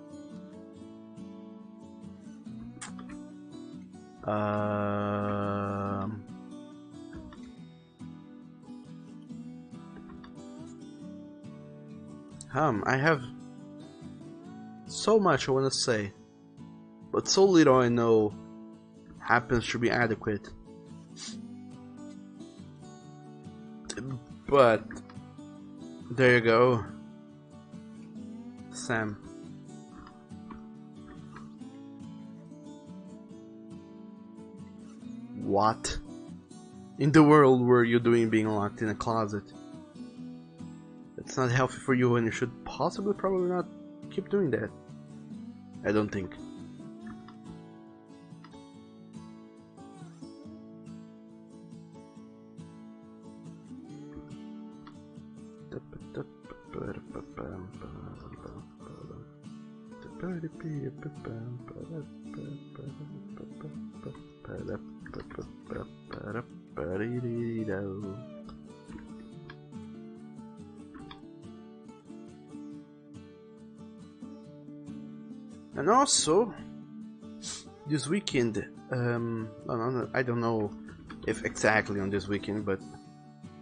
I have so much I want to say, but so little I know happens to be adequate. But there you go, Sam. What in the world were you doing being locked in a closet? It's not healthy for you, and you should probably not keep doing that. I don't think. And also, this weekend, I don't know if exactly on this weekend, but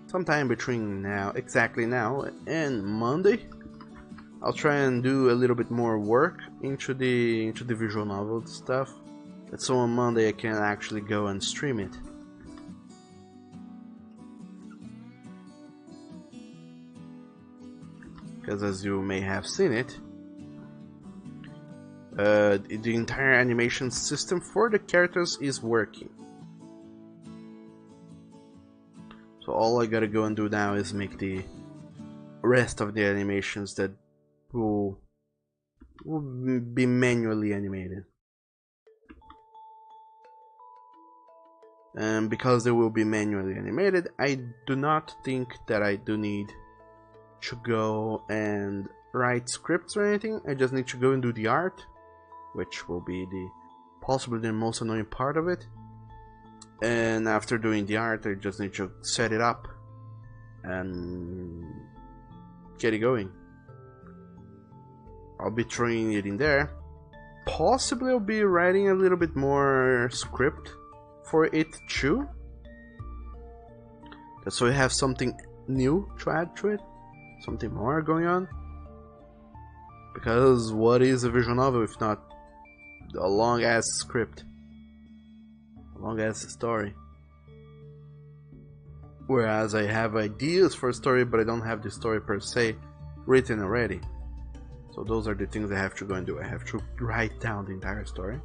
sometime between exactly now and Monday, I'll try and do a little bit more work into the visual novel stuff, and so on Monday I can actually go and stream it. Because as you may have seen it, the entire animation system for the characters is working. So all I gotta go and do now is make the rest of the animations that will be manually animated. And because they will be manually animated, I do not think that I do need to go and write scripts or anything. I just need to go and do the art, which will be possibly the most annoying part of it. And after doing the art, I just need to set it up and get it going. I'll be throwing it in there. Possibly I'll be writing a little bit more script for it too, so we have something new to add to it, something more going on. Because what is a visual novel if not a long ass script, a long ass story? Whereas I have ideas for a story, but I don't have the story per se written already. So those are the things I have to go and do. I have to write down the entire story,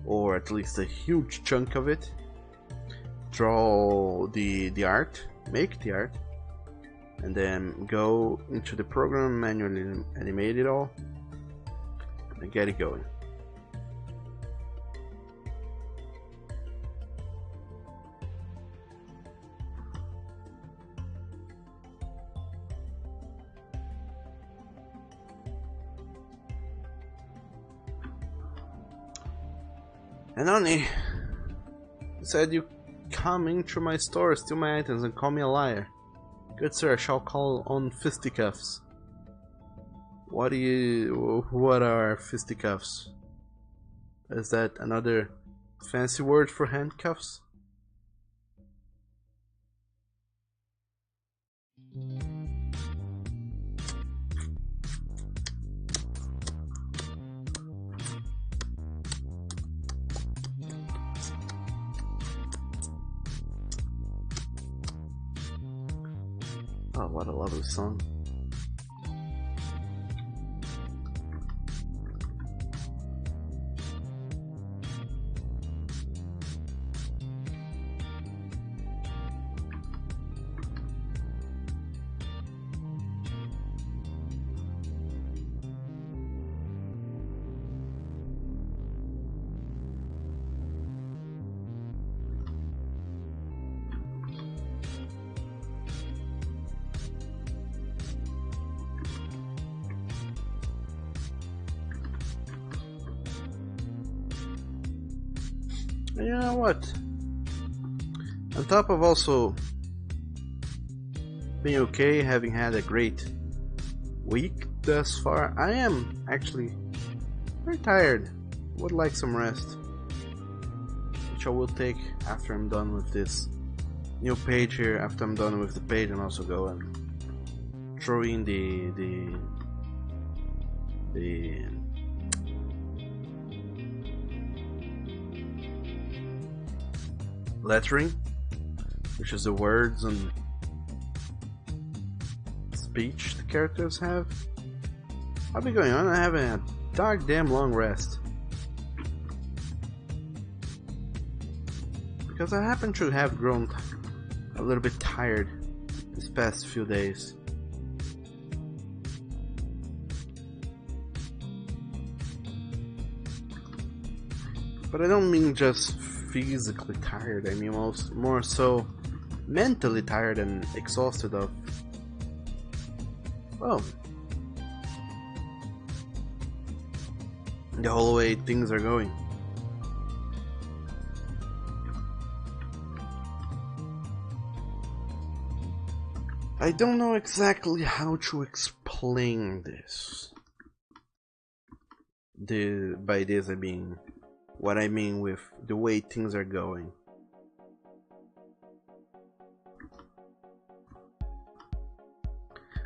or at least a huge chunk of it, draw the art, make the art, and then go into the program, manually animate it all, and get it going. And Oni said, "You come into my store, steal my items, and call me a liar. Good sir, I shall call on fisticuffs." What are fisticuffs? Is that another fancy word for handcuffs? Oh, what a lovely song. And you know what? On top of also being okay, having had a great week thus far, I am actually very tired. Would like some rest, which I will take after I'm done with this new page here. After I'm done with the page, and also go and throw in the lettering, which is the words and speech the characters have. I'll be going on. I have a damn long rest because I happen to have grown a little bit tired this past few days. But I don't mean just physically tired. I mean, more so mentally tired and exhausted of, well, the whole way things are going. I don't know exactly how to explain this. By this I mean what I mean with the way things are going.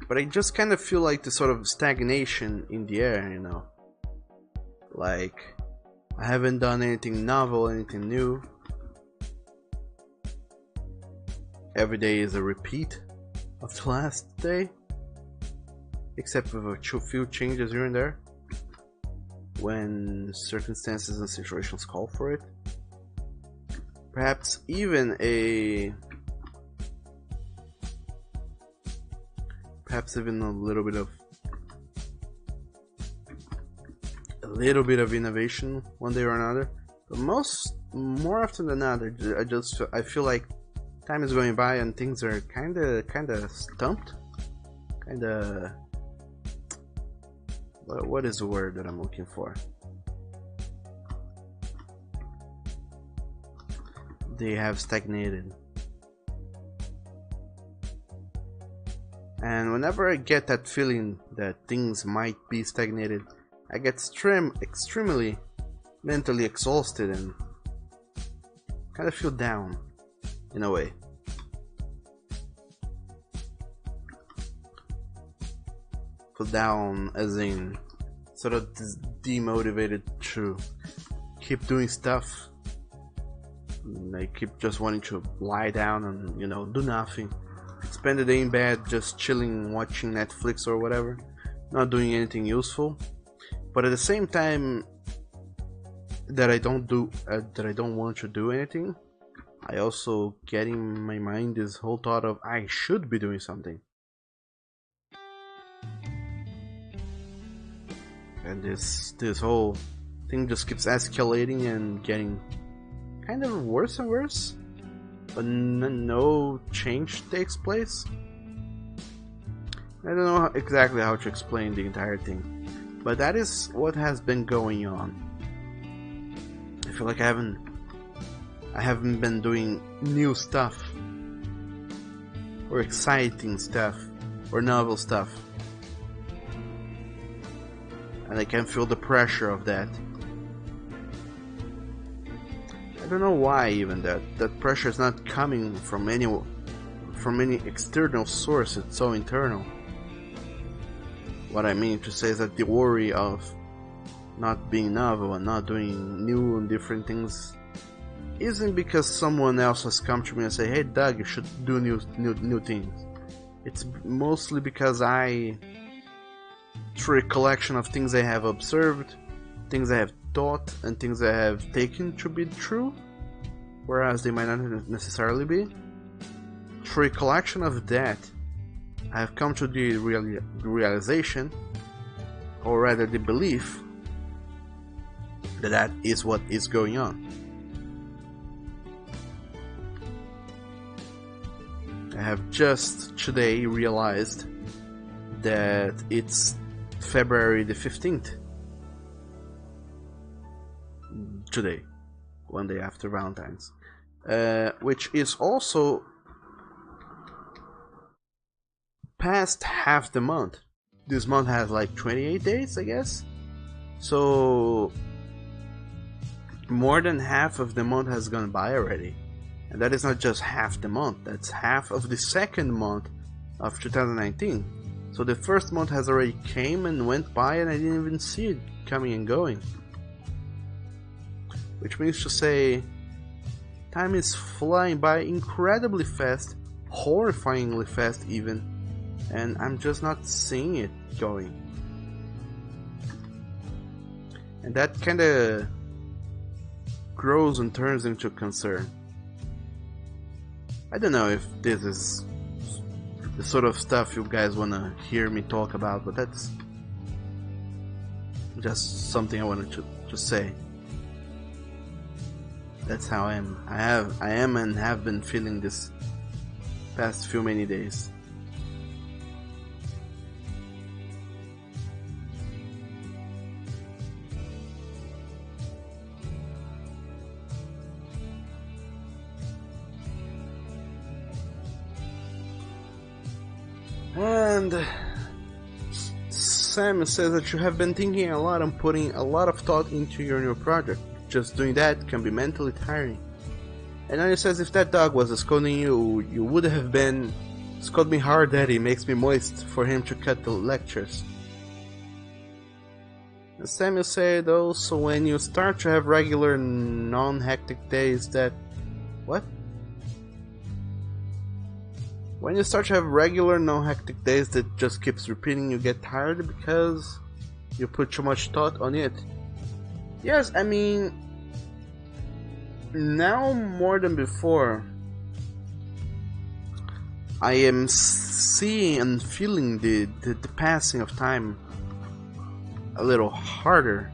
But I just kind of feel like the sort of stagnation in the air, you know. Like, I haven't done anything novel, anything new. Every day is a repeat of the last day, except with a few changes here and there when circumstances and situations call for it. Perhaps even a little bit of innovation one day or another. But more often than not, I feel like time is going by and things are kinda stumped. What is the word that I'm looking for? They have stagnated. And whenever I get that feeling that things might be stagnated, I get extremely mentally exhausted and kind of feel down in a way. Feel down as in sort of demotivated to keep doing stuff. I keep just wanting to lie down and, you know, do nothing. Spend the day in bed just chilling, watching Netflix or whatever, not doing anything useful. But at the same time that I don't want to do anything, I also get in my mind this whole thought of I should be doing something. And this whole thing just keeps escalating and getting kind of worse and worse, but no change takes place. I don't know exactly how to explain the entire thing, but that is what has been going on. I feel like I haven't been doing new stuff, or exciting stuff, or novel stuff, and I can feel the pressure of that. I don't know why even that pressure is not coming from any external source. It's so internal. What I mean to say is that the worry of not being novel and not doing new and different things isn't because someone else has come to me and say, "Hey, Doug, you should do new things." It's mostly because through a collection of things I have observed, things I have thought, and things I have taken to be true, whereas they might not necessarily be. Through a collection of that, I have come to the realization, or rather the belief, that is what is going on. I have just today realized that it's February the 15th. Today, one day after Valentine's, which is also past half the month. This month has like 28 days, I guess. So more than half of the month has gone by already. And that is not just half the month, that's half of the second month of 2019. So the first month has already came and went by and I didn't even see it coming and going. Which means to say, time is flying by incredibly fast, horrifyingly fast even, and I'm just not seeing it going. And that kinda grows and turns into concern. I don't know if this is the sort of stuff you guys wanna hear me talk about, but that's just something I wanted to say. That's how I am. I am and have been feeling this past few many days. And Sam says that you have been thinking a lot and putting a lot of thought into your new project. Just doing that can be mentally tiring. And then he says if that dog was scolding you, you would have been scold me hard, Daddy, makes me moist for him to cut the lectures. And Samuel said also when you start to have regular non-hectic days that... What? When you start to have regular non-hectic days that just keeps repeating, you get tired because you put too much thought on it. Yes, I mean, now more than before, I am seeing and feeling the passing of time a little harder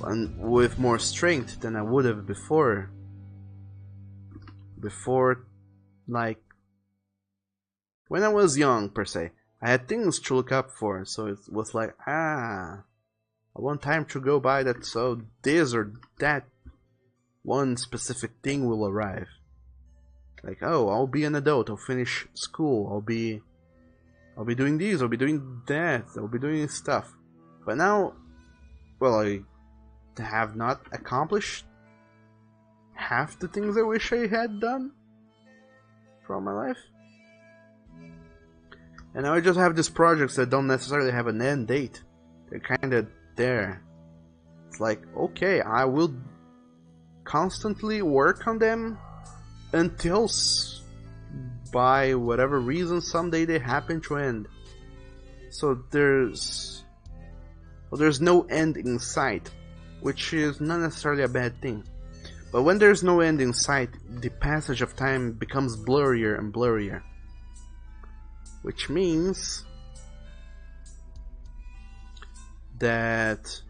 and with more strength than I would have before. Before, like, when I was young, per se, I had things to look up for, so it was like, I want time to go by that so this or that one specific thing will arrive. Like, oh, I'll be an adult, I'll finish school, I'll be doing this, I'll be doing that, I'll be doing stuff. But now, well, I have not accomplished half the things I wish I had done from my life. And now I just have these projects that don't necessarily have an end date. They're kinda there. It's like, okay, I will constantly work on them until by whatever reason someday they happen to end. So there's no end in sight, which is not necessarily a bad thing. But when there's no end in sight, the passage of time becomes blurrier and blurrier. Which means that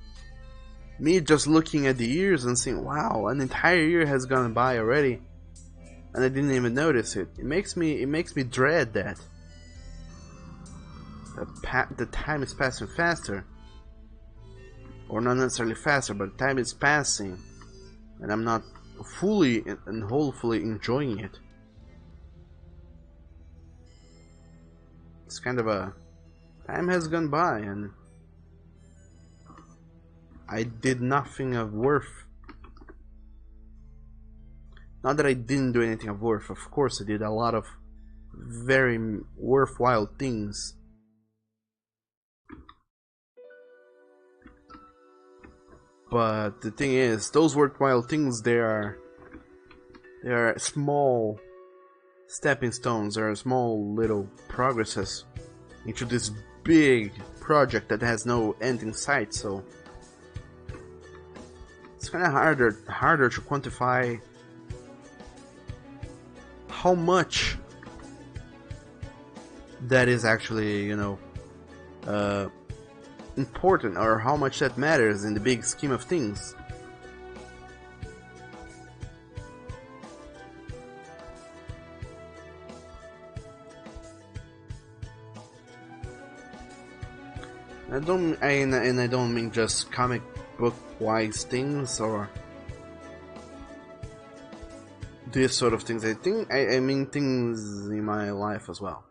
me just looking at the years and saying, wow, an entire year has gone by already, and I didn't even notice it. It makes me dread that the time is passing faster, or not necessarily faster, but time is passing. And I'm not fully and wholly enjoying it. It's kind of a... Time has gone by and I did nothing of worth. Not that I didn't do anything of worth, of course I did a lot of very worthwhile things. But the thing is, those worthwhile things, they are small stepping stones, they are small little progresses into this big project that has no end in sight, so it's kinda harder to quantify how much that is actually, you know, important, or how much that matters in the big scheme of things. I don't mean just comic book wise things or this sort of things. I mean things in my life as well.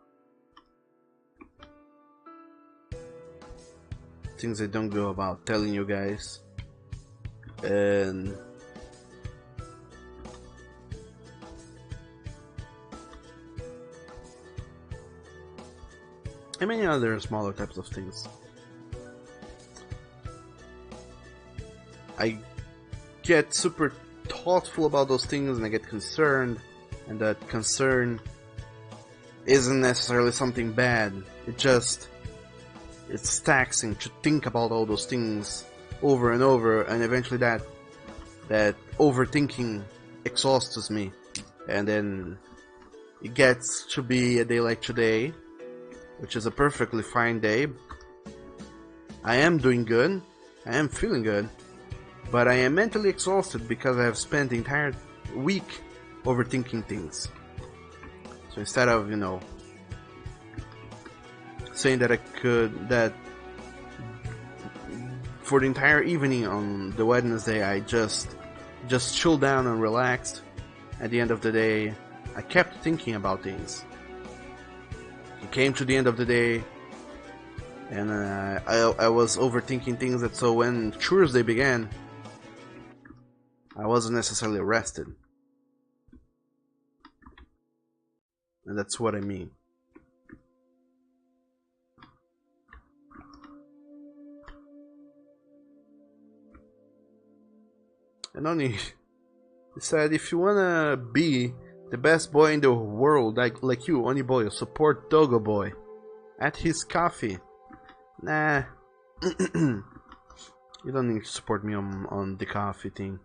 Things I don't go about telling you guys, and many other smaller types of things. I get super thoughtful about those things and I get concerned, and that concern isn't necessarily something bad. It's taxing to think about all those things over and over, and eventually that overthinking exhausts me, and then it gets to be a day like today, which is a perfectly fine day. I am doing good, I am feeling good, but I am mentally exhausted because I have spent the entire week overthinking things. So instead of, saying that that for the entire evening on the Wednesday I just chilled down and relaxed, at the end of the day I kept thinking about things. It came to the end of the day, and I was overthinking things, that so when Tuesday began, I wasn't necessarily rested. And that's what I mean. And only he said, if you wanna be the best boy in the world, like you, Oni Boy, support Dogo Boy at his coffee. Nah, you don't need to support me on the coffee thing.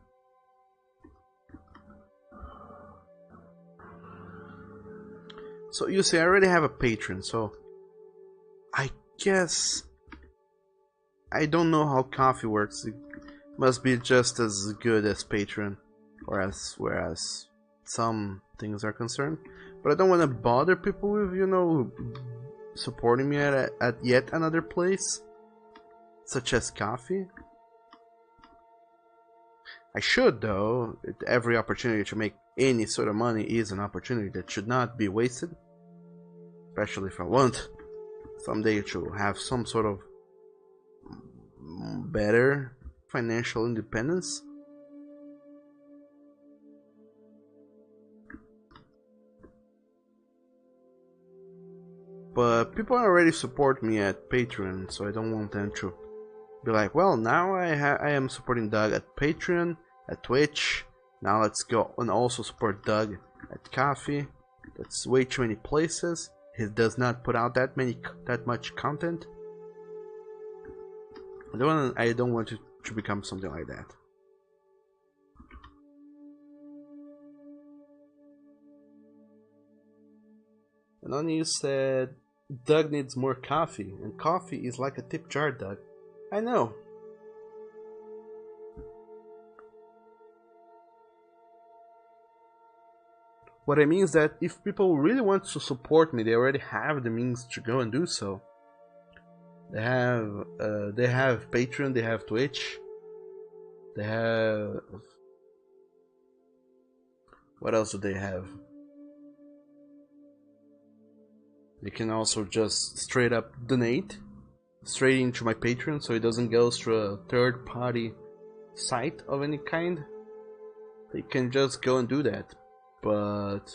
So you see, I already have a patron, so I guess I don't know how coffee works. It must be just as good as Patreon, whereas some things are concerned. But I don't want to bother people with, supporting me at yet another place, such as coffee. I should, though. Every opportunity to make any sort of money is an opportunity that should not be wasted. Especially if I want someday to have some sort of better financial independence. But people already support me at Patreon, so I don't want them to be like, well, now I am supporting Doug at Patreon, at Twitch. Now let's go and also support Doug at Coffee. That's way too many places. He does not put out that much content. I don't want it to become something like that. And then you said Doug needs more coffee, and coffee is like a tip jar, Doug. I know. What I mean is that if people really want to support me, they already have the means to go and do so. They have Patreon, they have Twitch, they have... What else do they have? They can also just straight up donate straight into my Patreon, so it doesn't go through a third party site of any kind. They can just go and do that. But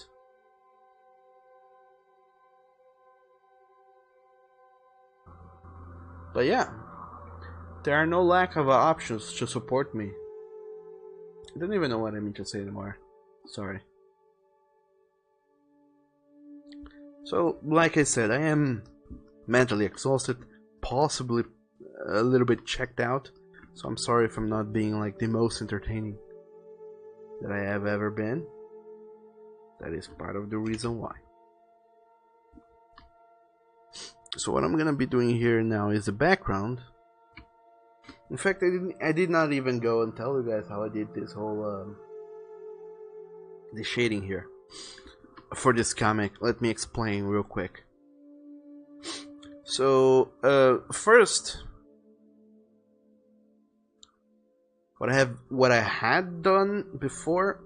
yeah, there are no lack of options to support me. I don't even know what I mean to say anymore. Sorry. So, like I said, I am mentally exhausted, possibly a little bit checked out. So I'm sorry if I'm not being like the most entertaining that I have ever been. That is part of the reason why. So what I'm gonna be doing here now is the background. In fact, I did not even go and tell you guys how I did this whole the shading here for this comic. Let me explain real quick. So first, what I had done before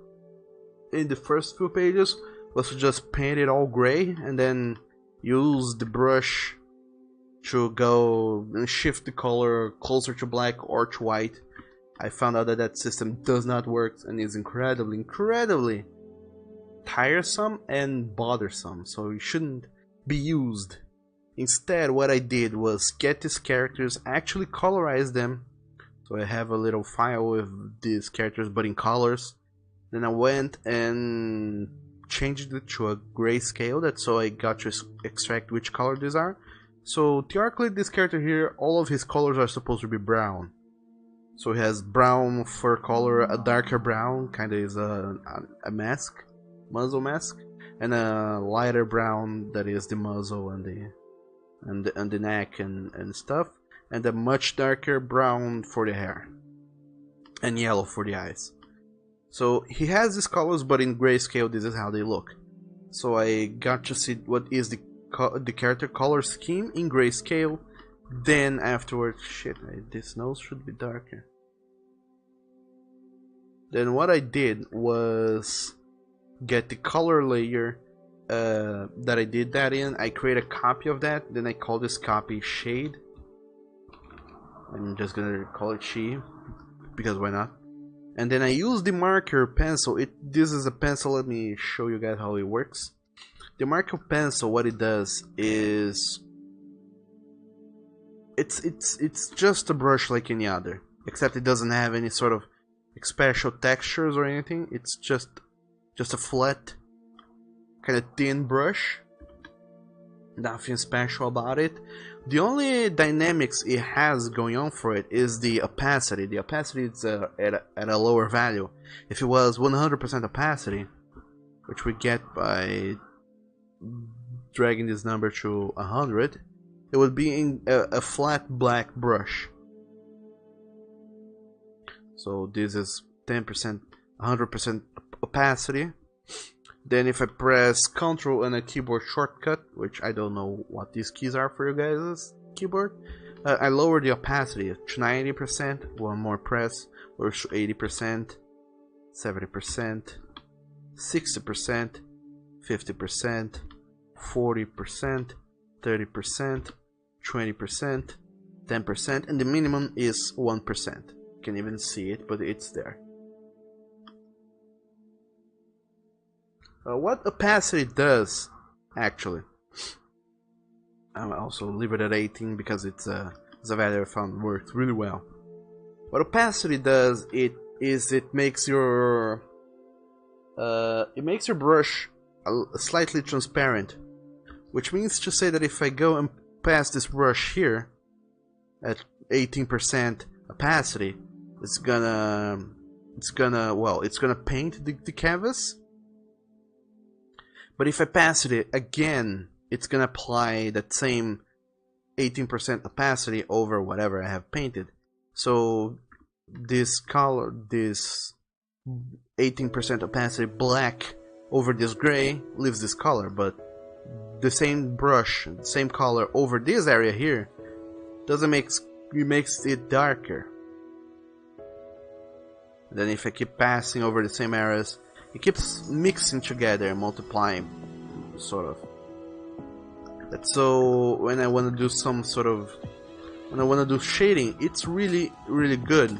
in the first few pages was to just paint it all gray and then use the brush to go and shift the color closer to black or to white. I found out that system does not work and is incredibly tiresome and bothersome, so it shouldn't be used. Instead, what I did was get these characters, actually colorize them. So I have a little file with these characters but in colors. Then I went and changed it to a grayscale, that's so I got to extract which color these are. So theoretically, this character here, all of his colors are supposed to be brown. So he has brown fur color, a darker brown, kinda is a mask, muzzle mask, and a lighter brown that is the muzzle and the neck and stuff, and a much darker brown for the hair. and yellow for the eyes. So he has these colors, but in grayscale this is how they look. So I got to see what is the character color scheme in grayscale. Then afterwards, shit, this nose should be darker. Then what I did was get the color layer that I did that in. I create a copy of that. Then I call this copy Shade. I'm just gonna call it She, because why not? And then I use the marker pencil. This is a pencil. Let me show you guys how it works. The marker pencil, what it does is it's just a brush like any other, except it doesn't have any sort of special textures or anything. It's just a flat, kind of thin brush. Nothing special about it. The only dynamics it has going on for it is the opacity. The opacity is at a lower value. If it was 100% opacity, which we get by dragging this number to 100, it would be in a flat black brush. So this is 10%, 100% opacity. Then if I press Ctrl and a keyboard shortcut, which I don't know what these keys are for you guys' keyboard, I lower the opacity to 90%. One more press, or 80%, 70%, 60%, 50%, 40%, 30%, 20%, 10%, and the minimum is 1%. You can even see it, but it's there. What opacity does, actually, I'll also leave it at 18 because it's a value I found works really well. What opacity does, it makes your brush slightly transparent, which means to say that if I go and pass this brush here at 18% opacity, it's gonna paint the canvas. But if I pass it again, it's gonna apply that same 18% opacity over whatever I have painted. So this color, this 18% opacity black over this gray leaves this color, but the same brush, the same color over this area here makes it darker. Then if I keep passing over the same areas, it keeps mixing together and multiplying, sort of. That's so when I want to do when I want to do shading, it's really good,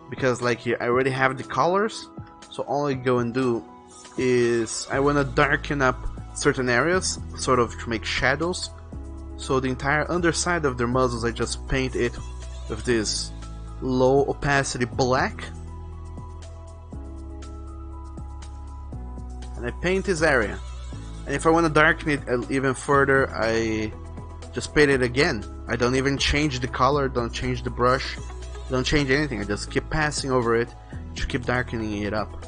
because like here I already have the colors, so all I go and do is I want to darken up certain areas, sort of to make shadows. So the entire underside of their muzzles, I just paint it with this low opacity black. And I paint this area. And if I want to darken it even further, I just paint it again. I don't even change the color, don't change the brush, don't change anything. I just keep passing over it to keep darkening it up.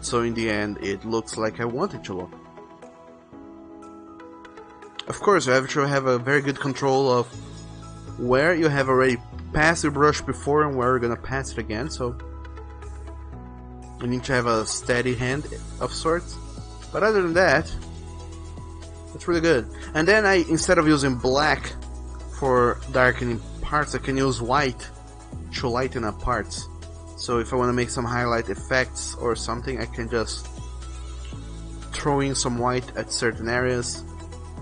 So in the end, it looks like I want it to look. Of course, you have to have a very good control of where you have already passed your brush before and where you're gonna pass it again, so you need to have a steady hand of sorts. But other than that, it's really good. And then instead of using black for darkening parts, I can use white to lighten up parts. So if I want to make some highlight effects or something, I can just throw in some white at certain areas,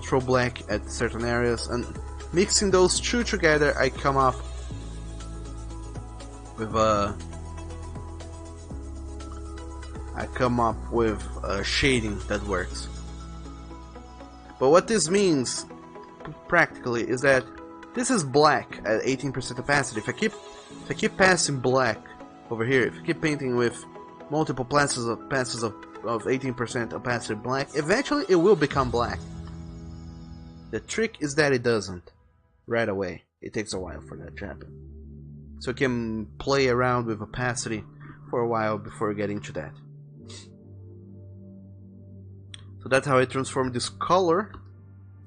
throw black at certain areas, and mixing those two together, I come up with a shading that works. But what this means practically is that this is black at 18% opacity. If I keep passing black over here, if I keep painting with multiple passes of 18% opacity black, eventually it will become black. The trick is that it doesn't right away. It takes a while for that to happen. So you can play around with opacity for a while before getting to that. So that's how I transform this color.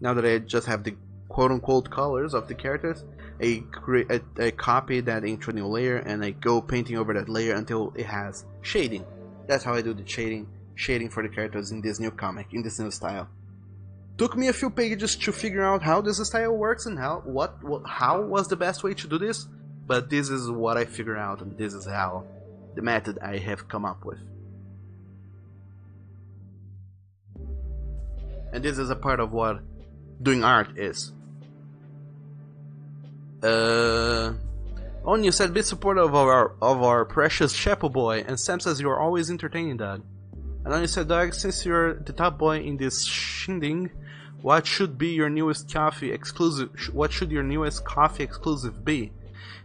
Now that I just have the quote-unquote colors of the characters, I copy that into a new layer and I go painting over that layer until it has shading. That's how I do the shading for the characters in this new comic, in this new style. Took me a few pages to figure out how this style works and how was the best way to do this, but this is what I figured out, and this is how the method I have come up with. And this is a part of what doing art is. Onyu said, be supportive of our precious Chapel boy, and Sam says you are always entertaining, Dad. And Onyu said, Doug, since you're the top boy in this shindig, what should your newest coffee exclusive be?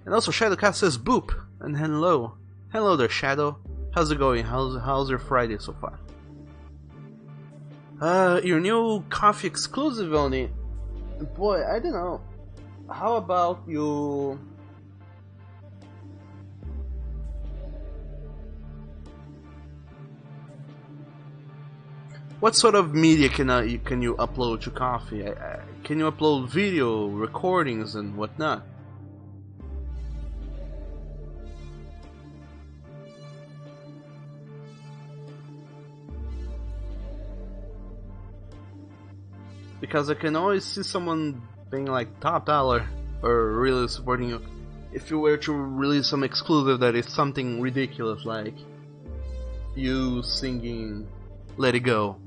And also Shadowcast says boop and hello there, Shadow. How's it going? How's your Friday so far? Your new coffee exclusive, Oni. Boy, I don't know. How about you? What sort of media can you upload to Coffee? Can you upload video, recordings, and whatnot? Because I can always see someone being like top dollar or really supporting you if you were to release some exclusive that is something ridiculous, like you singing Let It Go.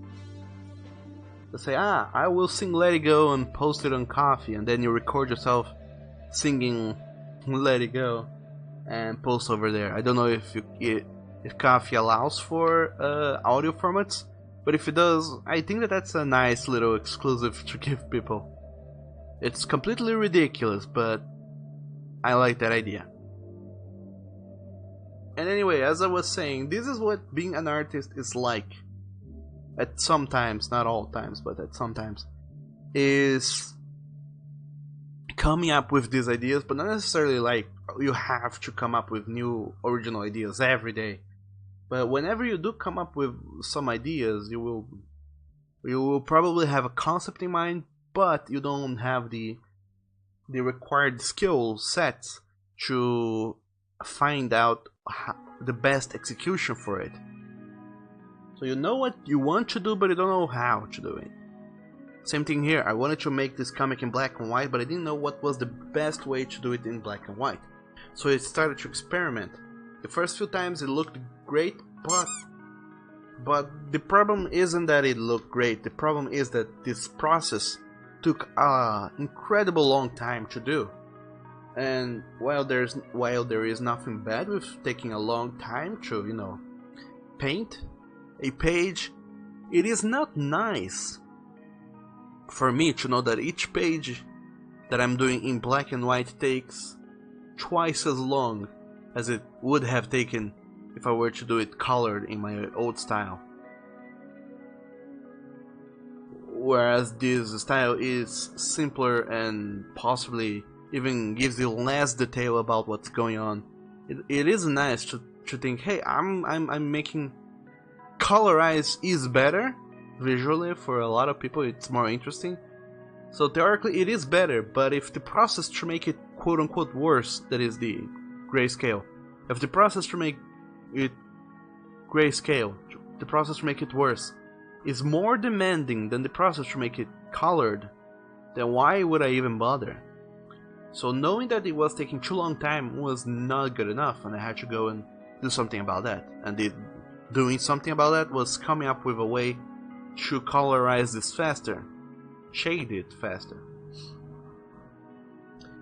Let's say, I will sing Let It Go and post it on Coffee, and then you record yourself singing Let It Go and post over there. I don't know if Coffee allows for audio formats, but if it does, I think that's a nice little exclusive to give people. It's completely ridiculous, but I like that idea. And anyway, as I was saying, this is what being an artist is like. At some times, not all times, but at some times, is coming up with these ideas, but not necessarily like you have to come up with new original ideas every day. But whenever you do come up with some ideas, you will probably have a concept in mind, but you don't have the required skill sets to find out the best execution for it. So you know what you want to do, but you don't know how to do it. Same thing here. I wanted to make this comic in black and white, but I didn't know what was the best way to do it in black and white. So I started to experiment. The first few times it looked great, but the problem isn't that it looked great. The problem is that this process took an incredible long time to do. And while there is nothing bad with taking a long time to, paint a page, it is not nice for me to know that each page that I'm doing in black and white takes twice as long as it would have taken if I were to do it colored in my old style. Whereas this style is simpler and possibly even gives you less detail about what's going on. It is nice to think, hey, I'm making colorized is better visually. For a lot of people it's more interesting, so theoretically it is better, but if the process to make it quote unquote worse, that is the grayscale, if the process to make it grayscale, the process to make it worse is more demanding than the process to make it colored, then why would I even bother? So knowing that it was taking too long time was not good enough, and I had to go and do something about that. And doing something about that was coming up with a way to colorize this faster, shade it faster.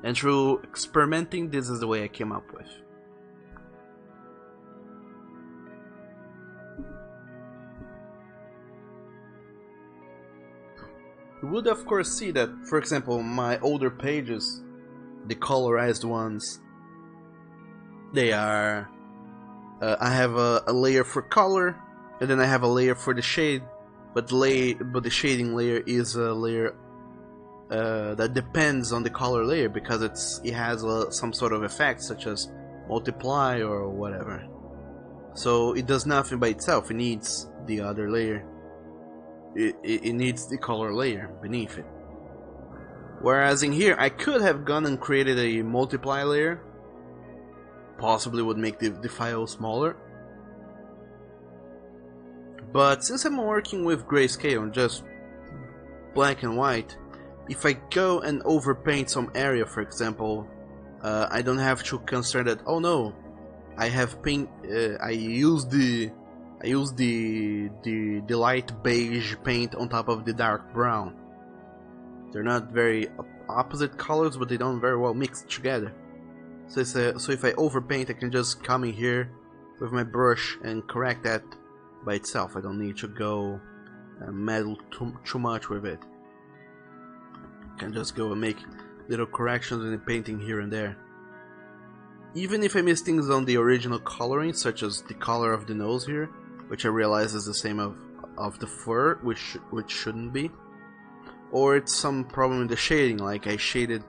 And through experimenting, this is the way I came up with. You would of course see that, for example, my older pages, the colorized ones, they are I have a layer for color, and then I have a layer for the shade, but the shading layer is a layer that depends on the color layer, because it has some sort of effect such as multiply or whatever. So it does nothing by itself. It needs the other layer. It needs the color layer beneath it. Whereas in here, I could have gone and created a multiply layer. Possibly would make the file smaller. But since I'm working with grayscale and just black and white, if I go and overpaint some area, for example, I don't have to concern that, oh no, I have paint, I use the light beige paint on top of the dark brown. They're not very opposite colors, but they don't very well mix together. So if I overpaint, I can just come in here with my brush and correct that by itself. I don't need to go meddle too much with it. I can just go and make little corrections in the painting here and there. Even if I miss things on the original coloring, such as the color of the nose here, which I realize is the same of the fur, which shouldn't be. Or it's some problem in the shading, like I shaded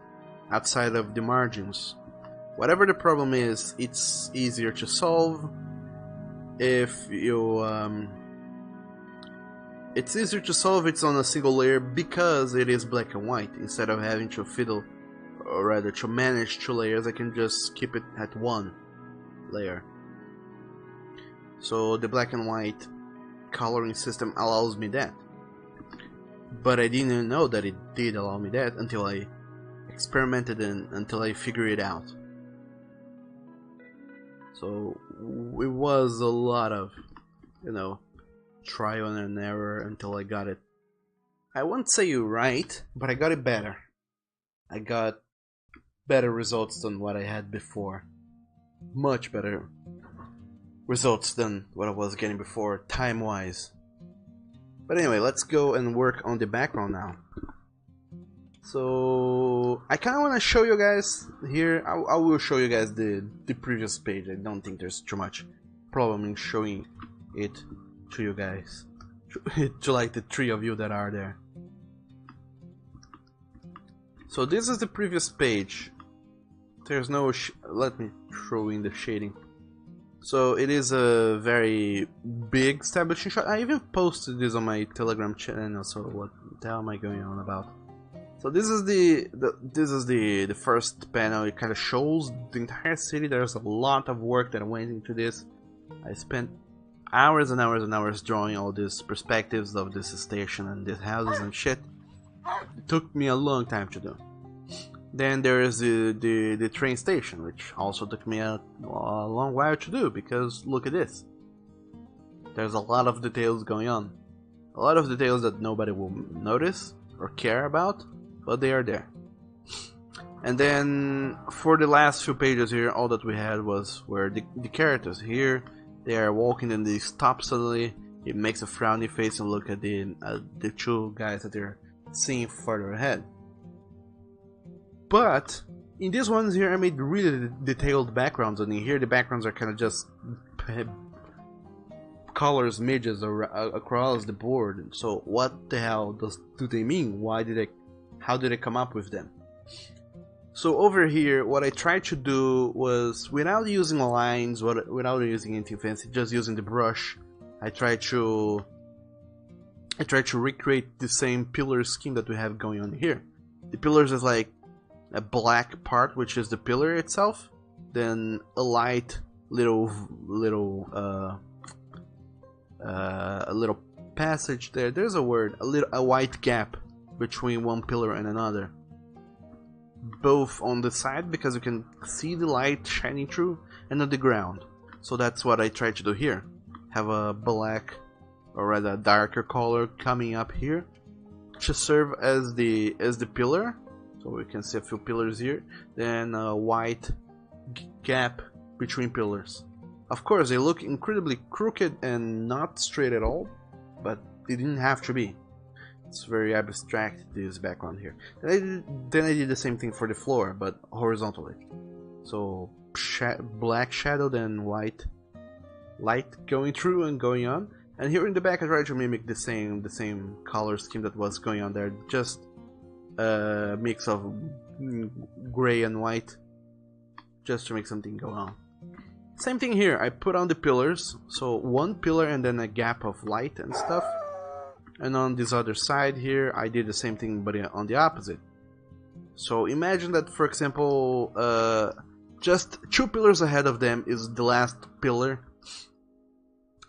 outside of the margins. Whatever the problem is, it's easier to solve if you it's easier to solve it's on a single layer because it is black and white. Instead of having to fiddle, or rather to manage 2 layers, I can just keep it at 1 layer. So the black and white coloring system allows me that. But I didn't know that it did allow me that until I experimented and until I figured it out. So it was a lot of, trial and error until I got it. I won't say you're right, but I got it better. I got better results than what I had before. Much better results than what I was getting before, time-wise. But anyway, let's go and work on the background now. So I kind of want to show you guys here. I will show you guys the previous page. I don't think there's too much problem in showing it to you guys, to like the 3 of you that are there. So this is the previous page. There's no let me throw in the shading. So it is a very big establishing shot. I even posted this on my Telegram channel. So what the hell am I going on about? So this is the first panel. It kind of shows the entire city. There's a lot of work that went into this. I spent hours and hours and hours drawing all these perspectives of this station and these houses and shit. It took me a long time to do. Then there is the train station, which also took me a long while to do, because look at this. There's a lot of details going on. A lot of details that nobody will notice or care about, but they are there. And then for the last few pages here, all that we had were the characters. Here they are walking and they stop suddenly. It makes a frowny face and look at the 2 guys that they're seeing further ahead. But in these ones here, I made really detailed backgrounds, and in here the backgrounds are kind of just colors, midges across the board. So what the hell do they mean? How did I come up with them? So over here, what I tried to do was, without using lines, without using anything fancy, just using the brush, I tried to recreate the same pillar scheme that we have going on here. The pillars is like a black part, which is the pillar itself, then a light little passage there. There's a word, a white gap between one pillar and another, both on the side because you can see the light shining through, and on the ground. So that's what I tried to do here. Have a black, or rather a darker color coming up here to serve as the pillar. So we can see a few pillars here, then a white gap between pillars. Of course, they look incredibly crooked and not straight at all, but they didn't have to be. It's very abstract, this background here. Then I did the same thing for the floor, but horizontally. So black shadow, then white light going through and going on. And here in the back I tried to mimic the same color scheme that was going on there, just a mix of gray and white, just to make something go on. Same thing here, I put on the pillars, so one pillar and then a gap of light and stuff. And on this other side here, I did the same thing but on the opposite. So imagine that, for example, just 2 pillars ahead of them is the last pillar,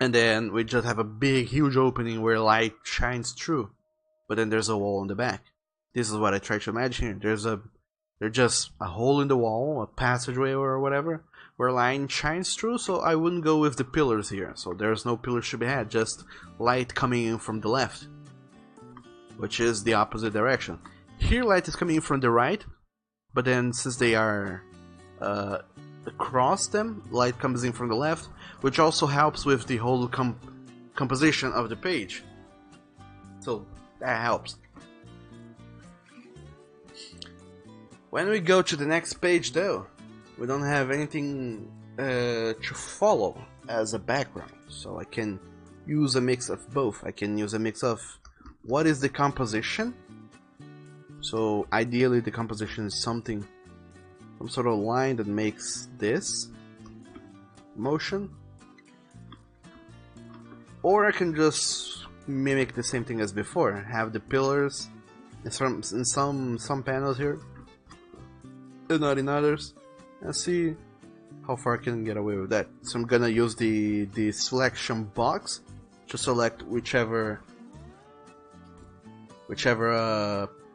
and then we just have a big, huge opening where light shines through, but then there's a wall on the back. This is what I try to imagine here. There's just a hole in the wall, a passageway or whatever, where light shines through, so I wouldn't go with the pillars here. So there's no pillars to be had, just light coming in from the left, which is the opposite direction. Here light is coming in from the right, but then since they are across them, light comes in from the left, which also helps with the whole composition of the page. So that helps. When we go to the next page though, we don't have anything to follow as a background, so I can use a mix of both. I can use a mix of what is the composition. So ideally the composition is some sort of line that makes this motion, or I can just mimic the same thing as before, have the pillars in some panels here and not in others, and see how far I can get away with that. So I'm gonna use the selection box to select whichever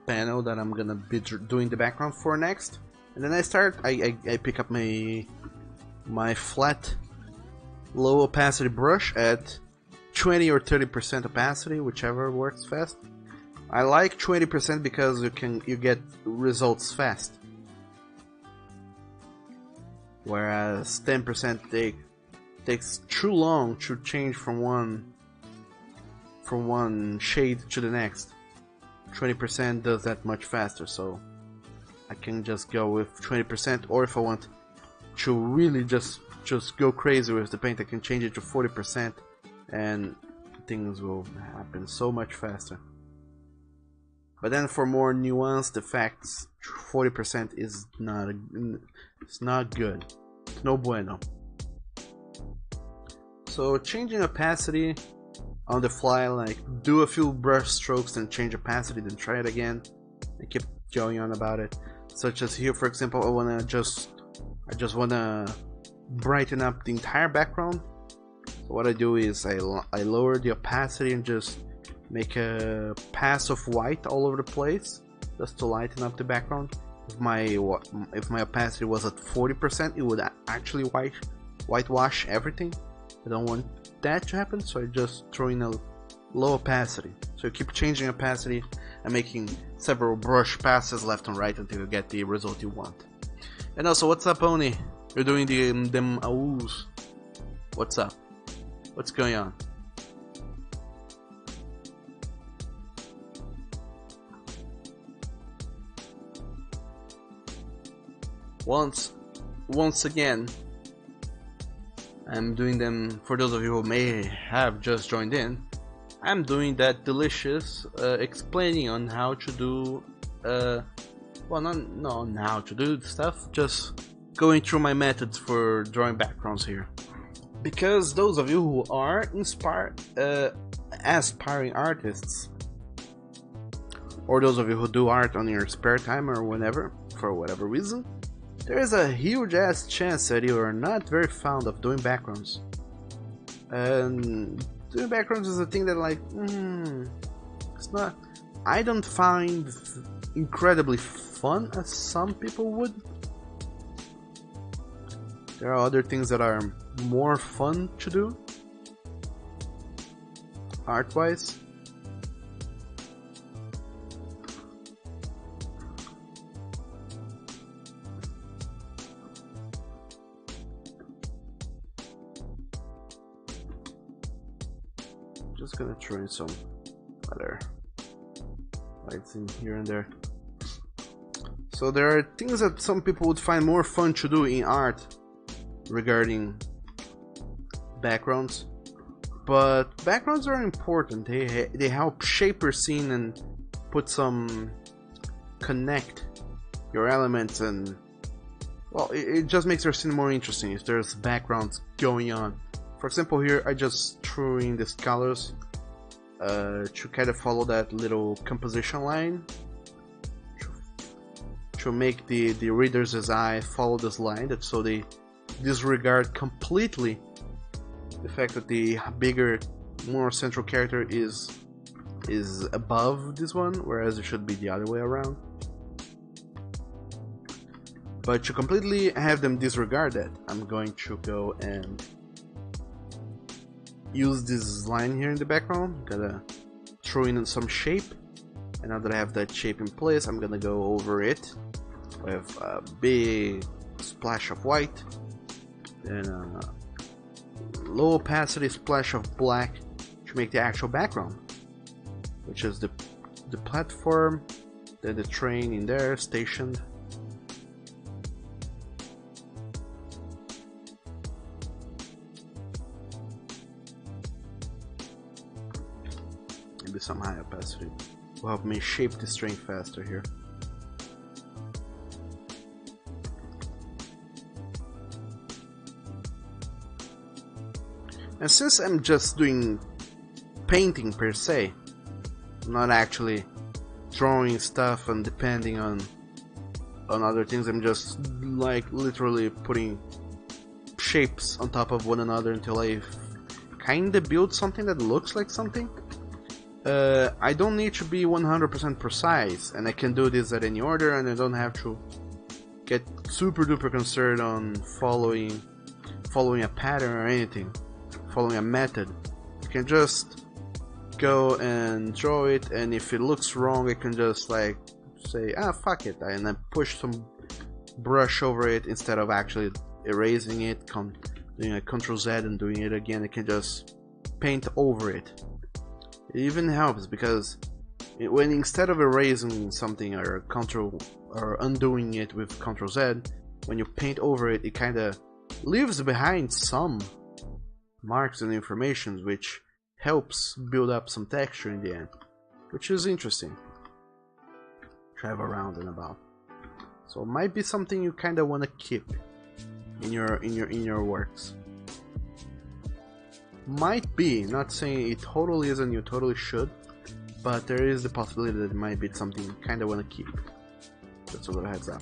panel that I'm gonna be doing the background for next, and then I pick up my flat low opacity brush at 20 or 30% opacity, whichever works fast. I like 20% because you get results fast, whereas 10% takes too long to change from one shade to the next. 20% does that much faster, so I can just go with 20%, or if I want to really just go crazy with the paint, I can change it to 40% and things will happen so much faster. But then for more nuanced effects, 40% is it's not good. It's no bueno. So changing opacity on the fly, like do a few brush strokes and change opacity, then try it again and keep going on about it. Such as here, for example, I just wanna brighten up the entire background. So what I do is I lower the opacity and just make a pass of white all over the place, just to lighten up the background. If my opacity was at 40%, it would actually whitewash everything. I don't want that to happen, so I just throw in a low opacity. So you keep changing opacity and making several brush passes left and right until you get the result you want. And also, what's up, Oni? You're doing them awoo's. What's up? What's going on? Once again, I'm doing them, for those of you who may have just joined in, I'm doing that delicious explaining on how to do, well, not on how to do stuff, just going through my methods for drawing backgrounds here. Because those of you who are aspiring artists, or those of you who do art on your spare time or whenever, for whatever reason, there is a huge ass chance that you are not very fond of doing backgrounds. And doing backgrounds is a thing that, like, it's not, I don't find incredibly fun as some people would. There are other things that are more fun to do, art-wise. Just gonna throw in some other lights in here and there. So there are things that some people would find more fun to do in art regarding backgrounds, but backgrounds are important. They help shape your scene and connect your elements, and well, it just makes your scene more interesting if there's backgrounds going on. For example, here I just threw in these colors to kind of follow that little composition line, to make the reader's eye follow this line, that so they disregard completely the fact that the bigger, more central character is above this one, whereas it should be the other way around. But to completely have them disregard that, I'm going to go and use this line here in the background. Gotta throw in some shape, and now that I have that shape in place, I'm gonna go over it with a big splash of white, then a low opacity splash of black to make the actual background, which is the platform, then the train in there stationed. Maybe some high opacity will help me shape the string faster here. And since I'm just doing painting per se, I'm not actually drawing stuff and depending on other things, I'm just like literally putting shapes on top of one another until I kinda build something that looks like something. I don't need to be 100% precise, and I can do this at any order, and I don't have to get super duper concerned on following a pattern or anything, following a method. I can just go and draw it, and if it looks wrong, I can just like say, ah, fuck it, and then push some brush over it instead of actually erasing it, doing a Ctrl Z and doing it again. I can just paint over it. It even helps because when instead of erasing something or undoing it with Ctrl Z, when you paint over it, it kind of leaves behind some marks and information, which helps build up some texture in the end, which is interesting. Travel around and about. So it might be something you kind of want to keep in your works. Might be, not saying it totally is and you totally should, but there is the possibility that it might be something you kind of want to keep. That's a little heads up.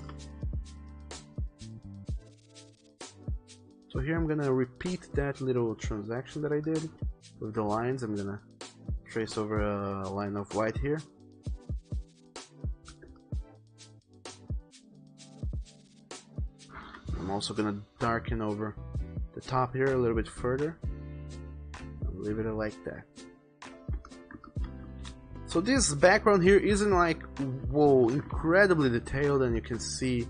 So here I'm gonna repeat that little transaction that I did with the lines. I'm gonna trace over a line of white here. I'm also gonna darken over the top here a little bit further. Leave it like that. So this background here isn't like, whoa, incredibly detailed and you can see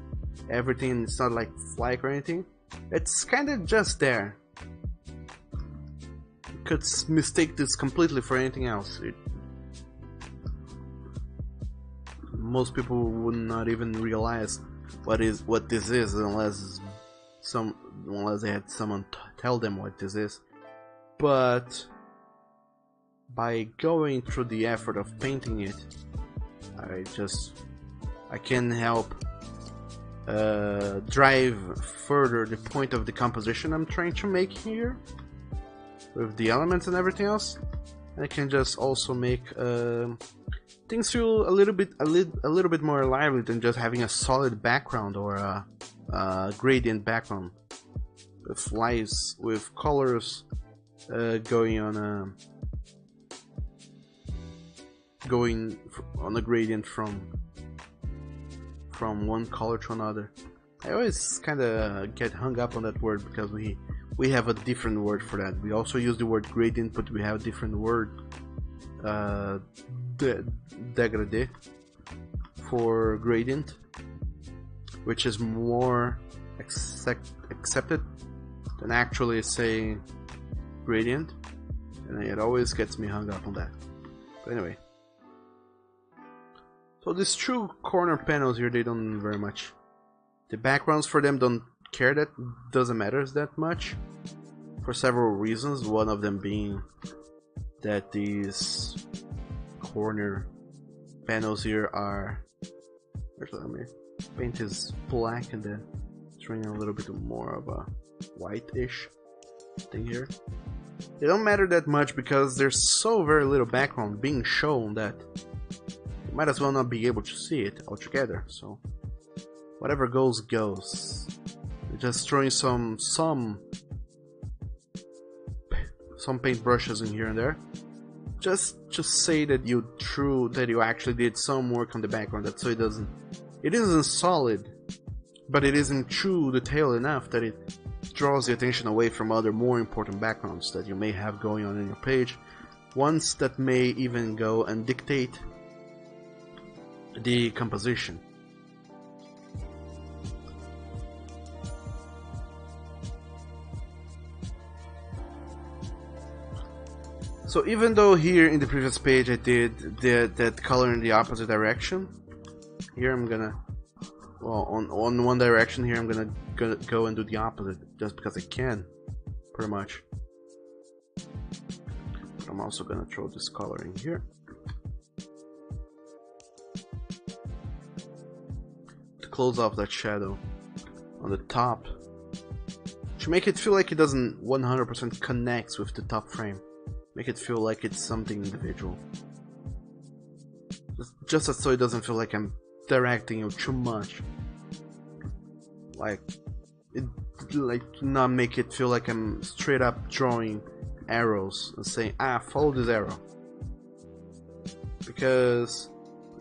everything. It's not like flake or anything. It's kind of just there. You could mistake this completely for anything else. Most people would not even realize what this is unless they had someone tell them what this is. But by going through the effort of painting it, I can help drive further the point of the composition I'm trying to make here with the elements and everything else. And I can just also make things feel a little bit more lively than just having a solid background or a gradient background with lights, with colors going on a gradient from one color to another. I always kind of get hung up on that word because we have a different word for that. We also use the word gradient, but we have a different word, dégradé, for gradient, which is more accepted than actually saying gradient, and it always gets me hung up on that. But anyway, so these two corner panels here, they don't very much. The backgrounds for them don't care, that doesn't matter that much for several reasons. One of them being that these corner panels here are, let me paint is black and then throwing a little bit more of a white-ish thing here. They don't matter that much because there's so very little background being shown that you might as well not be able to see it altogether. So whatever goes goes. Just throwing some paint brushes in here and there. Just say that you actually did some work on the background, that so it isn't solid, but it isn't true detail enough that it draws the attention away from other more important backgrounds that you may have going on in your page, ones that may even go and dictate the composition. So even though here in the previous page I did that color in the opposite direction, here I'm gonna, well, on one direction here I'm gonna go and do the opposite just because I can, pretty much. But I'm also gonna throw this color in here to close off that shadow on the top, to make it feel like it doesn't 100% connects with the top frame. Make it feel like it's something individual. Just so it doesn't feel like I'm directing you too much. Like not make it feel like I'm straight up drawing arrows and saying, follow this arrow. Because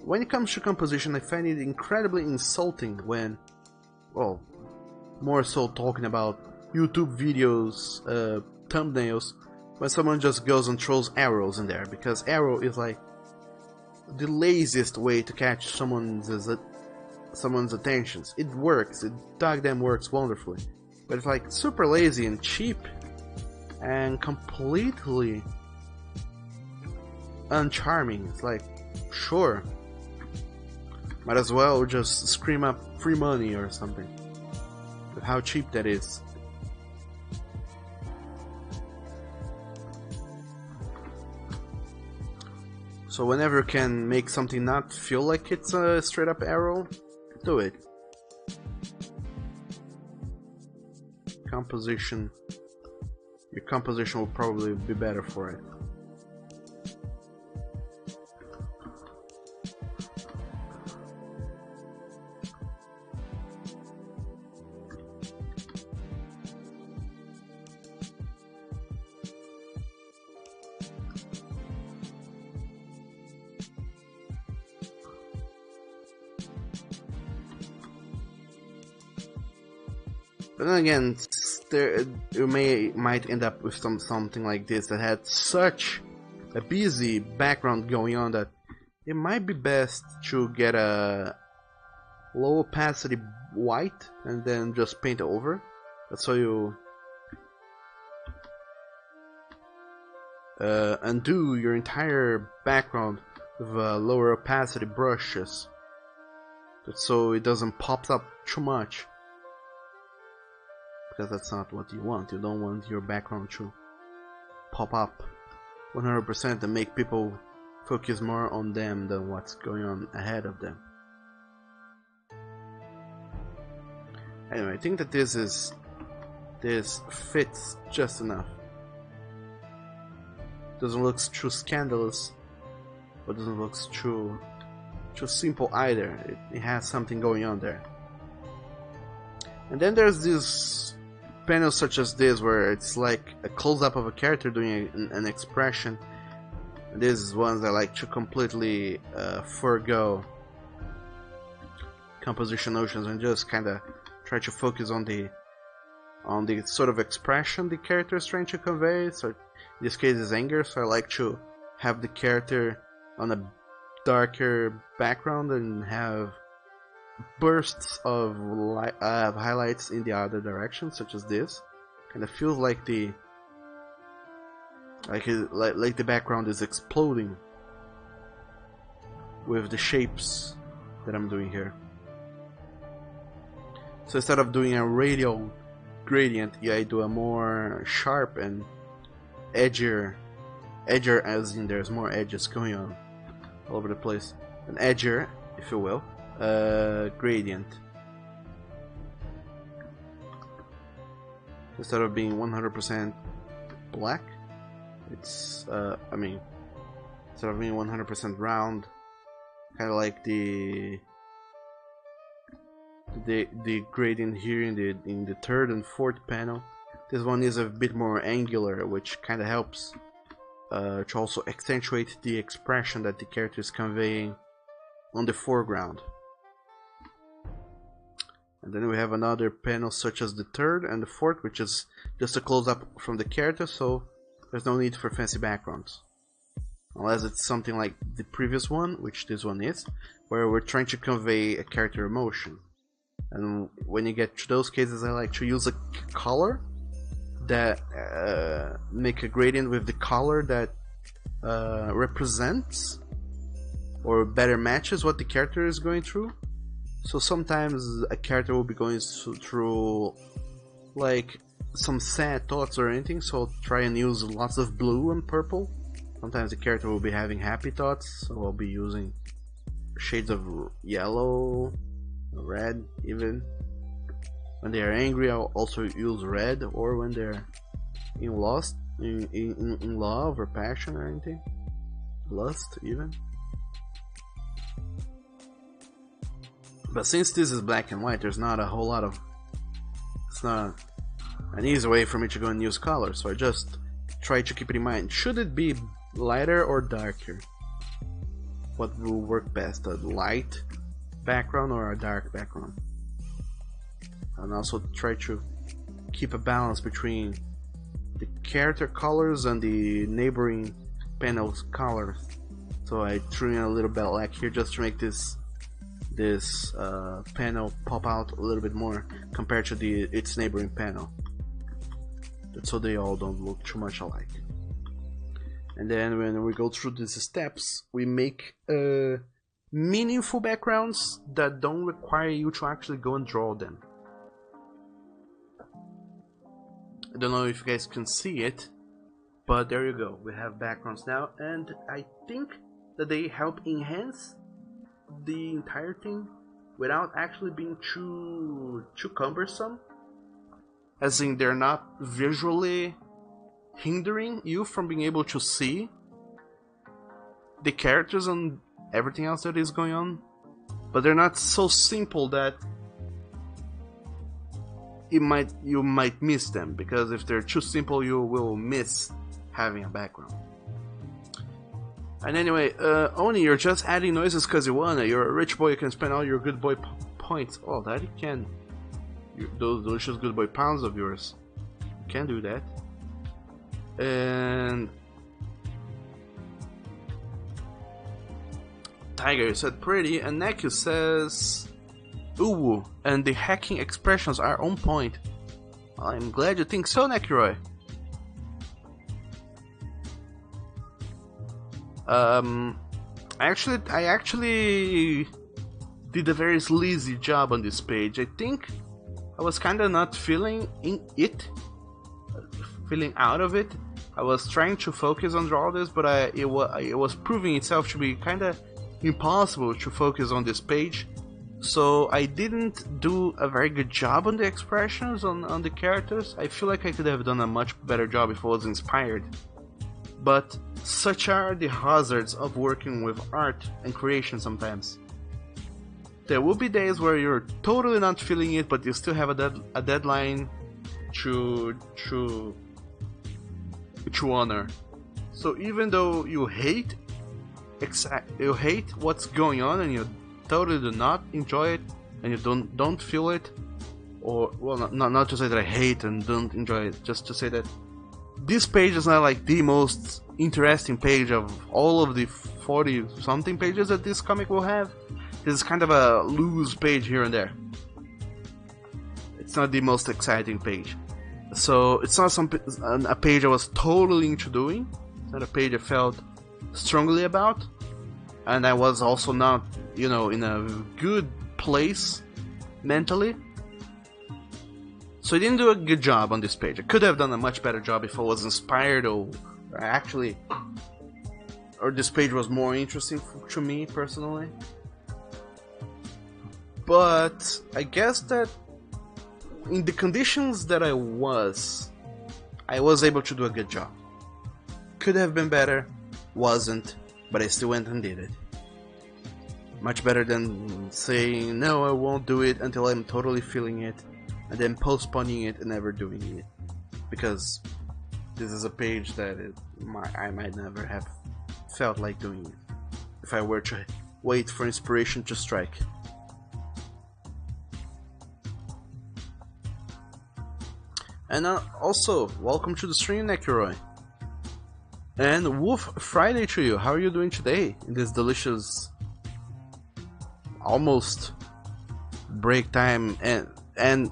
when it comes to composition, I find it incredibly insulting when, well, more so talking about YouTube videos, thumbnails, when someone just goes and throws arrows in there, because arrow is like the laziest way to catch someone's attentions. It works, it goddamn works wonderfully, but it's like super lazy and cheap and completely uncharming. It's like, sure, might as well just scream up free money or something with how cheap that is. So whenever you can make something not feel like it's a straight up arrow, do it. Composition. Your composition will probably be better for it. But then again, you might end up with something like this that had such a busy background going on that it might be best to get a low opacity white and then just paint over. That's how you undo your entire background with lower opacity brushes, so it doesn't pop up too much. Because that's not what you want. You don't want your background to pop up 100% and make people focus more on them than what's going on ahead of them. Anyway, I think that this fits just enough. Doesn't look too scandalous, but doesn't look too simple either. It has something going on there. And then there's these panels such as this, where it's like a close-up of a character doing an expression. And these ones I like to completely forego composition notions and just kind of try to focus on the sort of expression the character is trying to convey. So in this case is anger, so I like to have the character on a darker background and have bursts of highlights in the other direction, such as this. And it feels like the background is exploding with the shapes that I'm doing here. So instead of doing a radial gradient, I do a more sharp and edgier, as in there's more edges going on all over the place, an edgier, if you will, gradient. Instead of being 100% black, it's instead of being 100% round, kind of like the the gradient here in the third and fourth panel. This one is a bit more angular, which kind of helps to also accentuate the expression that the character is conveying on the foreground. And then we have another panel such as the third and the fourth, which is just a close-up from the character, so there's no need for fancy backgrounds. Unless it's something like the previous one, which this one is, where we're trying to convey a character emotion. And when you get to those cases, I like to use a color that make a gradient with the color that represents or better matches what the character is going through. So sometimes a character will be going through like some sad thoughts or anything, so I'll try and use lots of blue and purple. Sometimes the character will be having happy thoughts, so I'll be using shades of yellow, red even. When they are angry, I'll also use red, or when they're in love or passion or anything. Lust even. But since this is black and white, there's not a whole lot of... It's not an easy way for me to go and use color, so I just try to keep it in mind. Should it be lighter or darker? What will work best, a light background or a dark background? And also try to keep a balance between the character colors and the neighboring panels colors. So I threw in a little black here just to make this panel pop out a little bit more compared to its neighboring panel, so they all don't look too much alike. And then when we go through these steps, we make meaningful backgrounds that don't require you to actually go and draw them. I don't know if you guys can see it, but there you go. We have backgrounds now, and I think that they help enhance the entire thing without actually being too cumbersome. As in, they're not visually hindering you from being able to see the characters and everything else that is going on, but they're not so simple that you might miss them, because if they're too simple you will miss having a background. And anyway, Oni, you're just adding noises because you wanna. You're a rich boy, you can spend all your good boy points. Oh, that you can. Those delicious good boy pounds of yours. You can do that. And Tiger said pretty, and Neku says ooh, and the hacking expressions are on point. I'm glad you think so, Nekiroy. I actually did a very sleazy job on this page. I think I was kinda not feeling out of it. I was trying to focus on draw this, but it was proving itself to be kinda impossible to focus on this page. So I didn't do a very good job on the expressions on the characters. I feel like I could have done a much better job if I was inspired. But such are the hazards of working with art and creation sometimes. There will be days where you're totally not feeling it, but you still have a deadline to honor. So even though you hate what's going on and you totally do not enjoy it and you don't feel it, or well, not to say that I hate and don't enjoy it, just to say that this page is not like the most interesting page of all of the 40 something pages that this comic will have. This is kind of a loose page here and there. It's not the most exciting page. So it's not a page I was totally into doing. It's not a page I felt strongly about. And I was also not, in a good place mentally. So I didn't do a good job on this page. I could have done a much better job if I was inspired or this page was more interesting to me personally. But I guess that in the conditions that I was able to do a good job. Could have been better, wasn't, but I still went and did it. Much better than saying, no, I won't do it until I'm totally feeling it, and then postponing it and never doing it. Because this is a page that I might never have felt like doing it if I were to wait for inspiration to strike. And also, welcome to the stream, Nekiroy. And Wolf Friday to you. How are you doing today in this delicious, almost break time and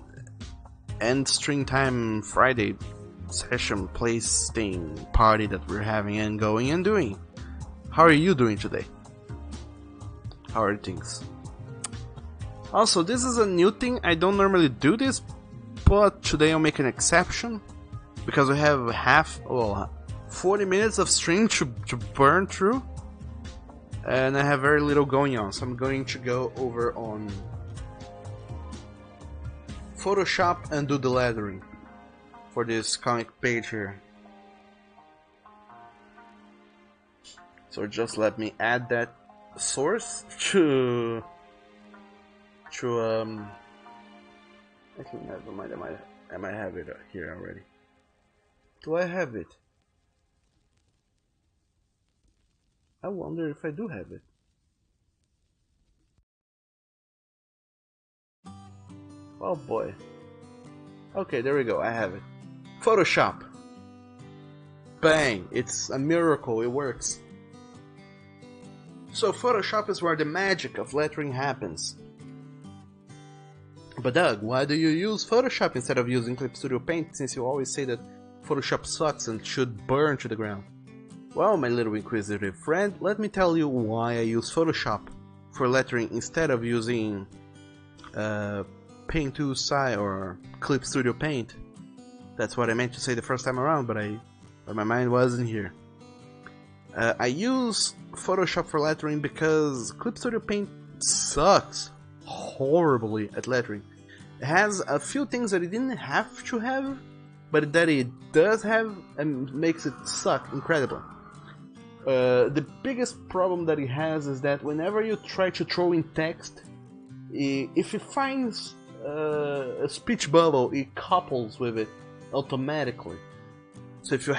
string time Friday session place thing party that we're having and going and doing? How are you doing today? How are things? Also, this is a new thing. I don't normally do this, but today I'll make an exception because we have 40 minutes of stream to burn through, and I have very little going on, so I'm going to go over on Photoshop and do the lettering for this comic page here. So just let me add that source to actually never mind, I might have it here already. Do I have it? I wonder if I do have it. Oh boy. Okay, there we go, I have it. Photoshop. Bang! It's a miracle, it works. So Photoshop is where the magic of lettering happens. But Doug, why do you use Photoshop instead of using Clip Studio Paint, since you always say that Photoshop sucks and should burn to the ground? Well, my little inquisitive friend, let me tell you why I use Photoshop for lettering instead of using Paint 2 Sci or Clip Studio Paint. That's what I meant to say the first time around, but my mind wasn't here. I use Photoshop for lettering because Clip Studio Paint sucks horribly at lettering. It has a few things that it didn't have to have, but that it does have and makes it suck incredibly. The biggest problem that it has is that whenever you try to throw in text, if it finds a speech bubble, it couples with it automatically. So if you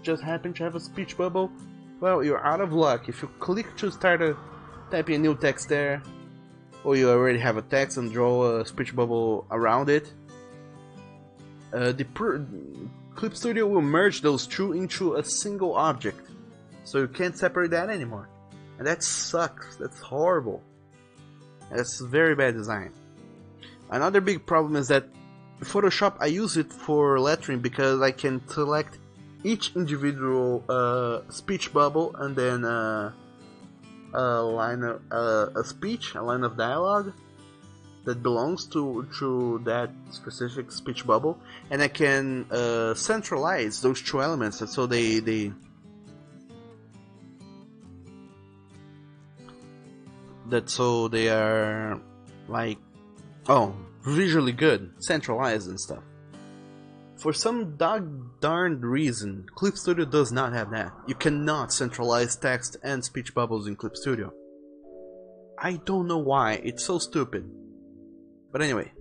just happen to have a speech bubble, well, you're out of luck. If you click to start typing a new text there, or you already have a text and draw a speech bubble around it, the Clip Studio will merge those two into a single object. So you can't separate that anymore. And that sucks. That's horrible. That's very bad design. Another big problem is that Photoshop, I use it for lettering because I can select each individual speech bubble and then a line of a speech, a line of dialogue that belongs to that specific speech bubble, and I can centralize those two elements, and so they are like, visually good, centralized and stuff. For some darned reason, Clip Studio does not have that. You cannot centralize text and speech bubbles in Clip Studio. I don't know why, it's so stupid. But anyway,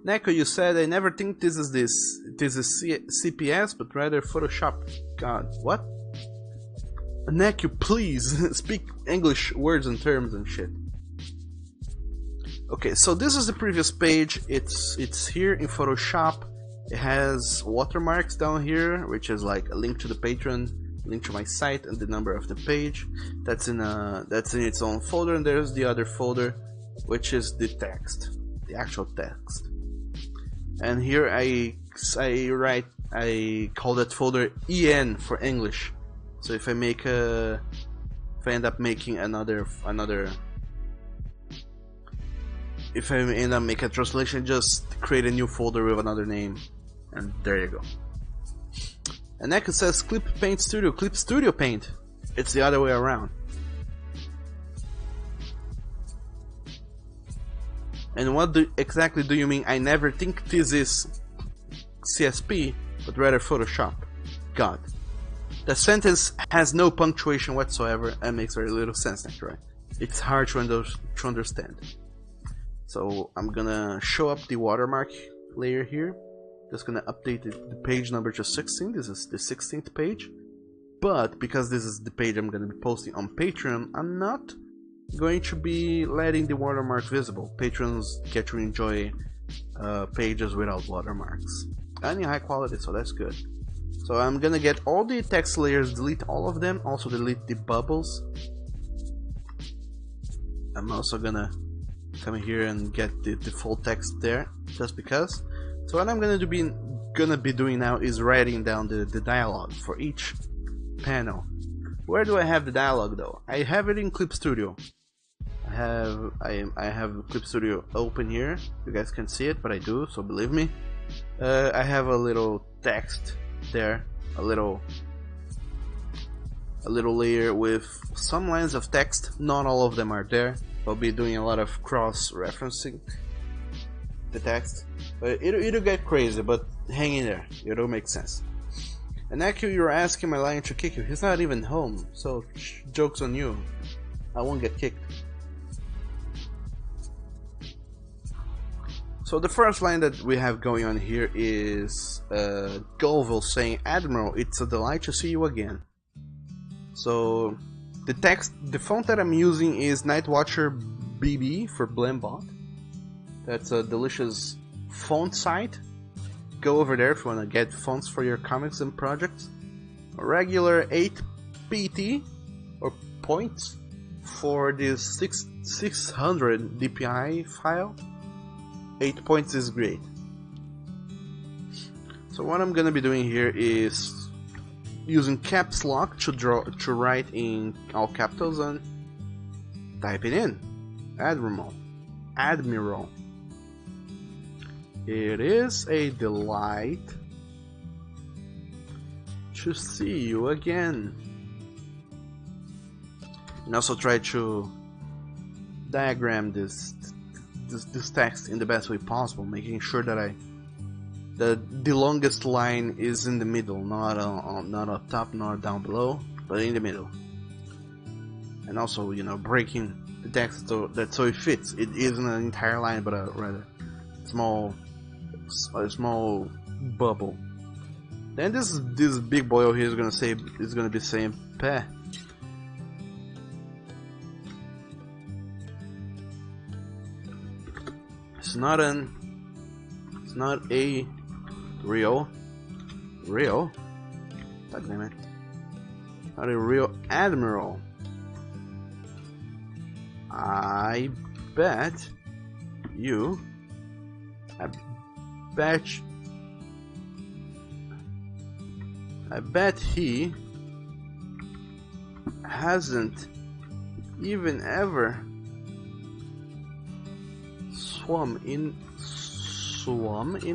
Neko, you said I never think this is CPS, but rather Photoshop. God, what? Neko, please speak English words and terms and shit. Okay, so this is the previous page. It's here in Photoshop. It has watermarks down here, which is like a link to the Patreon, link to my site, and the number of the page. That's in its own folder, and there's the other folder, which is the text, the actual text. And here I call that folder EN for English. So if I end up making a translation, just create a new folder with another name, and there you go. And next it says Clip Paint Studio, Clip Studio Paint. It's the other way around. And what exactly do you mean? I never think this is CSP, but rather Photoshop. God. The sentence has no punctuation whatsoever and makes very little sense, right? it's hard to understand. So I'm gonna show up the watermark layer here. Just gonna update the page number to 16. This is the 16th page. But because this is the page I'm gonna be posting on Patreon, I'm not going to be letting the watermark visible. Patrons get to enjoy pages without watermarks and in high quality, so that's good. So I'm gonna get all the text layers, delete all of them, also delete the bubbles. I'm also gonna come here and get the full text there, just because. So what I'm gonna be doing now is writing down the dialogue for each panel. Where do I have the dialogue though? I have it in Clip Studio. I have Clip Studio open here. You guys can see it, but I do, so believe me. I have a little text there, a little layer with some lines of text. Not all of them are there. I'll be doing a lot of cross-referencing the text, but it'll get crazy. But hang in there, it'll make sense. And actually, you're asking my lion to kick you. He's not even home, so joke's on you. I won't get kicked. So the first line that we have going on here is Govil saying, "Admiral, it's a delight to see you again." So the font that I'm using is Nightwatcher BB for Blambot. That's a delicious font site. Go over there if you want to get fonts for your comics and projects. A regular 8 PT or points for this 600 DPI file. 8 points is great. So what I'm gonna be doing here is using caps lock to write in all capitals and type it in. Admiral. It is a delight to see you again. And also try to diagram this text in the best way possible, making sure that the longest line is in the middle, not up top, not down below, but in the middle. And also, you know, breaking the text so it fits. It isn't an entire line, but a rather small bubble. Then this big boy over here is gonna be saying "Peh." It's not a real. God damn it! Not a real admiral. I bet you. I bet he hasn't even ever swum in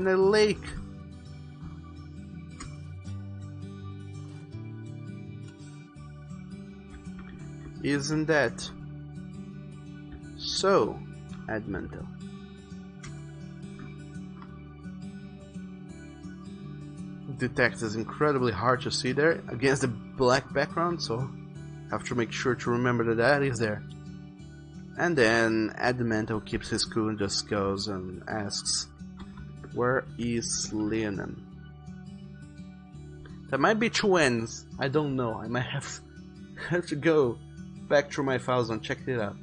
a lake. Isn't that so, Edmonton? The text is incredibly hard to see there against the black background, so have to make sure to remember that is there. And then Adamento keeps his cool and just goes and asks, "Where is Leonin?" That might be two N's. I don't know. I might have to go back through my files and check it out,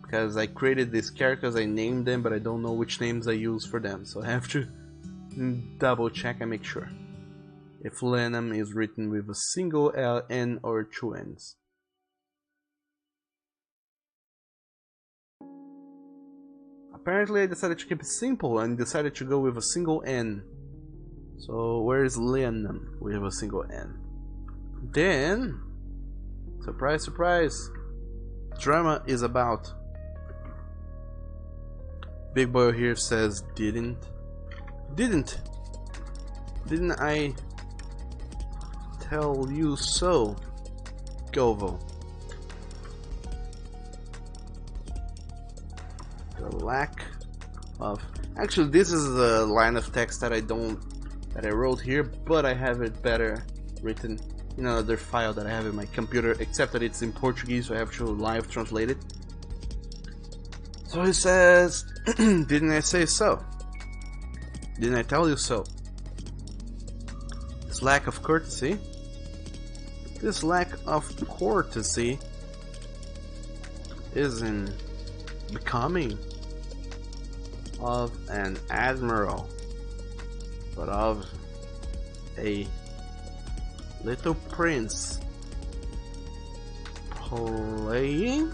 because I created these characters, I named them, but I don't know which names I use for them, so I have to double check and make sure if Leonin is written with a single L, N, or two N's. Apparently I decided to keep it simple and decided to go with a single N. So where is Leonin with a single N? Then, surprise, surprise, drama is about. Big boy here says, Didn't I tell you so, Govo? The lack of... Actually, this is a line of text that I wrote here, but I have it better written in another file that I have in my computer, except that it's in Portuguese, so I have to live translate it. So he says, didn't I say so? Didn't I tell you so? This lack of courtesy. This lack of courtesy isn't becoming of an admiral, but of a little prince playing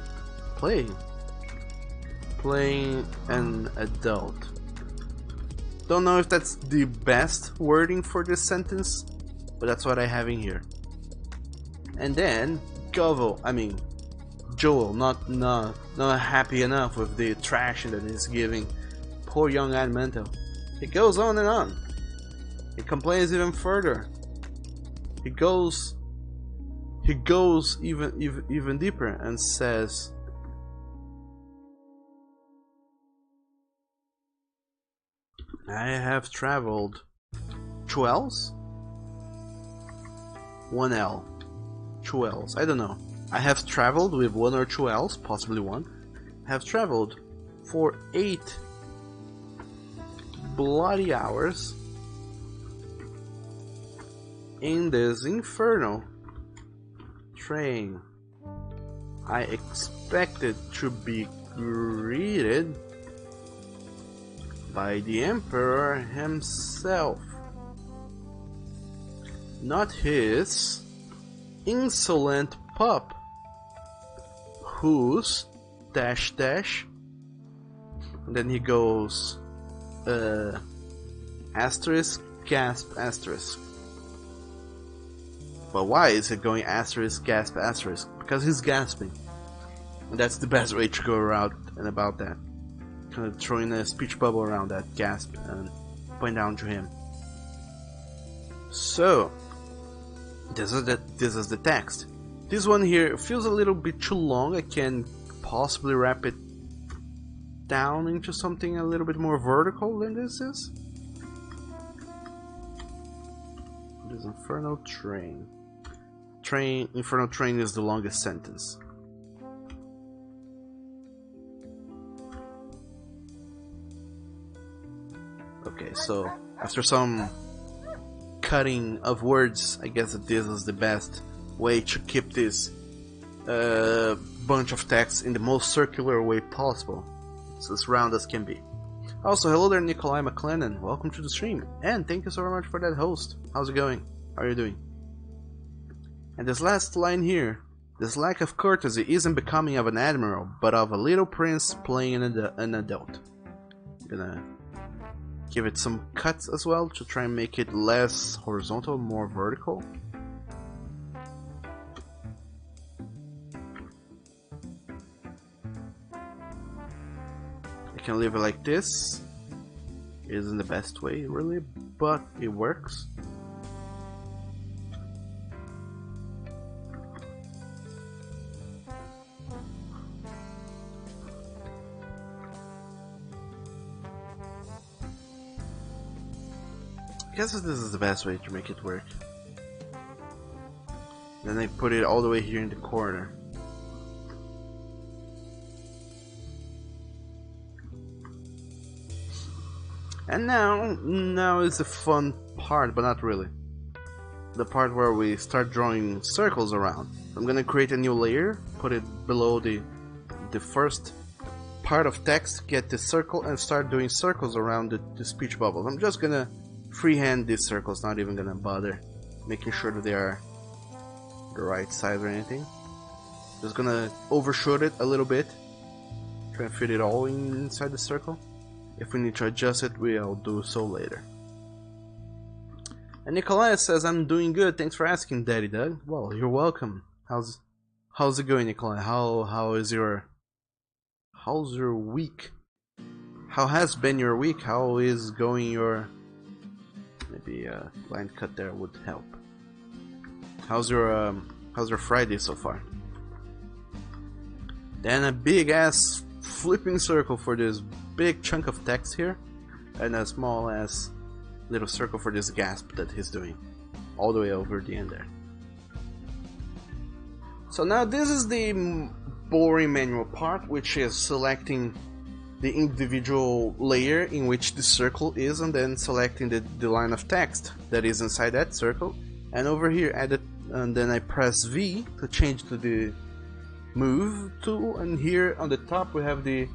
an adult. Don't know if that's the best wording for this sentence, but that's what I have in here. And then Joel, not happy enough with the traction that he's giving poor young Admento. He goes on and on. He complains even further. He goes even deeper and says, I have traveled 2 L's? 1 L. 2 L's. I don't know. I have traveled with 1 or 2 L's, possibly 1. I have traveled for 8 bloody hours in this infernal train. I expected to be greeted by the Emperor himself, not his insolent pup, whose dash dash, and then he goes asterisk gasp asterisk. But why is it going asterisk gasp asterisk? Because he's gasping, and that's the best way to go around and about that. Kind of throwing a speech bubble around that gasp and point down to him. So this is the text. This one here feels a little bit too long. I can possibly wrap it down into something a little bit more vertical than this is. This infernal train. Infernal train is the longest sentence. Okay, so after some cutting of words, I guess that this is the best way to keep this bunch of text in the most circular way possible. It's as round as can be. Also, hello there, Nikolai McLennan. Welcome to the stream, and thank you so very much for that host. How's it going? How are you doing? And this last line here, this lack of courtesy isn't becoming of an admiral, but of a little prince playing an adult. I'm gonna give it some cuts as well to try and make it less horizontal, more vertical. I can leave it like this. It isn't the best way really, but it works. I guess this is the best way to make it work. Then I put it all the way here in the corner. And now is the fun part, but not really. The part where we start drawing circles around. I'm gonna create a new layer, put it below the first part of text, get the circle, and start doing circles around the speech bubbles. I'm just gonna freehand these circles, not even gonna bother making sure that they are the right size or anything. Just gonna overshoot it a little bit, try and fit it all inside the circle. If we need to adjust it, we'll do so later. And Nikolai says, I'm doing good, thanks for asking, Daddy Doug. Well, you're welcome. How's it going, Nikolai? How's your week? How has been your week? How is going your... Maybe a line cut there would help. How's your Friday so far? Then a big ass flipping circle for this big chunk of text here, and a small ass little circle for this gasp that he's doing, all the way over the end there. So now this is the boring manual part, which is selecting the individual layer in which the circle is, and then selecting the line of text that is inside that circle. And over here, edit, and then I press V to change to the move tool. And here on the top we have the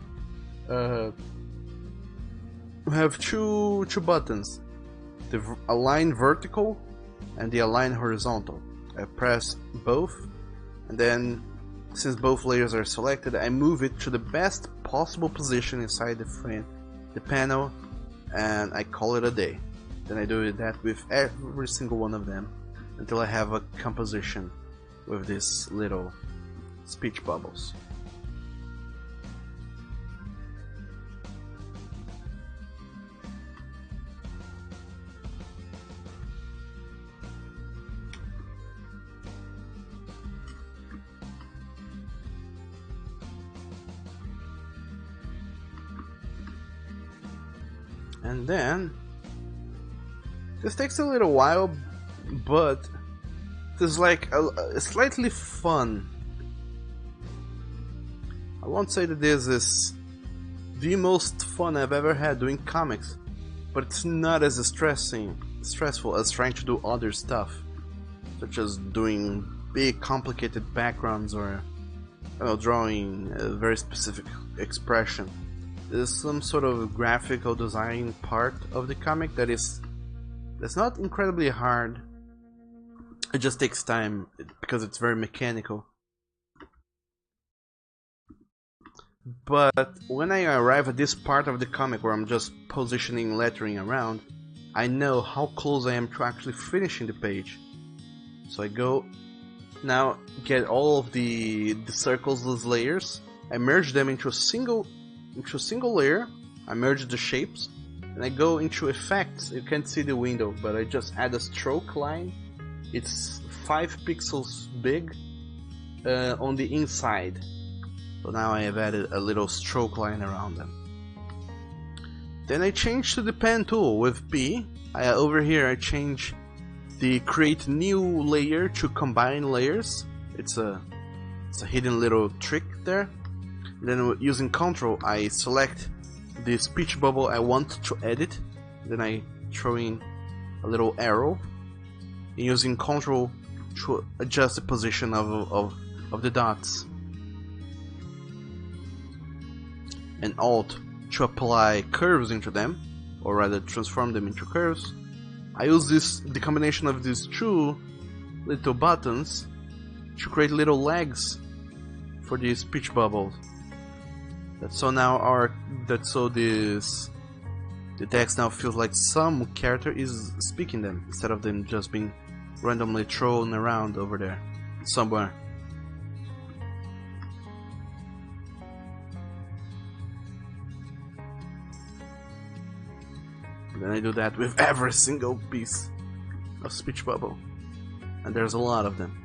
two buttons, the align vertical and the align horizontal. I press both, and then since both layers are selected, I move it to the best possible position inside the panel, and I call it a day. Then I do that with every single one of them until I have a composition with these little speech bubbles. And then this takes a little while, but it's like a slightly fun. I won't say that this is the most fun I've ever had doing comics, but it's not as stressful as trying to do other stuff, such as doing big complicated backgrounds or drawing a very specific expression. There's some sort of graphical design part of the comic that's not incredibly hard. It just takes time because it's very mechanical. But when I arrive at this part of the comic where I'm just positioning lettering around, I know how close I am to actually finishing the page. So I go now, get all of the circles, those layers, I merge them into a single layer. I merge the shapes, and I go into effects. You can't see the window, but I just add a stroke line. It's 5 pixels big on the inside. So now I have added a little stroke line around them. Then I change to the pen tool with P. Over here I change the create new layer to combine layers. It's a hidden little trick there. Then using Ctrl, I select the speech bubble I want to edit. Then I throw in a little arrow. And using Ctrl to adjust the position of the dots. And Alt to apply curves into them, or rather transform them into curves. I use the combination of these two little buttons to create little legs for the speech bubbles. The text now feels like some character is speaking them, instead of them just being randomly thrown around over there somewhere. And then I do that with every single piece of speech bubble, and there's a lot of them.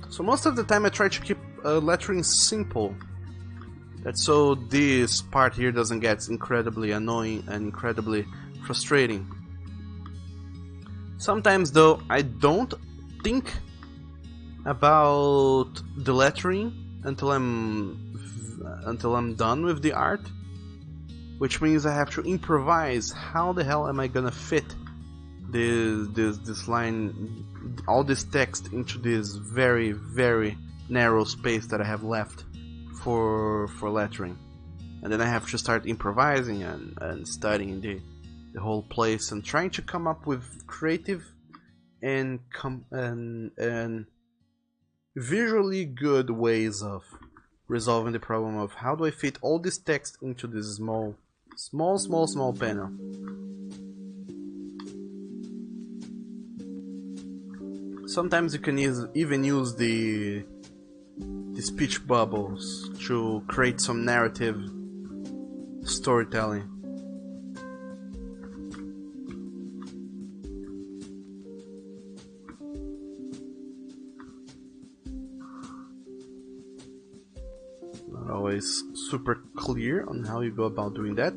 So most of the time I try to keep lettering simple, that's so this part here doesn't get incredibly annoying and incredibly frustrating. Sometimes though I don't think about the lettering until I'm done with the art, which means I have to improvise. How the hell am I gonna fit this line, all this text, into this very, very narrow space that I have left for lettering? And then I have to start improvising and studying the whole place and trying to come up with creative and visually good ways of resolving the problem of how do I fit all this text into this small panel. Sometimes you can even use the speech bubbles to create some narrative storytelling. Not always super clear on how you go about doing that.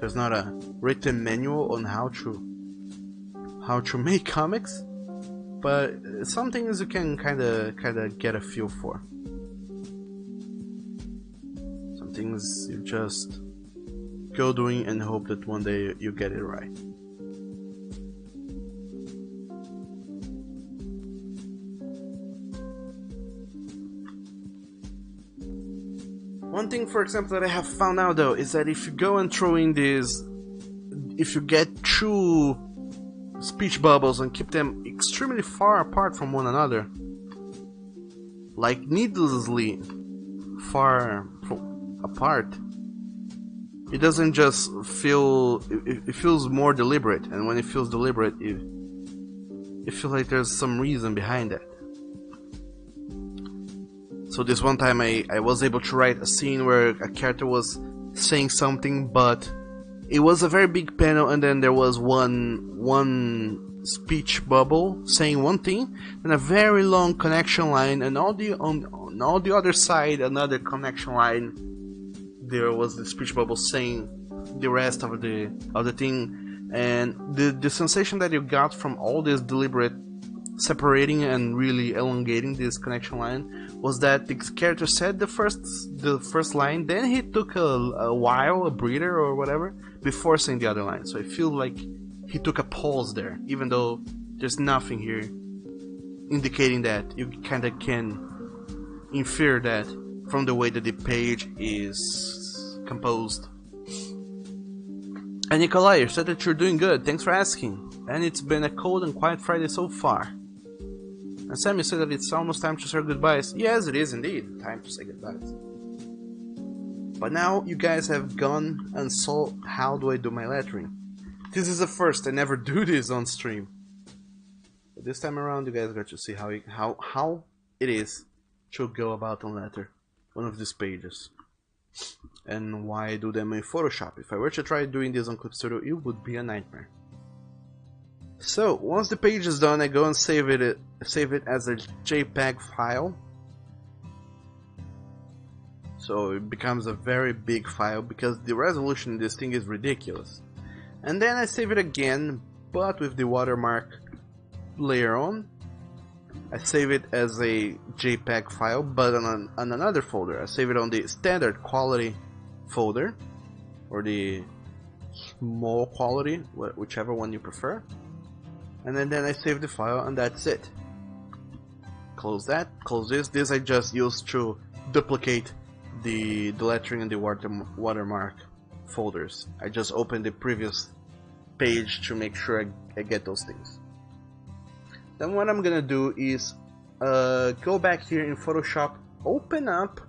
There's not a written manual on how to make comics, but some things you can kind of get a feel for. Some things you just go doing and hope that one day you get it right. One thing, for example, that I have found out though is that if you go and throw in these, if you get 2 speech bubbles and keep them extremely far apart from one another, like needlessly far apart, it doesn't just feel, it feels more deliberate, and when it feels deliberate, it feels like there's some reason behind that. So this one time I was able to write a scene where a character was saying something, but it was a very big panel, and then there was one speech bubble saying one thing, and a very long connection line, and on all the other side another connection line. There was the speech bubble saying the rest of the thing, and the sensation that you got from all this deliberate separating and really elongating this connection line was that the character said the first line, then he took a while, a breather or whatever, before saying the other line. So I feel like he took a pause there, even though there's nothing here indicating that. You kinda can infer that from the way that the page is composed. And Nikolai, you said that you're doing good, thanks for asking. And it's been a cold and quiet Friday so far. And Sammy said that it's almost time to say goodbyes. Yes, it is indeed time to say goodbyes. But now you guys have gone and saw how do I do my lettering. This is the first, I never do this on stream. But this time around you guys got to see how it is to go about and letter one of these pages. And why I do them in Photoshop. If I were to try doing this on Clip Studio, it would be a nightmare. So once the page is done, I go and save it as a JPEG file. So it becomes a very big file because the resolution in this thing is ridiculous. And then I save it again, but with the watermark layer on. I save it as a JPEG file, but on another folder. I save it on the standard quality folder, or the small quality, whichever one you prefer. And then I save the file, and that's it. Close that, close this. This I just used to duplicate the lettering and the watermark folders. I just opened the previous page to make sure I get those things. Then what I'm gonna do is go back here in Photoshop, open up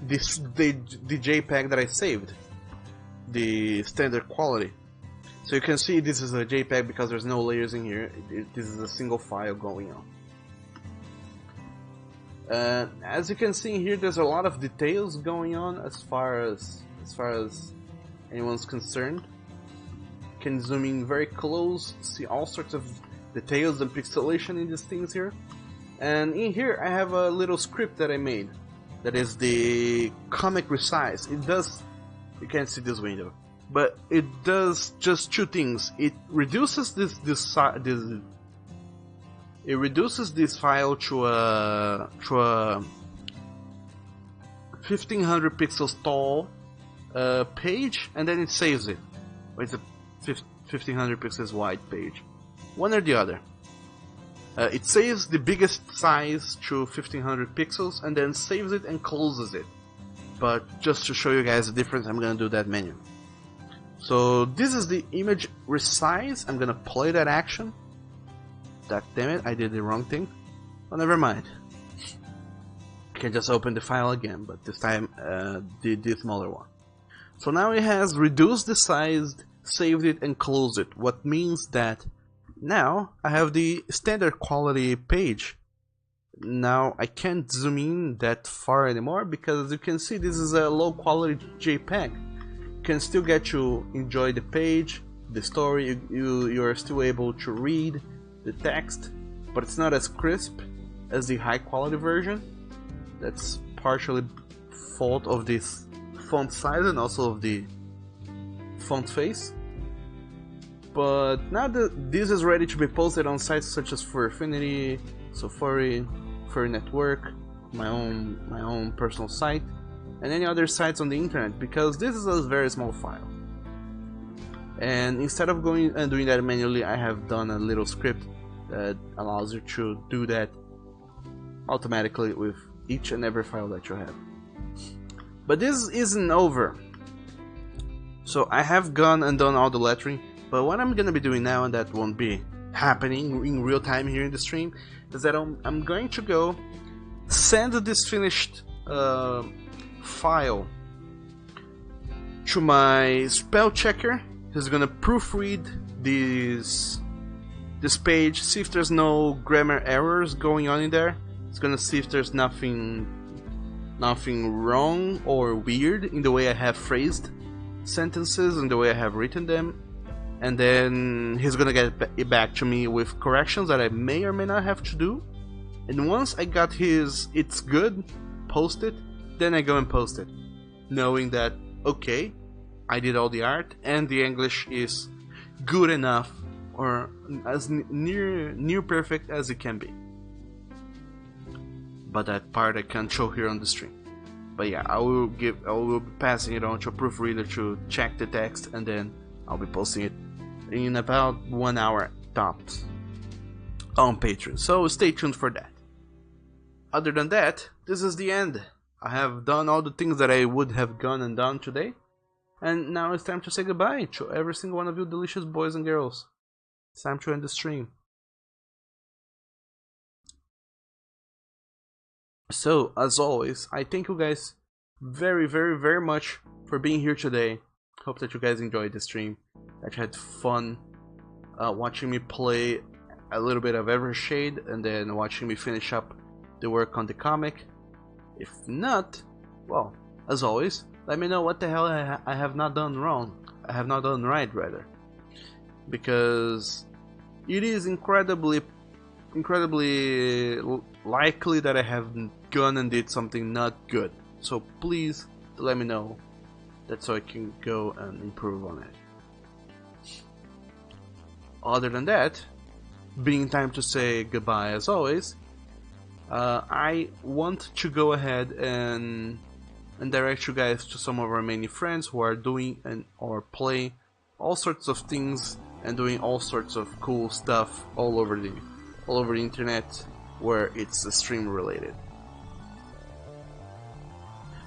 the JPEG that I saved, the standard quality. So you can see this is a JPEG because there's no layers in here. This is a single file going on. As you can see here, there's a lot of details going on as far as anyone's concerned. You can zoom in very close, see all sorts of details and pixelation in these things here. And in here I have a little script that I made that is the comic resize. It does, you can't see this window, but it does just 2 things. It reduces this file to a 1500 pixels tall page, and then it saves it. It's a 1500 pixels wide page. One or the other. It saves the biggest size to 1500 pixels and then saves it and closes it. But just to show you guys the difference, I'm gonna do that manually. So this is the image resize. I'm gonna play that action. God damn it, I did the wrong thing. Well, never mind. I can just open the file again, but this time the smaller one. So now it has reduced the size, saved it and closed it. What means that now I have the standard quality page. Now I can't zoom in that far anymore because, as you can see, this is a low quality JPEG. Can still get to enjoy the page, the story. You're still able to read the text, but it's not as crisp as the high quality version. That's partially fault of this font size and also of the font face. But now that this is ready to be posted on sites such as Furfinity, Safari, Furry Network, my own personal site, and any other sites on the internet, because this is a very small file. And instead of going and doing that manually, I have done a little script that allows you to do that automatically with each and every file that you have. But this isn't over. So I have gone and done all the lettering, but what I'm gonna be doing now, and that won't be happening in real time here in the stream, is that I'm going to go send this finished file to my spell checker. He's gonna proofread this page, see if there's no grammar errors going on in there. It's gonna see if there's nothing wrong or weird in the way I have phrased sentences and the way I have written them, and then he's gonna get it back to me with corrections that I may or may not have to do. And once I got his "it's good" posted, then I go and post it, knowing that okay, I did all the art and the English is good enough, or as near perfect as it can be. But that part I can't show here on the stream. But yeah, I will be passing it on to a proofreader to check the text, and then I'll be posting it in about 1 hour tops on Patreon. So stay tuned for that. Other than that, this is the end. I have done all the things that I would have gone and done today. And now it's time to say goodbye to every single one of you delicious boys and girls. It's time to end the stream. So, as always, I thank you guys very, very, very much for being here today. Hope that you guys enjoyed the stream, that you had fun watching me play a little bit of Eastshade, and then watching me finish up the work on the comic. If not, well, as always, let me know what the hell I have not done wrong. I have not done right, rather. Because it is incredibly likely that I have gone and did something not good. So please let me know, that so I can go and improve on it. Other than that, being time to say goodbye as always, I want to go ahead and direct you guys to some of our many friends who are doing or play all sorts of things and doing all sorts of cool stuff all over the internet where it's stream related.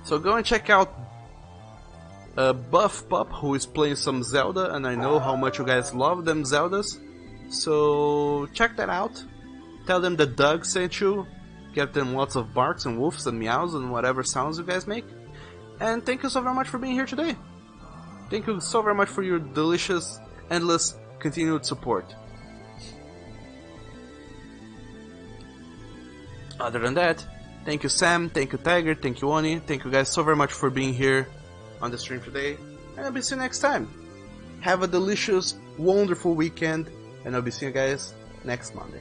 So go and check out Buff Pup, who is playing some Zelda, and I know how much you guys love them Zeldas. So check that out. Tell them that Doug sent you. Get them lots of barks and woofs and meows and whatever sounds you guys make. And thank you so very much for being here today. Thank you so very much for your delicious, endless, continued support. Other than that, thank you Sam, thank you Tiger, thank you Oni, thank you guys so very much for being here on the stream today. And I'll be seeing you next time. Have a delicious, wonderful weekend, and I'll be seeing you guys next Monday.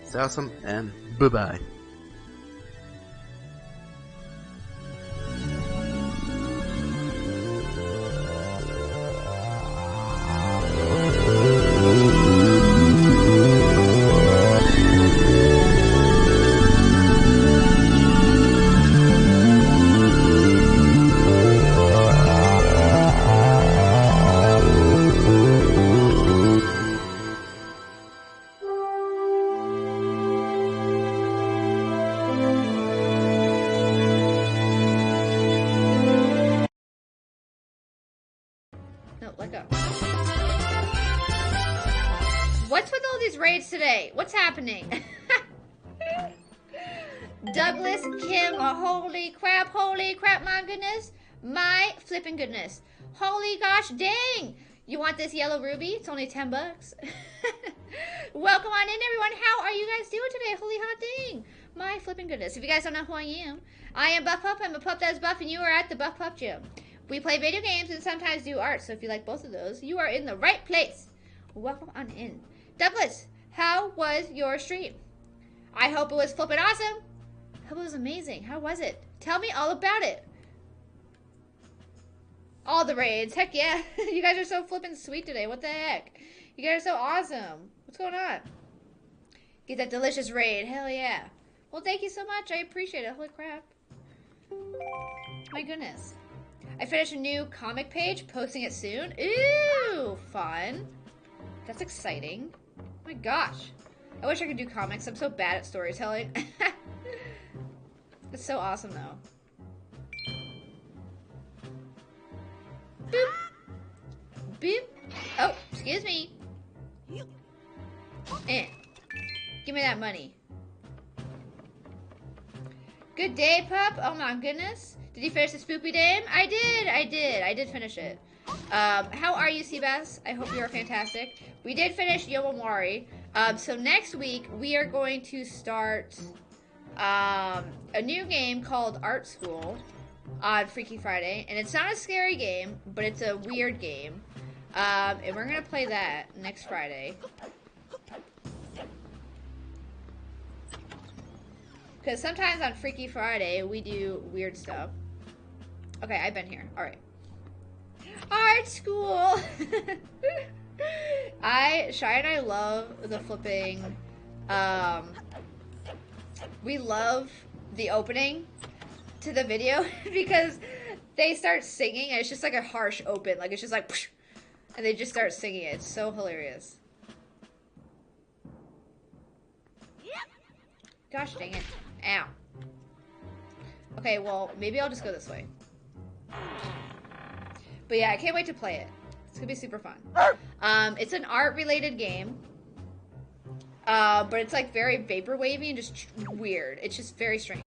Stay awesome, and bye-bye. No, let go. What's with all these raids today? What's happening? Douglas, Kim, holy crap, my goodness. My flipping goodness. Holy gosh, dang. You want this yellow ruby? It's only 10 bucks. Welcome on in, everyone. How are you guys doing today? Holy hot dang. My flipping goodness. If you guys don't know who I am Buff Pup. I'm a pup that's buff, and you are at the Buff Pup Gym. We play video games and sometimes do art, so if you like both of those, you are in the right place. Welcome on in. Douglas, how was your stream? I hope it was flipping awesome. I hope it was amazing. How was it? Tell me all about it. All the raids. Heck yeah. You guys are so flipping sweet today. What the heck? You guys are so awesome. What's going on? Get that delicious raid. Hell yeah. Well, thank you so much. I appreciate it. Holy crap. My goodness. I finished a new comic page, posting it soon. Ooh, fun. That's exciting. Oh my gosh. I wish I could do comics. I'm so bad at storytelling. It's so awesome, though. Boop. Boop. Oh, excuse me. Give me that money. Good day, pup. Oh my goodness. Did you finish the spoopy game? I did finish it. How are you, Seabass? I hope you are fantastic. We did finish Yomamori. So next week, we are going to start a new game called Art School on Freaky Friday. And it's not a scary game, but it's a weird game. And we're going to play that next Friday. Because sometimes on Freaky Friday, we do weird stuff. Okay, I've been here. Alright. Art school! Shy and I love the flipping, we love the opening to the video because they start singing and it's just like a harsh open. Like, it's just like, psh, and they just start singing it. It's so hilarious. Gosh dang it. Ow. Okay, well, maybe I'll just go this way. But yeah, I can't wait to play it. It's gonna be super fun. It's an art-related game. But it's like very vaporwavy and just weird. It's just very strange.